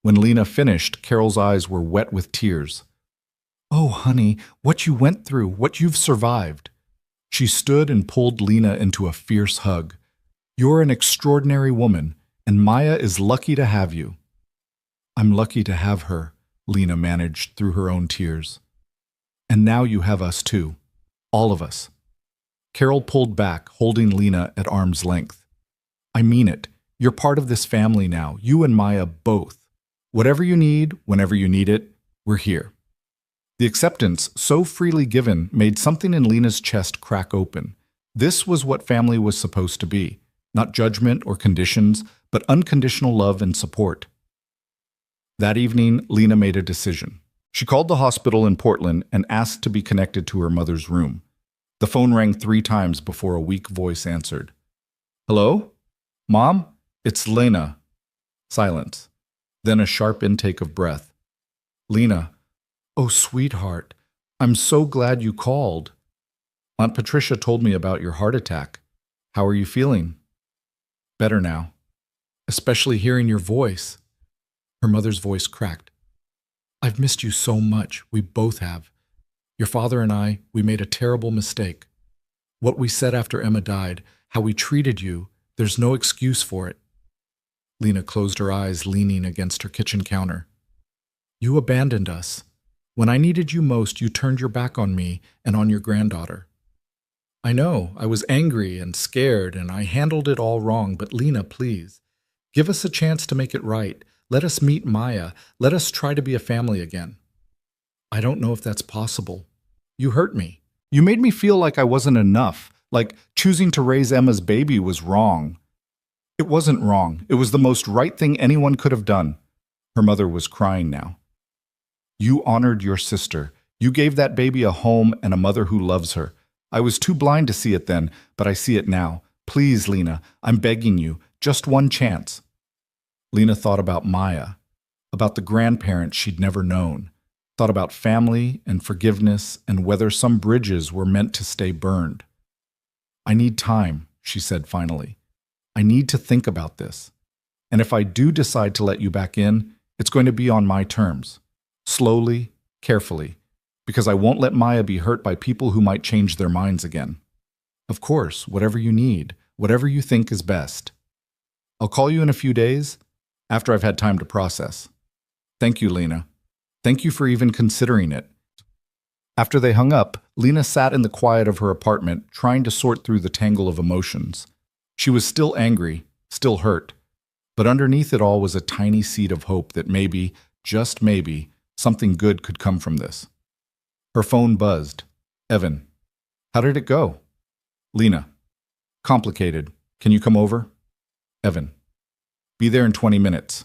When Lena finished, Carol's eyes were wet with tears. Oh, honey, what you went through, what you've survived. She stood and pulled Lena into a fierce hug. You're an extraordinary woman, and Maya is lucky to have you. I'm lucky to have her, Lena managed through her own tears. And now you have us too. All of us. Carol pulled back, holding Lena at arm's length. I mean it. You're part of this family now, you and Maya both. Whatever you need, whenever you need it, we're here. The acceptance, so freely given, made something in Lena's chest crack open. This was what family was supposed to be. Not judgment or conditions, but unconditional love and support. That evening, Lena made a decision. She called the hospital in Portland and asked to be connected to her mother's room. The phone rang 3 times before a weak voice answered. Hello? Mom? It's Lena. Silence. Then a sharp intake of breath. Lena, oh, sweetheart, I'm so glad you called. Aunt Patricia told me about your heart attack. How are you feeling? Better now. Especially hearing your voice. Her mother's voice cracked. I've missed you so much. We both have. Your father and I, we made a terrible mistake. What we said after Emma died, how we treated you, there's no excuse for it. Lena closed her eyes, leaning against her kitchen counter. You abandoned us. When I needed you most, you turned your back on me and on your granddaughter. I know, I was angry and scared, and I handled it all wrong, but Lena, please, give us a chance to make it right. Let us meet Maya. Let us try to be a family again. I don't know if that's possible. You hurt me. You made me feel like I wasn't enough, like choosing to raise Emma's baby was wrong. It wasn't wrong. It was the most right thing anyone could have done. Her mother was crying now. You honored your sister. You gave that baby a home and a mother who loves her. I was too blind to see it then, but I see it now. Please, Lena, I'm begging you, just one chance. Lena thought about Maya, about the grandparents she'd never known, thought about family and forgiveness and whether some bridges were meant to stay burned. I need time, she said finally. I need to think about this. And if I do decide to let you back in, it's going to be on my terms. Slowly, carefully, because I won't let Maya be hurt by people who might change their minds again. Of course, whatever you need, whatever you think is best. I'll call you in a few days, after I've had time to process. Thank you, Lena. Thank you for even considering it. After they hung up, Lena sat in the quiet of her apartment, trying to sort through the tangle of emotions. She was still angry, still hurt, but underneath it all was a tiny seed of hope that maybe, just maybe, something good could come from this. Her phone buzzed. Evan. How did it go? Lena. Complicated. Can you come over? Evan. Be there in 20 minutes.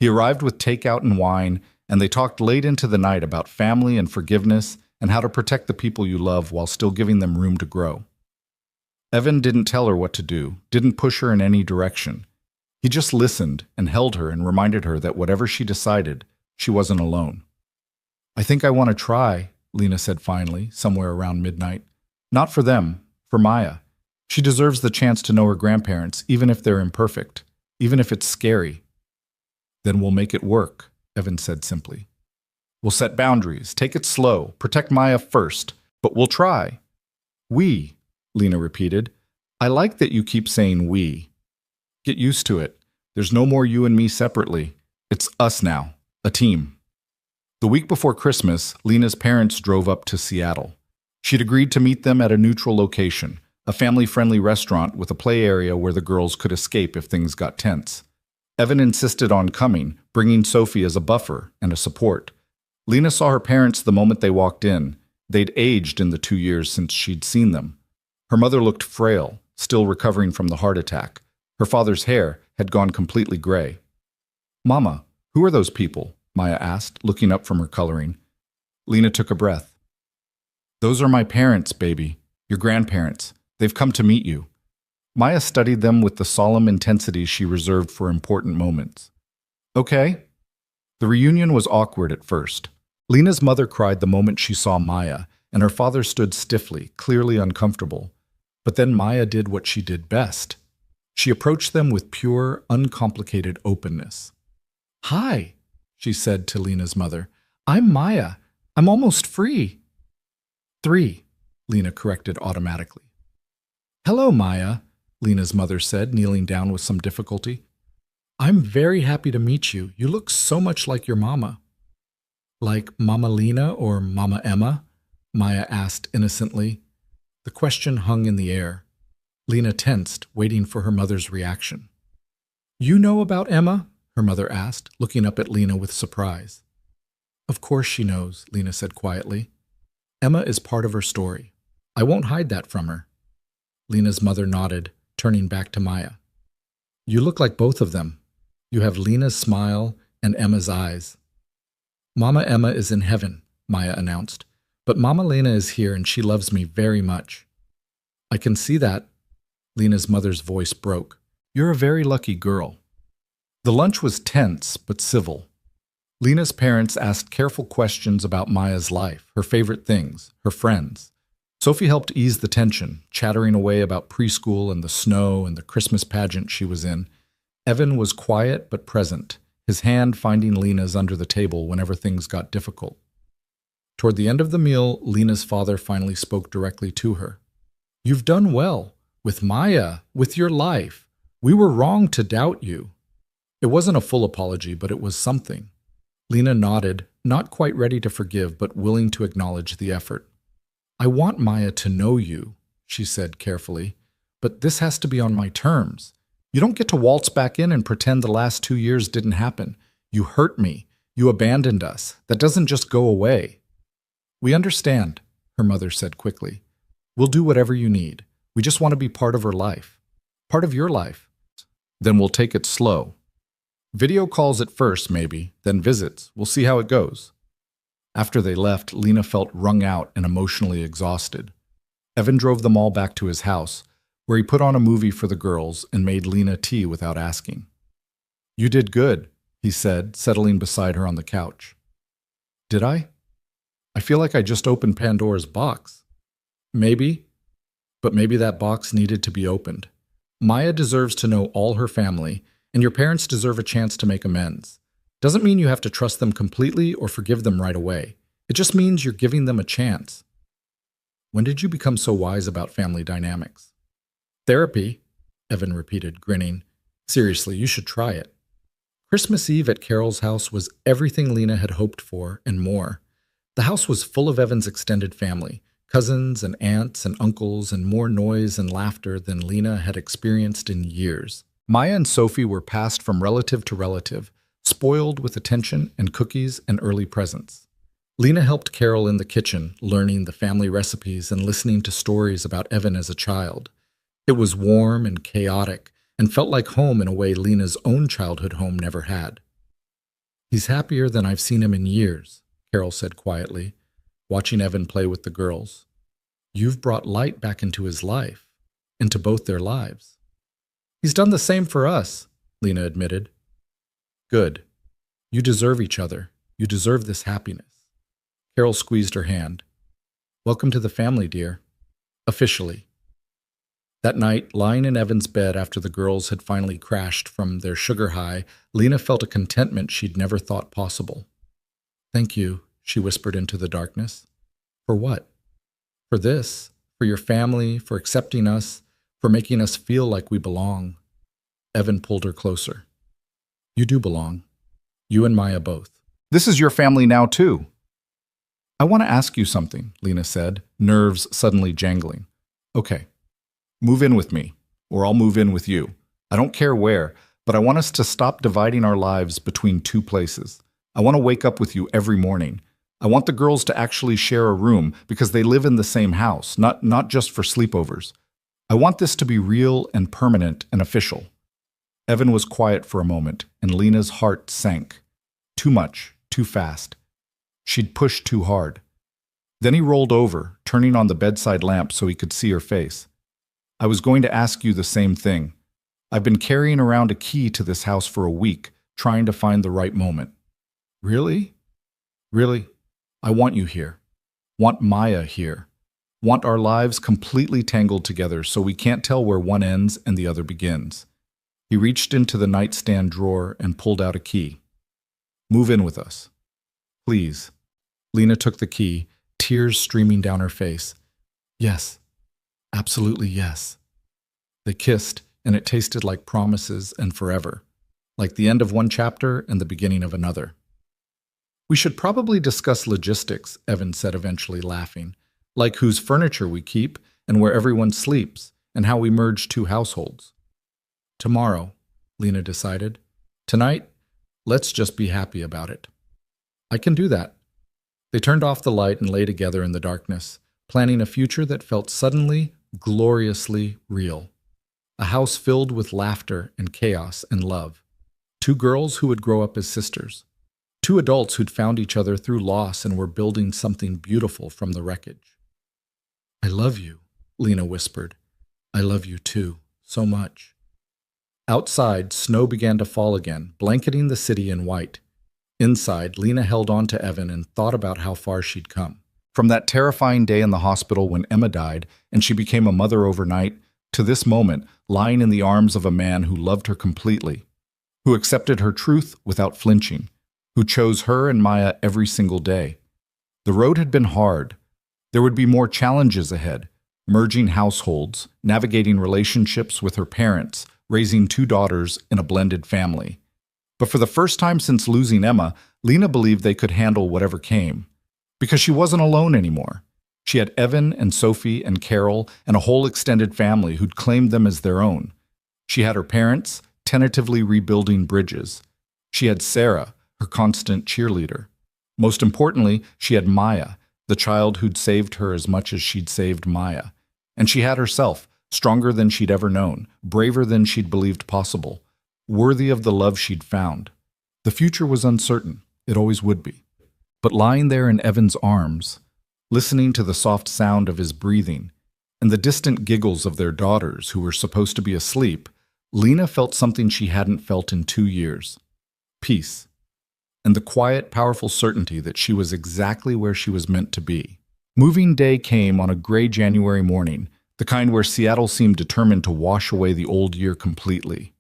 He arrived with takeout and wine, and they talked late into the night about family and forgiveness and how to protect the people you love while still giving them room to grow. Evan didn't tell her what to do, didn't push her in any direction. He just listened and held her and reminded her that whatever she decided, she wasn't alone. I think I want to try, Lena said finally, somewhere around midnight. Not for them, for Maya. She deserves the chance to know her grandparents, even if they're imperfect, even if it's scary. Then we'll make it work, Evan said simply. We'll set boundaries, take it slow, protect Maya first, but we'll try. We, Lena repeated. I like that you keep saying we. Get used to it. There's no more you and me separately. It's us now, a team. The week before Christmas, Lena's parents drove up to Seattle. She'd agreed to meet them at a neutral location, a family-friendly restaurant with a play area where the girls could escape if things got tense. Evan insisted on coming, bringing Sophie as a buffer and a support. Lena saw her parents the moment they walked in. They'd aged in the 2 years since she'd seen them. Her mother looked frail, still recovering from the heart attack. Her father's hair had gone completely gray. Mama, who are those people? Maya asked, looking up from her coloring. Lena took a breath. Those are my parents, baby. Your grandparents. They've come to meet you. Maya studied them with the solemn intensity she reserved for important moments. Okay. The reunion was awkward at first. Lena's mother cried the moment she saw Maya, and her father stood stiffly, clearly uncomfortable. But then Maya did what she did best. She approached them with pure, uncomplicated openness. Hi, she said to Lena's mother. I'm Maya. I'm almost free. 3, Lena corrected automatically. Hello, Maya, Lena's mother said, kneeling down with some difficulty. I'm very happy to meet you. You look so much like your mama. Like Mama Lena or Mama Emma? Maya asked innocently. The question hung in the air. Lena tensed, waiting for her mother's reaction. You know about Emma? Her mother asked, looking up at Lena with surprise. Of course she knows, Lena said quietly. Emma is part of her story. I won't hide that from her. Lena's mother nodded, turning back to Maya. You look like both of them. You have Lena's smile and Emma's eyes. Mama Emma is in heaven, Maya announced, but Mama Lena is here and she loves me very much. I can see that. Lena's mother's voice broke. You're a very lucky girl. The lunch was tense but civil. Lena's parents asked careful questions about Maya's life, her favorite things, her friends. Sophie helped ease the tension, chattering away about preschool and the snow and the Christmas pageant she was in. Evan was quiet but present, his hand finding Lena's under the table whenever things got difficult. Toward the end of the meal, Lena's father finally spoke directly to her. "You've done well. With Maya, with your life. We were wrong to doubt you." It wasn't a full apology, but it was something. Lena nodded, not quite ready to forgive, but willing to acknowledge the effort. "I want Maya to know you," she said carefully, "but this has to be on my terms. You don't get to waltz back in and pretend the last 2 years didn't happen. You hurt me. You abandoned us. That doesn't just go away." "We understand," her mother said quickly. "We'll do whatever you need. We just want to be part of her life. Part of your life. Then we'll take it slow. Video calls at first, maybe, then visits. We'll see how it goes." After they left, Lena felt wrung out and emotionally exhausted. Evan drove them all back to his house, where he put on a movie for the girls and made Lena tea without asking. "You did good," he said, settling beside her on the couch. "Did I? I feel like I just opened Pandora's box." "Maybe, but maybe that box needed to be opened. Maya deserves to know all her family, and your parents deserve a chance to make amends. Doesn't mean you have to trust them completely or forgive them right away. It just means you're giving them a chance." "When did you become so wise about family dynamics?" "Therapy," Evan repeated, grinning. "Seriously, you should try it." Christmas Eve at Carol's house was everything Lena had hoped for and more. The house was full of Evan's extended family, cousins and aunts and uncles, and more noise and laughter than Lena had experienced in years. Maya and Sophie were passed from relative to relative, spoiled with attention and cookies and early presents. Lena helped Carol in the kitchen, learning the family recipes and listening to stories about Evan as a child. It was warm and chaotic, and felt like home in a way Lena's own childhood home never had. "He's happier than I've seen him in years," Carol said quietly, watching Evan play with the girls. "You've brought light back into his life, into both their lives." "He's done the same for us," Lena admitted. "Good. You deserve each other. You deserve this happiness." Carol squeezed her hand. "Welcome to the family, dear. Officially." That night, lying in Evan's bed after the girls had finally crashed from their sugar high, Lena felt a contentment she'd never thought possible. "Thank you," she whispered into the darkness. "For what?" "For this. For your family, for accepting us, for making us feel like we belong." Evan pulled her closer. "You do belong. You and Maya both. This is your family now, too." "I want to ask you something," Lena said, nerves suddenly jangling. "Okay. Move in with me, or I'll move in with you. I don't care where, but I want us to stop dividing our lives between two places. I want to wake up with you every morning. I want the girls to actually share a room because they live in the same house, not just for sleepovers. I want this to be real and permanent and official." Evan was quiet for a moment, and Lena's heart sank. Too much, too fast. She'd pushed too hard. Then he rolled over, turning on the bedside lamp so he could see her face. "I was going to ask you the same thing. I've been carrying around a key to this house for a week, trying to find the right moment." "Really? Really? I want you here. Want Maya here. Want our lives completely tangled together so we can't tell where one ends and the other begins." He reached into the nightstand drawer and pulled out a key. "Move in with us. Please." Lena took the key, tears streaming down her face. "Yes. Absolutely yes." They kissed, and it tasted like promises and forever, like the end of one chapter and the beginning of another. "We should probably discuss logistics," Evan said eventually, laughing, "like whose furniture we keep and where everyone sleeps and how we merge two households." "Tomorrow," Lena decided. "Tonight, let's just be happy about it." "I can do that." They turned off the light and lay together in the darkness, planning a future that felt suddenly, gloriously real. A house filled with laughter and chaos and love. Two girls who would grow up as sisters. Two adults who'd found each other through loss and were building something beautiful from the wreckage. "I love you," Lena whispered. "I love you too, so much." Outside, snow began to fall again, blanketing the city in white. Inside, Lena held on to Evan and thought about how far she'd come. From that terrifying day in the hospital when Emma died and she became a mother overnight, to this moment, lying in the arms of a man who loved her completely, who accepted her truth without flinching, who chose her and Maya every single day. The road had been hard. There would be more challenges ahead, merging households, navigating relationships with her parents, raising two daughters in a blended family. But for the first time since losing Emma, Lena believed they could handle whatever came. Because she wasn't alone anymore. She had Evan and Sophie and Carol and a whole extended family who'd claimed them as their own. She had her parents, tentatively rebuilding bridges. She had Sarah, her constant cheerleader. Most importantly, she had Maya, the child who'd saved her as much as she'd saved Maya. And she had herself, stronger than she'd ever known, braver than she'd believed possible, worthy of the love she'd found. The future was uncertain. It always would be. But lying there in Evan's arms, listening to the soft sound of his breathing, and the distant giggles of their daughters who were supposed to be asleep, Lena felt something she hadn't felt in 2 years. Peace. And the quiet, powerful certainty that she was exactly where she was meant to be. Moving day came on a gray January morning, the kind where Seattle seemed determined to wash away the old year completely.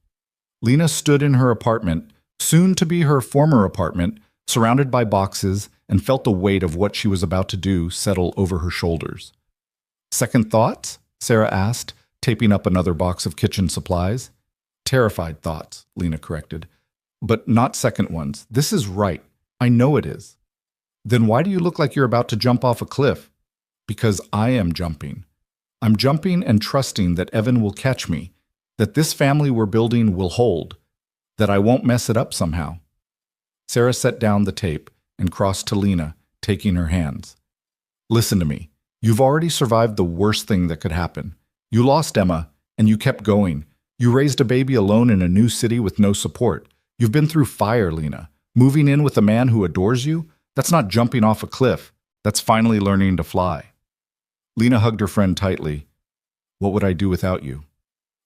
Lena stood in her apartment, soon to be her former apartment, surrounded by boxes, and felt the weight of what she was about to do settle over her shoulders. "Second thoughts?" Sarah asked, taping up another box of kitchen supplies. "Terrified thoughts," Lena corrected. "But not second ones. This is right. I know it is." "Then why do you look like you're about to jump off a cliff?" "Because I am jumping. I'm jumping and trusting that Evan will catch me, that this family we're building will hold, that I won't mess it up somehow." Sarah set down the tape and crossed to Lena, taking her hands. "Listen to me. You've already survived the worst thing that could happen. You lost Emma, and you kept going. You raised a baby alone in a new city with no support. You've been through fire, Lena. Moving in with a man who adores you? That's not jumping off a cliff. That's finally learning to fly." Lena hugged her friend tightly. "What would I do without you?"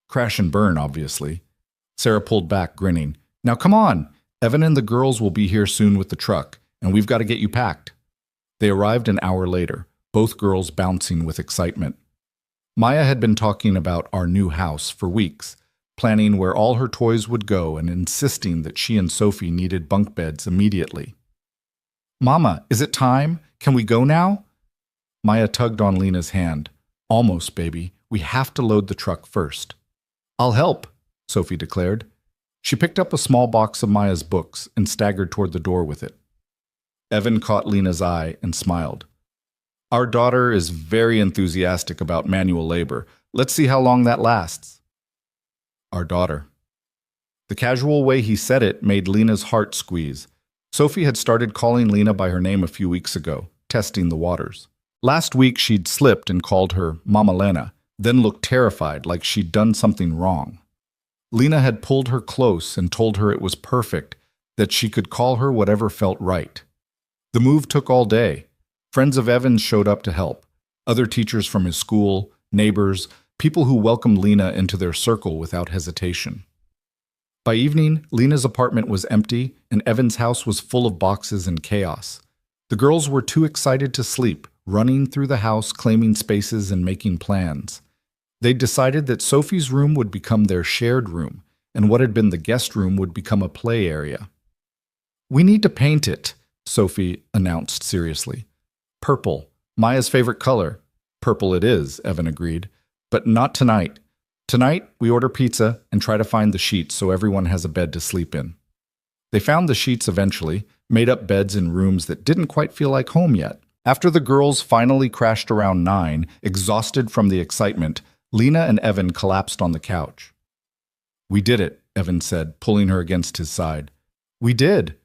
"Crash and burn, obviously." Sarah pulled back, grinning. "Now come on. Evan and the girls will be here soon with the truck, and we've got to get you packed." They arrived an hour later, both girls bouncing with excitement. Maya had been talking about our new house for weeks, planning where all her toys would go and insisting that she and Sophie needed bunk beds immediately. "Mama, is it time? Can we go now?" Maya tugged on Lena's hand. "Almost, baby. We have to load the truck first." "I'll help," Sophie declared. She picked up a small box of Maya's books and staggered toward the door with it. Evan caught Lena's eye and smiled. "Our daughter is very enthusiastic about manual labor. Let's see how long that lasts." Our daughter. The casual way he said it made Lena's heart squeeze. Sophie had started calling Lena by her name a few weeks ago, testing the waters. Last week she'd slipped and called her Mama Lena, then looked terrified like she'd done something wrong. Lena had pulled her close and told her it was perfect, that she could call her whatever felt right. The move took all day. Friends of Evan's showed up to help. Other teachers from his school, neighbors, people who welcomed Lena into their circle without hesitation. By evening, Lena's apartment was empty and Evan's house was full of boxes and chaos. The girls were too excited to sleep, running through the house, claiming spaces and making plans. They'd decided that Sophie's room would become their shared room, and what had been the guest room would become a play area. "We need to paint it," Sophie announced seriously. "Purple, Maya's favorite color." "Purple it is," Evan agreed. "But not tonight. Tonight, we order pizza and try to find the sheets so everyone has a bed to sleep in." They found the sheets eventually, made up beds in rooms that didn't quite feel like home yet. After the girls finally crashed around 9, exhausted from the excitement, Lena and Evan collapsed on the couch. "We did it," Evan said, pulling her against his side. "We did."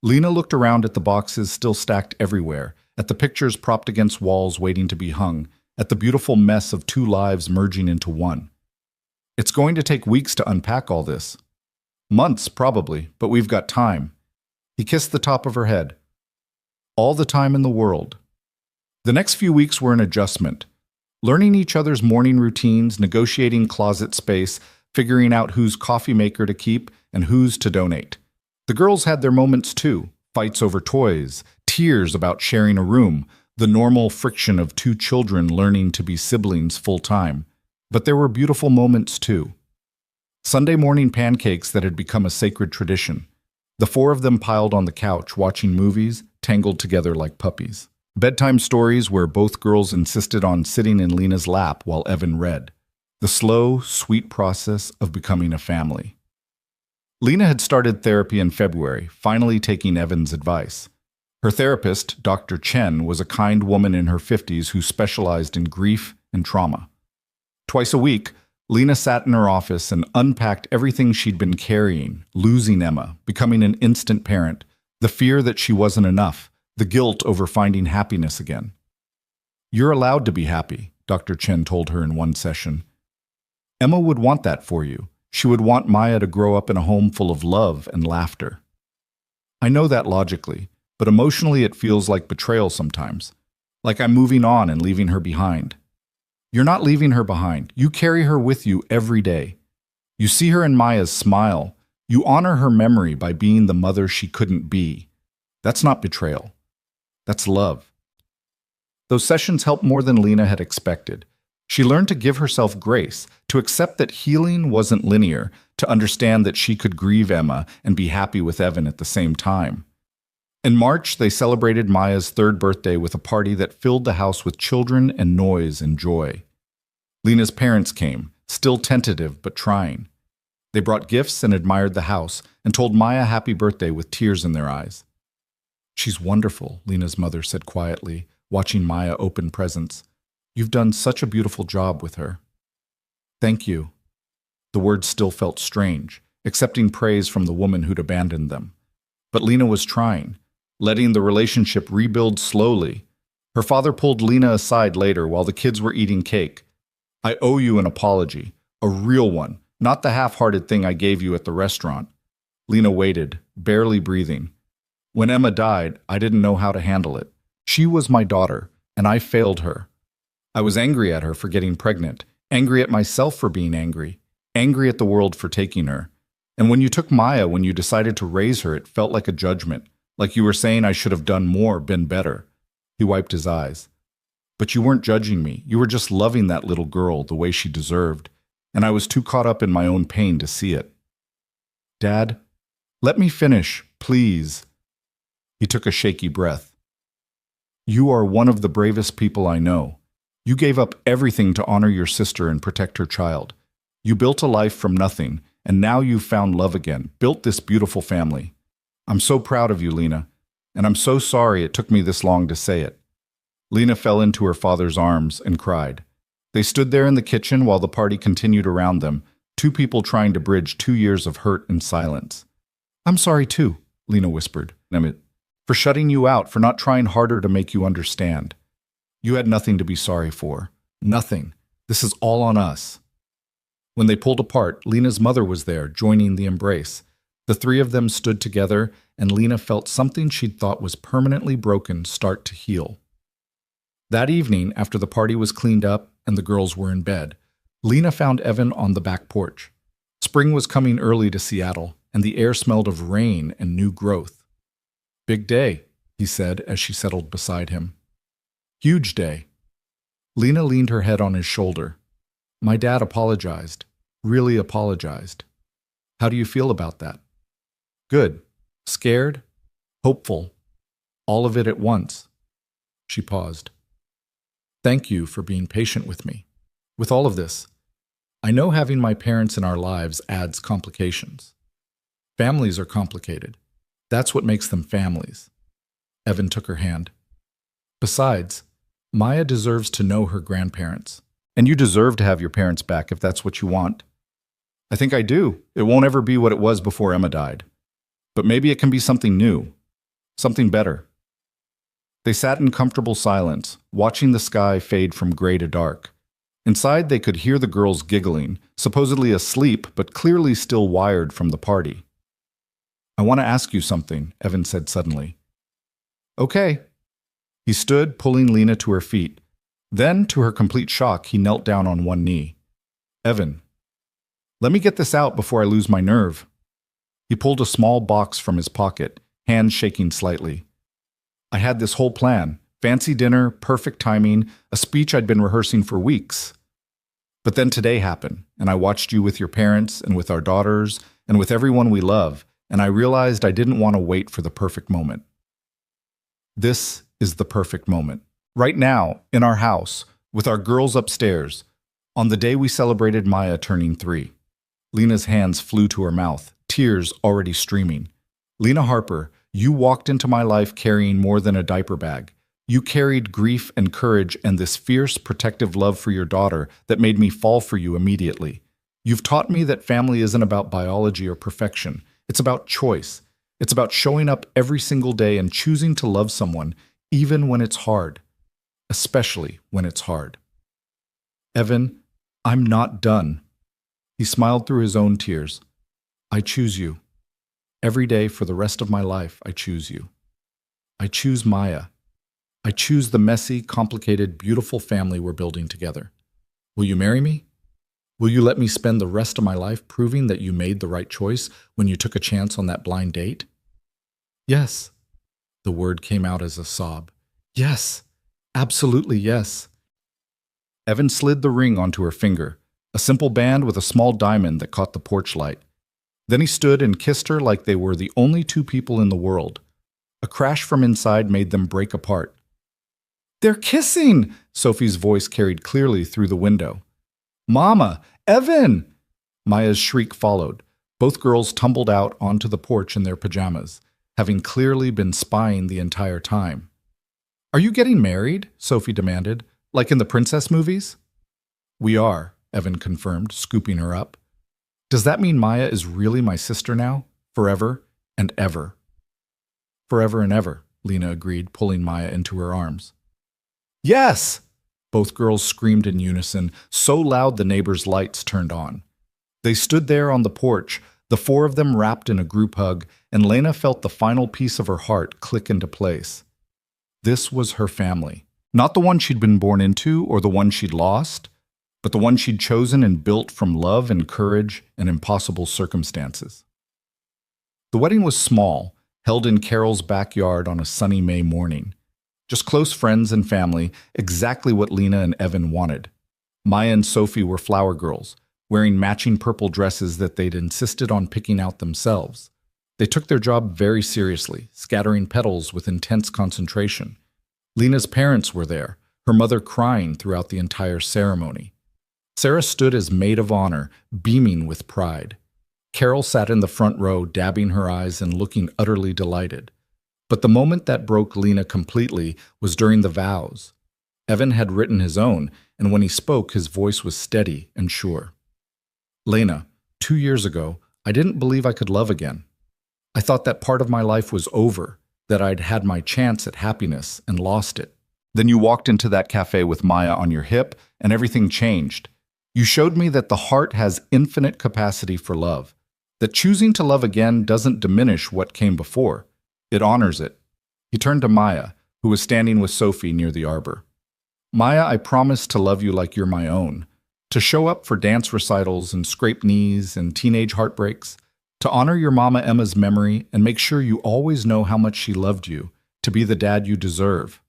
Lena looked around at the boxes still stacked everywhere, at the pictures propped against walls waiting to be hung, at the beautiful mess of two lives merging into one. "It's going to take weeks to unpack all this." "Months, probably, but we've got time." He kissed the top of her head. "All the time in the world." The next few weeks were an adjustment. Learning each other's morning routines, negotiating closet space, figuring out whose coffee maker to keep and whose to donate. The girls had their moments too, fights over toys, tears about sharing a room, the normal friction of two children learning to be siblings full-time. But there were beautiful moments too. Sunday morning pancakes that had become a sacred tradition. The four of them piled on the couch, watching movies, tangled together like puppies. Bedtime stories where both girls insisted on sitting in Lena's lap while Evan read. The slow, sweet process of becoming a family. Lena had started therapy in February, finally taking Evan's advice. Her therapist, Dr. Chen, was a kind woman in her 50s who specialized in grief and trauma. Twice a week, Lena sat in her office and unpacked everything she'd been carrying, losing Emma, becoming an instant parent, the fear that she wasn't enough, the guilt over finding happiness again. "You're allowed to be happy," Dr. Chen told her in one session. "Emma would want that for you. She would want Maya to grow up in a home full of love and laughter." I know that logically, but emotionally it feels like betrayal sometimes, like I'm moving on and leaving her behind. You're not leaving her behind. You carry her with you every day. You see her in Maya's smile. You honor her memory by being the mother she couldn't be. That's not betrayal. That's love. Those sessions helped more than Lena had expected. She learned to give herself grace, to accept that healing wasn't linear, to understand that she could grieve Emma and be happy with Evan at the same time. In March, they celebrated Maya's 3rd birthday with a party that filled the house with children and noise and joy. Lena's parents came, still tentative but trying. They brought gifts and admired the house and told Maya happy birthday with tears in their eyes. "She's wonderful," Lena's mother said quietly, watching Maya open presents. "You've done such a beautiful job with her." "Thank you." The words still felt strange, accepting praise from the woman who'd abandoned them. But Lena was trying, letting the relationship rebuild slowly. Her father pulled Lena aside later while the kids were eating cake. "I owe you an apology, a real one, not the half-hearted thing I gave you at the restaurant." Lena waited, barely breathing. "When Emma died, I didn't know how to handle it. She was my daughter, and I failed her. I was angry at her for getting pregnant, angry at myself for being angry, angry at the world for taking her. And when you took Maya, when you decided to raise her, it felt like a judgment, like you were saying I should have done more, been better." He wiped his eyes. "But you weren't judging me. You were just loving that little girl the way she deserved, and I was too caught up in my own pain to see it." "Dad, let me finish, please." He took a shaky breath. "You are one of the bravest people I know. You gave up everything to honor your sister and protect her child. You built a life from nothing, and now you've found love again, built this beautiful family. I'm so proud of you, Lena, and I'm so sorry it took me this long to say it." Lena fell into her father's arms and cried. They stood there in the kitchen while the party continued around them, two people trying to bridge 2 years of hurt and silence. "I'm sorry too," Lena whispered, "for shutting you out, for not trying harder to make you understand. You had nothing to be sorry for. Nothing. This is all on us." When they pulled apart, Lena's mother was there, joining the embrace. The three of them stood together, and Lena felt something she'd thought was permanently broken start to heal. That evening, after the party was cleaned up and the girls were in bed, Lena found Evan on the back porch. Spring was coming early to Seattle, and the air smelled of rain and new growth. "Big day," he said as she settled beside him. "Huge day." Lena leaned her head on his shoulder. "My dad apologized. Really apologized. How do you feel about that?" "Good. Scared? Hopeful. All of it at once." She paused. "Thank you for being patient with me. With all of this, I know having my parents in our lives adds complications. Families are complicated. That's what makes them families." Evan took her hand. "Besides, Maya deserves to know her grandparents. And you deserve to have your parents back if that's what you want." "I think I do. It won't ever be what it was before Emma died. But maybe it can be something new. Something better." They sat in comfortable silence, watching the sky fade from gray to dark. Inside, they could hear the girls giggling, supposedly asleep but clearly still wired from the party. "I want to ask you something," Evan said suddenly. "Okay." He stood, pulling Lena to her feet. Then, to her complete shock, he knelt down on one knee. "Evan, Let me get this out before I lose my nerve. He pulled a small box from his pocket, hands shaking slightly. I had this whole plan. Fancy dinner, perfect timing, a speech I'd been rehearsing for weeks. But then today happened, and I watched you with your parents and with our daughters and with everyone we love, and I realized I didn't want to wait for the perfect moment. This is the perfect moment. Right now, in our house, with our girls upstairs, on the day we celebrated Maya turning 3. Lena's hands flew to her mouth, tears already streaming. Lena Harper, you walked into my life carrying more than a diaper bag. You carried grief and courage and this fierce, protective love for your daughter that made me fall for you immediately. You've taught me that family isn't about biology or perfection. It's about choice. It's about showing up every single day and choosing to love someone, even when it's hard. Especially when it's hard. Evan, I'm not done. He smiled through his own tears. I choose you. Every day for the rest of my life, I choose you. I choose Maya. I choose the messy, complicated, beautiful family we're building together. Will you marry me? Will you let me spend the rest of my life proving that you made the right choice when you took a chance on that blind date? Yes. The word came out as a sob. Yes. Absolutely yes. Evan slid the ring onto her finger, a simple band with a small diamond that caught the porch light. Then he stood and kissed her like they were the only two people in the world. A crash from inside made them break apart. They're kissing! Sophie's voice carried clearly through the window. Mama! Evan! Maya's shriek followed. Both girls tumbled out onto the porch in their pajamas, having clearly been spying the entire time. Are you getting married? Sophie demanded, like in the princess movies. We are, Evan confirmed, scooping her up. Does that mean Maya is really my sister now? Forever and ever. Forever and ever, Lena agreed, pulling Maya into her arms. Yes! Both girls screamed in unison, so loud the neighbors' lights turned on. They stood there on the porch, the four of them wrapped in a group hug, and Lena felt the final piece of her heart click into place. This was her family. Not the one she'd been born into or the one she'd lost, but the one she'd chosen and built from love and courage and impossible circumstances. The wedding was small, held in Carol's backyard on a sunny May morning. Just close friends and family, exactly what Lena and Evan wanted. Maya and Sophie were flower girls, wearing matching purple dresses that they'd insisted on picking out themselves. They took their job very seriously, scattering petals with intense concentration. Lena's parents were there, her mother crying throughout the entire ceremony. Sarah stood as maid of honor, beaming with pride. Carol sat in the front row, dabbing her eyes and looking utterly delighted. But the moment that broke Lena completely was during the vows. Evan had written his own, and when he spoke, his voice was steady and sure. Lena, 2 years ago, I didn't believe I could love again. I thought that part of my life was over, that I'd had my chance at happiness and lost it. Then you walked into that cafe with Maya on your hip, and everything changed. You showed me that the heart has infinite capacity for love, that choosing to love again doesn't diminish what came before. It honors it. He turned to Maya, who was standing with Sophie near the arbor. Maya, I promise to love you like you're my own, to show up for dance recitals and scrape knees and teenage heartbreaks, to honor your Mama Emma's memory and make sure you always know how much she loved you, to be the dad you deserve.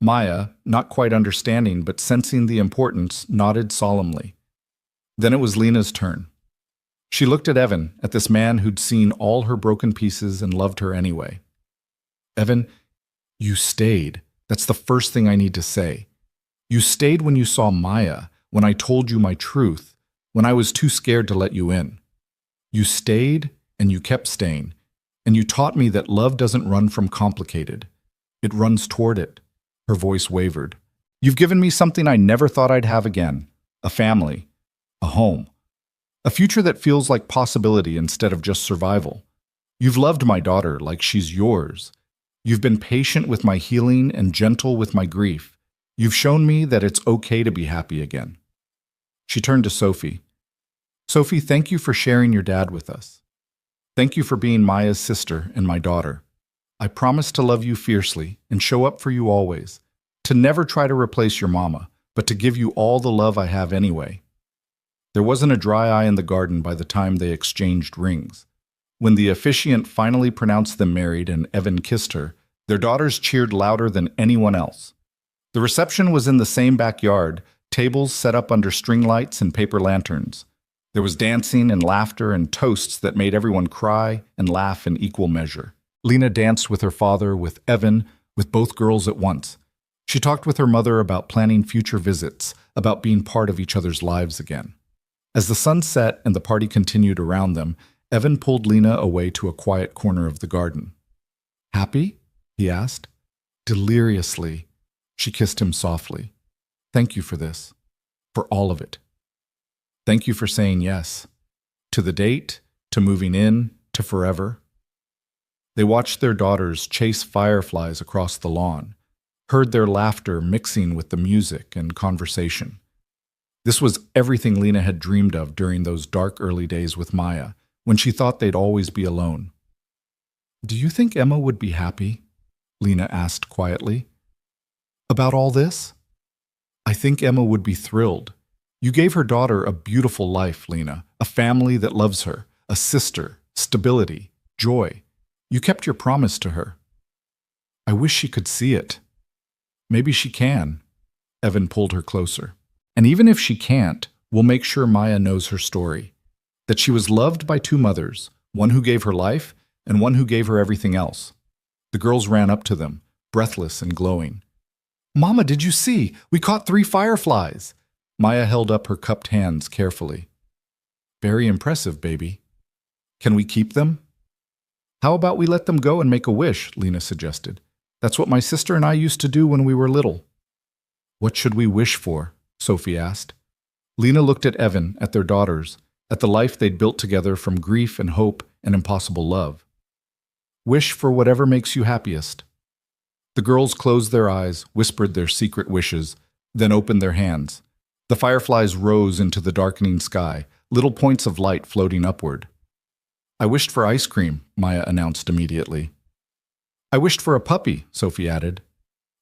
Maya, not quite understanding but sensing the importance, nodded solemnly. Then it was Lena's turn. She looked at Evan, at this man who'd seen all her broken pieces and loved her anyway. Evan, you stayed. That's the first thing I need to say. You stayed when you saw Maya, when I told you my truth, when I was too scared to let you in. You stayed and you kept staying, and you taught me that love doesn't run from complicated. It runs toward it. Her voice wavered. You've given me something I never thought I'd have again. A family. A home. A future that feels like possibility instead of just survival. You've loved my daughter like she's yours. You've been patient with my healing and gentle with my grief. You've shown me that it's okay to be happy again. She turned to Sophie. Sophie, thank you for sharing your dad with us. Thank you for being Maya's sister and my daughter. I promise to love you fiercely and show up for you always, to never try to replace your mama, but to give you all the love I have anyway. There wasn't a dry eye in the garden by the time they exchanged rings. When the officiant finally pronounced them married and Evan kissed her, their daughters cheered louder than anyone else. The reception was in the same backyard, tables set up under string lights and paper lanterns. There was dancing and laughter and toasts that made everyone cry and laugh in equal measure. Lena danced with her father, with Evan, with both girls at once. She talked with her mother about planning future visits, about being part of each other's lives again. As the sun set and the party continued around them, Evan pulled Lena away to a quiet corner of the garden. "Happy?" he asked. Deliriously, she kissed him softly. "Thank you for this. For all of it. Thank you for saying yes. To the date, to moving in, to forever." They watched their daughters chase fireflies across the lawn, heard their laughter mixing with the music and conversation. This was everything Lena had dreamed of during those dark early days with Maya, when she thought they'd always be alone. "Do you think Emma would be happy?" Lena asked quietly. "About all this?" "I think Emma would be thrilled. You gave her daughter a beautiful life, Lena, a family that loves her, a sister, stability, joy. You kept your promise to her." "I wish she could see it." "Maybe she can." Evan pulled her closer. "And even if she can't, we'll make sure Maya knows her story. That she was loved by two mothers, one who gave her life and one who gave her everything else." The girls ran up to them, breathless and glowing. "Mama, did you see? We caught 3 fireflies." Maya held up her cupped hands carefully. "Very impressive, baby. Can we keep them?" "How about we let them go and make a wish?" Lena suggested. "That's what my sister and I used to do when we were little." "What should we wish for?" Sophie asked. Lena looked at Evan, at their daughters, at the life they'd built together from grief and hope and impossible love. "Wish for whatever makes you happiest." The girls closed their eyes, whispered their secret wishes, then opened their hands. The fireflies rose into the darkening sky, little points of light floating upward. "I wished for ice cream," Maya announced immediately. "I wished for a puppy," Sophie added.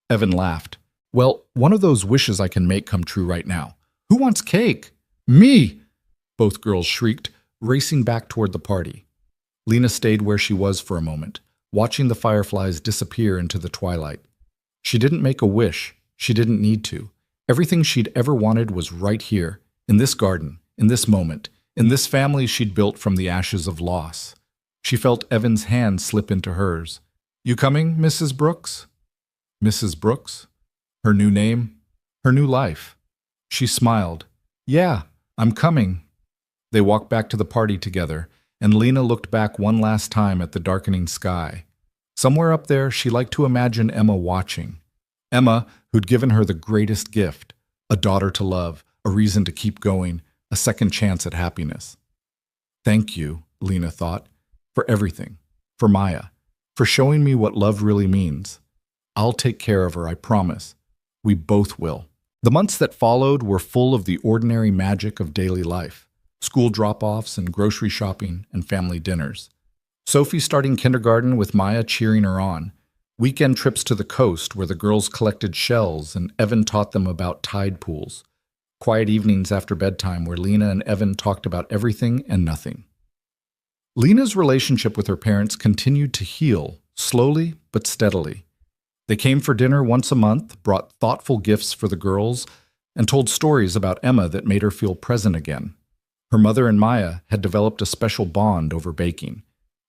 Evan laughed. "Well, one of those wishes I can make come true right now. Who wants cake?" "Me!" both girls shrieked, racing back toward the party. Lena stayed where she was for a moment, watching the fireflies disappear into the twilight. She didn't make a wish. She didn't need to. Everything she'd ever wanted was right here, in this garden, in this moment, in this family she'd built from the ashes of loss. She felt Evan's hand slip into hers. "You coming, Mrs. Brooks?" Mrs. Brooks? Her new name? Her new life. She smiled. "Yeah, I'm coming." They walked back to the party together, and Lena looked back one last time at the darkening sky. Somewhere up there, she liked to imagine Emma watching. Emma, who'd given her the greatest gift, a daughter to love, a reason to keep going, a second chance at happiness. "Thank you," Lena thought, "for everything, for Maya, for showing me what love really means. I'll take care of her, I promise. We both will." The months that followed were full of the ordinary magic of daily life, school drop-offs and grocery shopping and family dinners. Sophie starting kindergarten with Maya cheering her on. Weekend trips to the coast where the girls collected shells and Evan taught them about tide pools. Quiet evenings after bedtime where Lena and Evan talked about everything and nothing. Lena's relationship with her parents continued to heal, slowly but steadily. They came for dinner once a month, brought thoughtful gifts for the girls, and told stories about Emma that made her feel present again. Her mother and Maya had developed a special bond over baking.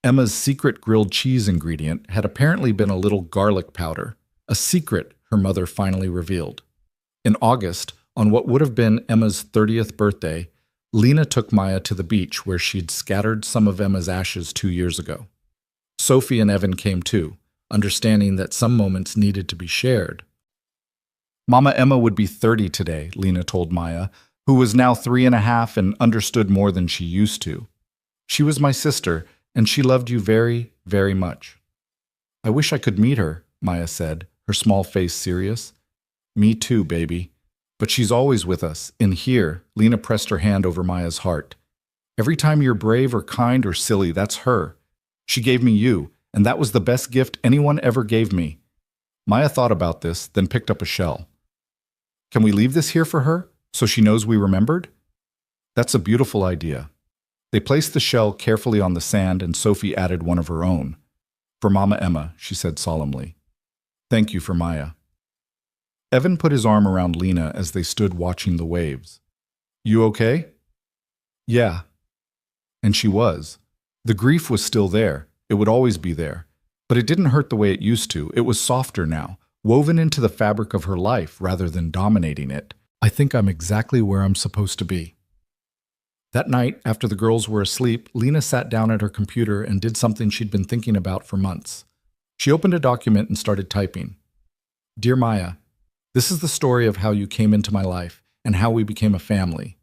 Emma's secret grilled cheese ingredient had apparently been a little garlic powder, a secret her mother finally revealed. In August, on what would have been Emma's 30th birthday, Lena took Maya to the beach where she'd scattered some of Emma's ashes 2 years ago. Sophie and Evan came too, understanding that some moments needed to be shared. Mama Emma would be 30 today, Lena told Maya, who was now 3.5 and understood more than she used to. "She was my sister, and she loved you very, very much." "I wish I could meet her," Maya said, her small face serious. "Me too, baby. But she's always with us, in here." Lena pressed her hand over Maya's heart. "Every time you're brave or kind or silly, that's her. She gave me you, and that was the best gift anyone ever gave me." Maya thought about this, then picked up a shell. "Can we leave this here for her, so she knows we remembered?" That's a beautiful idea. They placed the shell carefully on the sand and Sophie added one of her own. For Mama Emma, she said solemnly. Thank you for Maya. Evan put his arm around Lena as they stood watching the waves. You okay? Yeah. And she was. The grief was still there. It would always be there. But it didn't hurt the way it used to. It was softer now, woven into the fabric of her life rather than dominating it. I think I'm exactly where I'm supposed to be. That night, after the girls were asleep, Lena sat down at her computer and did something she'd been thinking about for months. She opened a document and started typing. Dear Maya, this is the story of how you came into my life and how we became a family.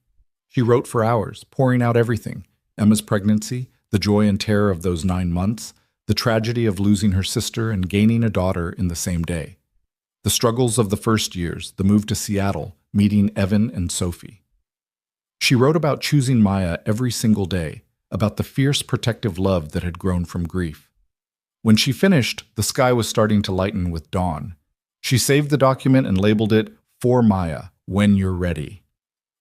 She wrote for hours, pouring out everything. Emma's pregnancy, the joy and terror of those 9 months, the tragedy of losing her sister and gaining a daughter in the same day. The struggles of the first years, the move to Seattle, meeting Evan and Sophie. She wrote about choosing Maya every single day, about the fierce protective love that had grown from grief. When she finished, the sky was starting to lighten with dawn. She saved the document and labeled it, For Maya, When You're Ready.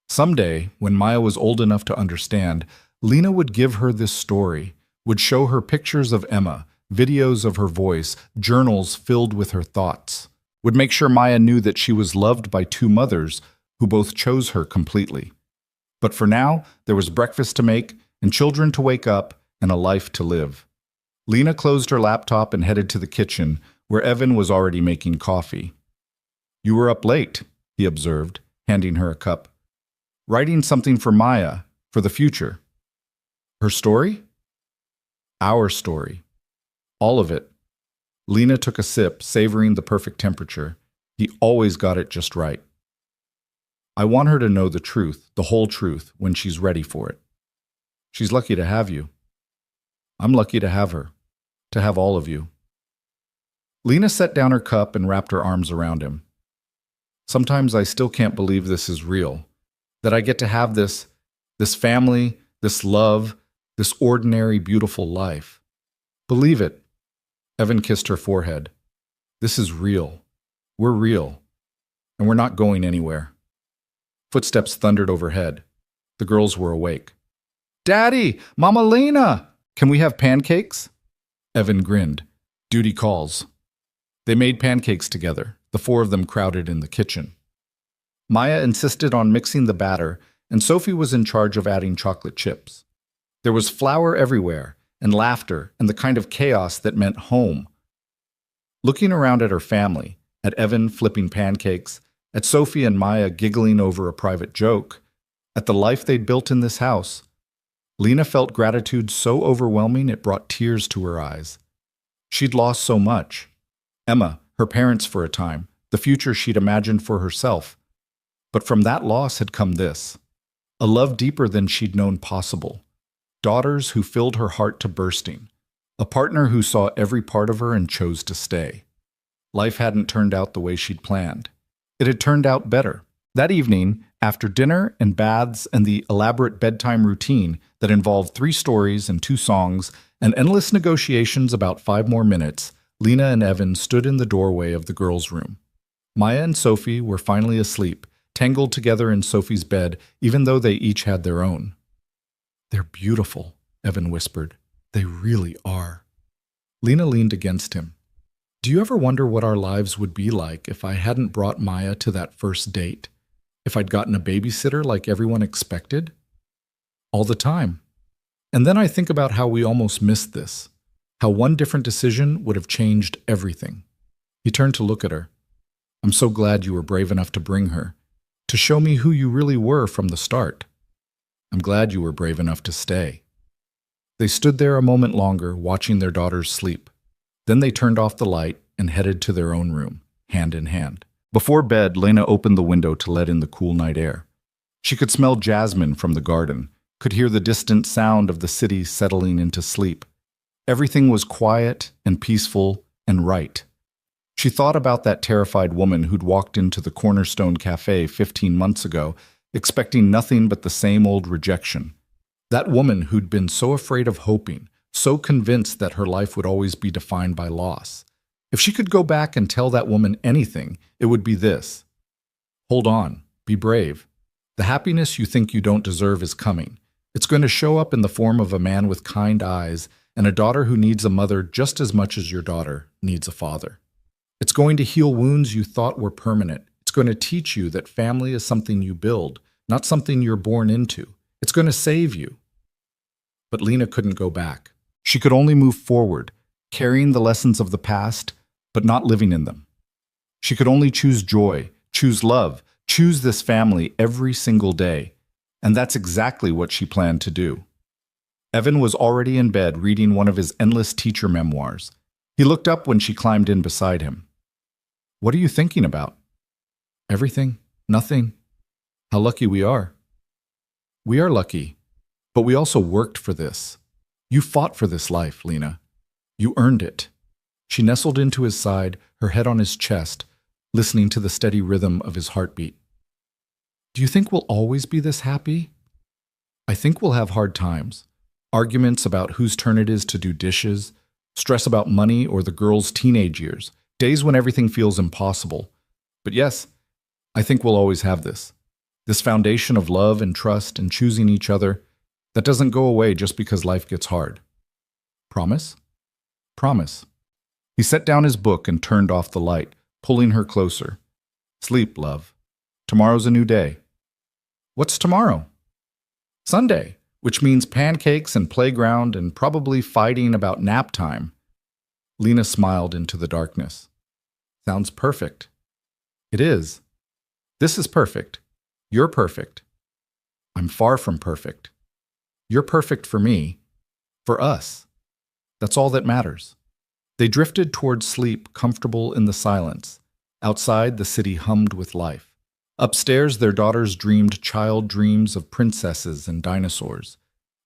Someday, when Maya was old enough to understand, Lena would give her this story, would show her pictures of Emma, videos of her voice, journals filled with her thoughts, would make sure Maya knew that she was loved by 2 mothers who both chose her completely. But for now, there was breakfast to make, and children to wake up, and a life to live. Lena closed her laptop and headed to the kitchen, where Evan was already making coffee. You were up late, he observed, handing her a cup. Writing something for Maya, for the future. Her story? Our story. All of it. Lena took a sip, savoring the perfect temperature. He always got it just right. I want her to know the truth, the whole truth, when she's ready for it. She's lucky to have you. I'm lucky to have her, to have all of you. Lena set down her cup and wrapped her arms around him. Sometimes I still can't believe this is real, that I get to have this family, this love, this ordinary, beautiful life. Believe it. Evan kissed her forehead. This is real. We're real. And we're not going anywhere. Footsteps thundered overhead. The girls were awake. Daddy! Mama Lena! Can we have pancakes? Evan grinned. Duty calls. They made pancakes together, the 4 of them crowded in the kitchen. Maya insisted on mixing the batter, and Sophie was in charge of adding chocolate chips. There was flour everywhere, and laughter, and the kind of chaos that meant home. Looking around at her family, at Evan flipping pancakes, at Sophie and Maya giggling over a private joke, at the life they'd built in this house, Lena felt gratitude so overwhelming it brought tears to her eyes. She'd lost so much. Emma, her parents for a time, the future she'd imagined for herself. But from that loss had come this, a love deeper than she'd known possible. Daughters who filled her heart to bursting. A partner who saw every part of her and chose to stay. Life hadn't turned out the way she'd planned. It had turned out better. That evening, after dinner and baths and the elaborate bedtime routine that involved 3 stories and 2 songs and endless negotiations about 5 more minutes, Lena and Evan stood in the doorway of the girls' room. Maya and Sophie were finally asleep, tangled together in Sophie's bed, even though they each had their own. They're beautiful, Evan whispered. They really are. Lena leaned against him. Do you ever wonder what our lives would be like if I hadn't brought Maya to that first date? If I'd gotten a babysitter like everyone expected? All the time. And then I think about how we almost missed this. How one different decision would have changed everything. He turned to look at her. I'm so glad you were brave enough to bring her, to show me who you really were from the start. I'm glad you were brave enough to stay. They stood there a moment longer, watching their daughters sleep. Then they turned off the light and headed to their own room, hand in hand. Before bed, Lena opened the window to let in the cool night air. She could smell jasmine from the garden, could hear the distant sound of the city settling into sleep. Everything was quiet and peaceful and right. She thought about that terrified woman who'd walked into the Cornerstone Cafe 15 months ago, expecting nothing but the same old rejection. That woman who'd been so afraid of hoping, so convinced that her life would always be defined by loss. If she could go back and tell that woman anything, it would be this. Hold on, be brave. The happiness you think you don't deserve is coming. It's going to show up in the form of a man with kind eyes and a daughter who needs a mother just as much as your daughter needs a father. It's going to heal wounds you thought were permanent. It's going to teach you that family is something you build, not something you're born into. It's going to save you. But Lena couldn't go back. She could only move forward, carrying the lessons of the past, but not living in them. She could only choose joy, choose love, choose this family every single day. And that's exactly what she planned to do. Evan was already in bed reading one of his endless teacher memoirs. He looked up when she climbed in beside him. "What are you thinking about?" "Everything. Nothing. How lucky we are." "We are lucky, but we also worked for this. You fought for this life, Lena. You earned it." She nestled into his side, her head on his chest, listening to the steady rhythm of his heartbeat. "Do you think we'll always be this happy?" "I think we'll have hard times. Arguments about whose turn it is to do dishes, stress about money or the girl's teenage years, days when everything feels impossible. But yes, I think we'll always have this. This foundation of love and trust and choosing each other that doesn't go away just because life gets hard. Promise?" "Promise." He set down his book and turned off the light, pulling her closer. "Sleep, love. Tomorrow's a new day." "What's tomorrow?" "Sunday, which means pancakes and playground and probably fighting about nap time." Lena smiled into the darkness. "Sounds perfect." "It is. This is perfect. You're perfect. I'm far from perfect. You're perfect for me, for us. That's all that matters." They drifted toward sleep, comfortable in the silence. Outside, the city hummed with life. Upstairs, their daughters dreamed child dreams of princesses and dinosaurs.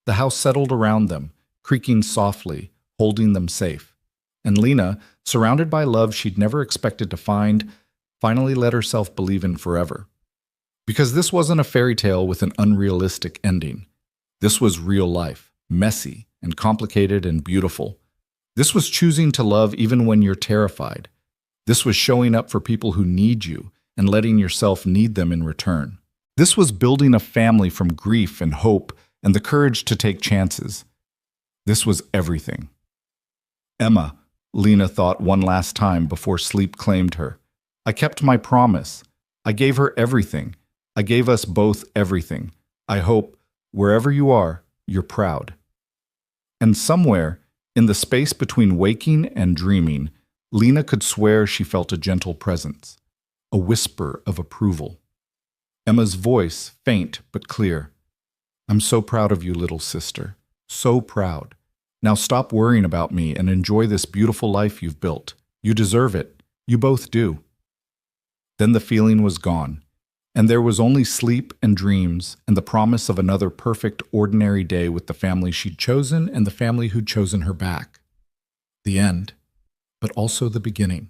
The house settled around them, creaking softly, holding them safe. And Lena, surrounded by love she'd never expected to find, finally let herself believe in forever. Because this wasn't a fairy tale with an unrealistic ending. This was real life, messy and complicated and beautiful. This was choosing to love even when you're terrified. This was showing up for people who need you and letting yourself need them in return. This was building a family from grief and hope and the courage to take chances. This was everything. Emma, Lena thought one last time before sleep claimed her. I kept my promise. I gave her everything. I gave us both everything. I hope, wherever you are, you're proud. And somewhere, in the space between waking and dreaming, Lena could swear she felt a gentle presence, a whisper of approval. Emma's voice, faint but clear. I'm so proud of you, little sister. So proud. Now stop worrying about me and enjoy this beautiful life you've built. You deserve it. You both do. Then the feeling was gone, and there was only sleep and dreams and the promise of another perfect, ordinary day with the family she'd chosen and the family who'd chosen her back. The end, but also the beginning.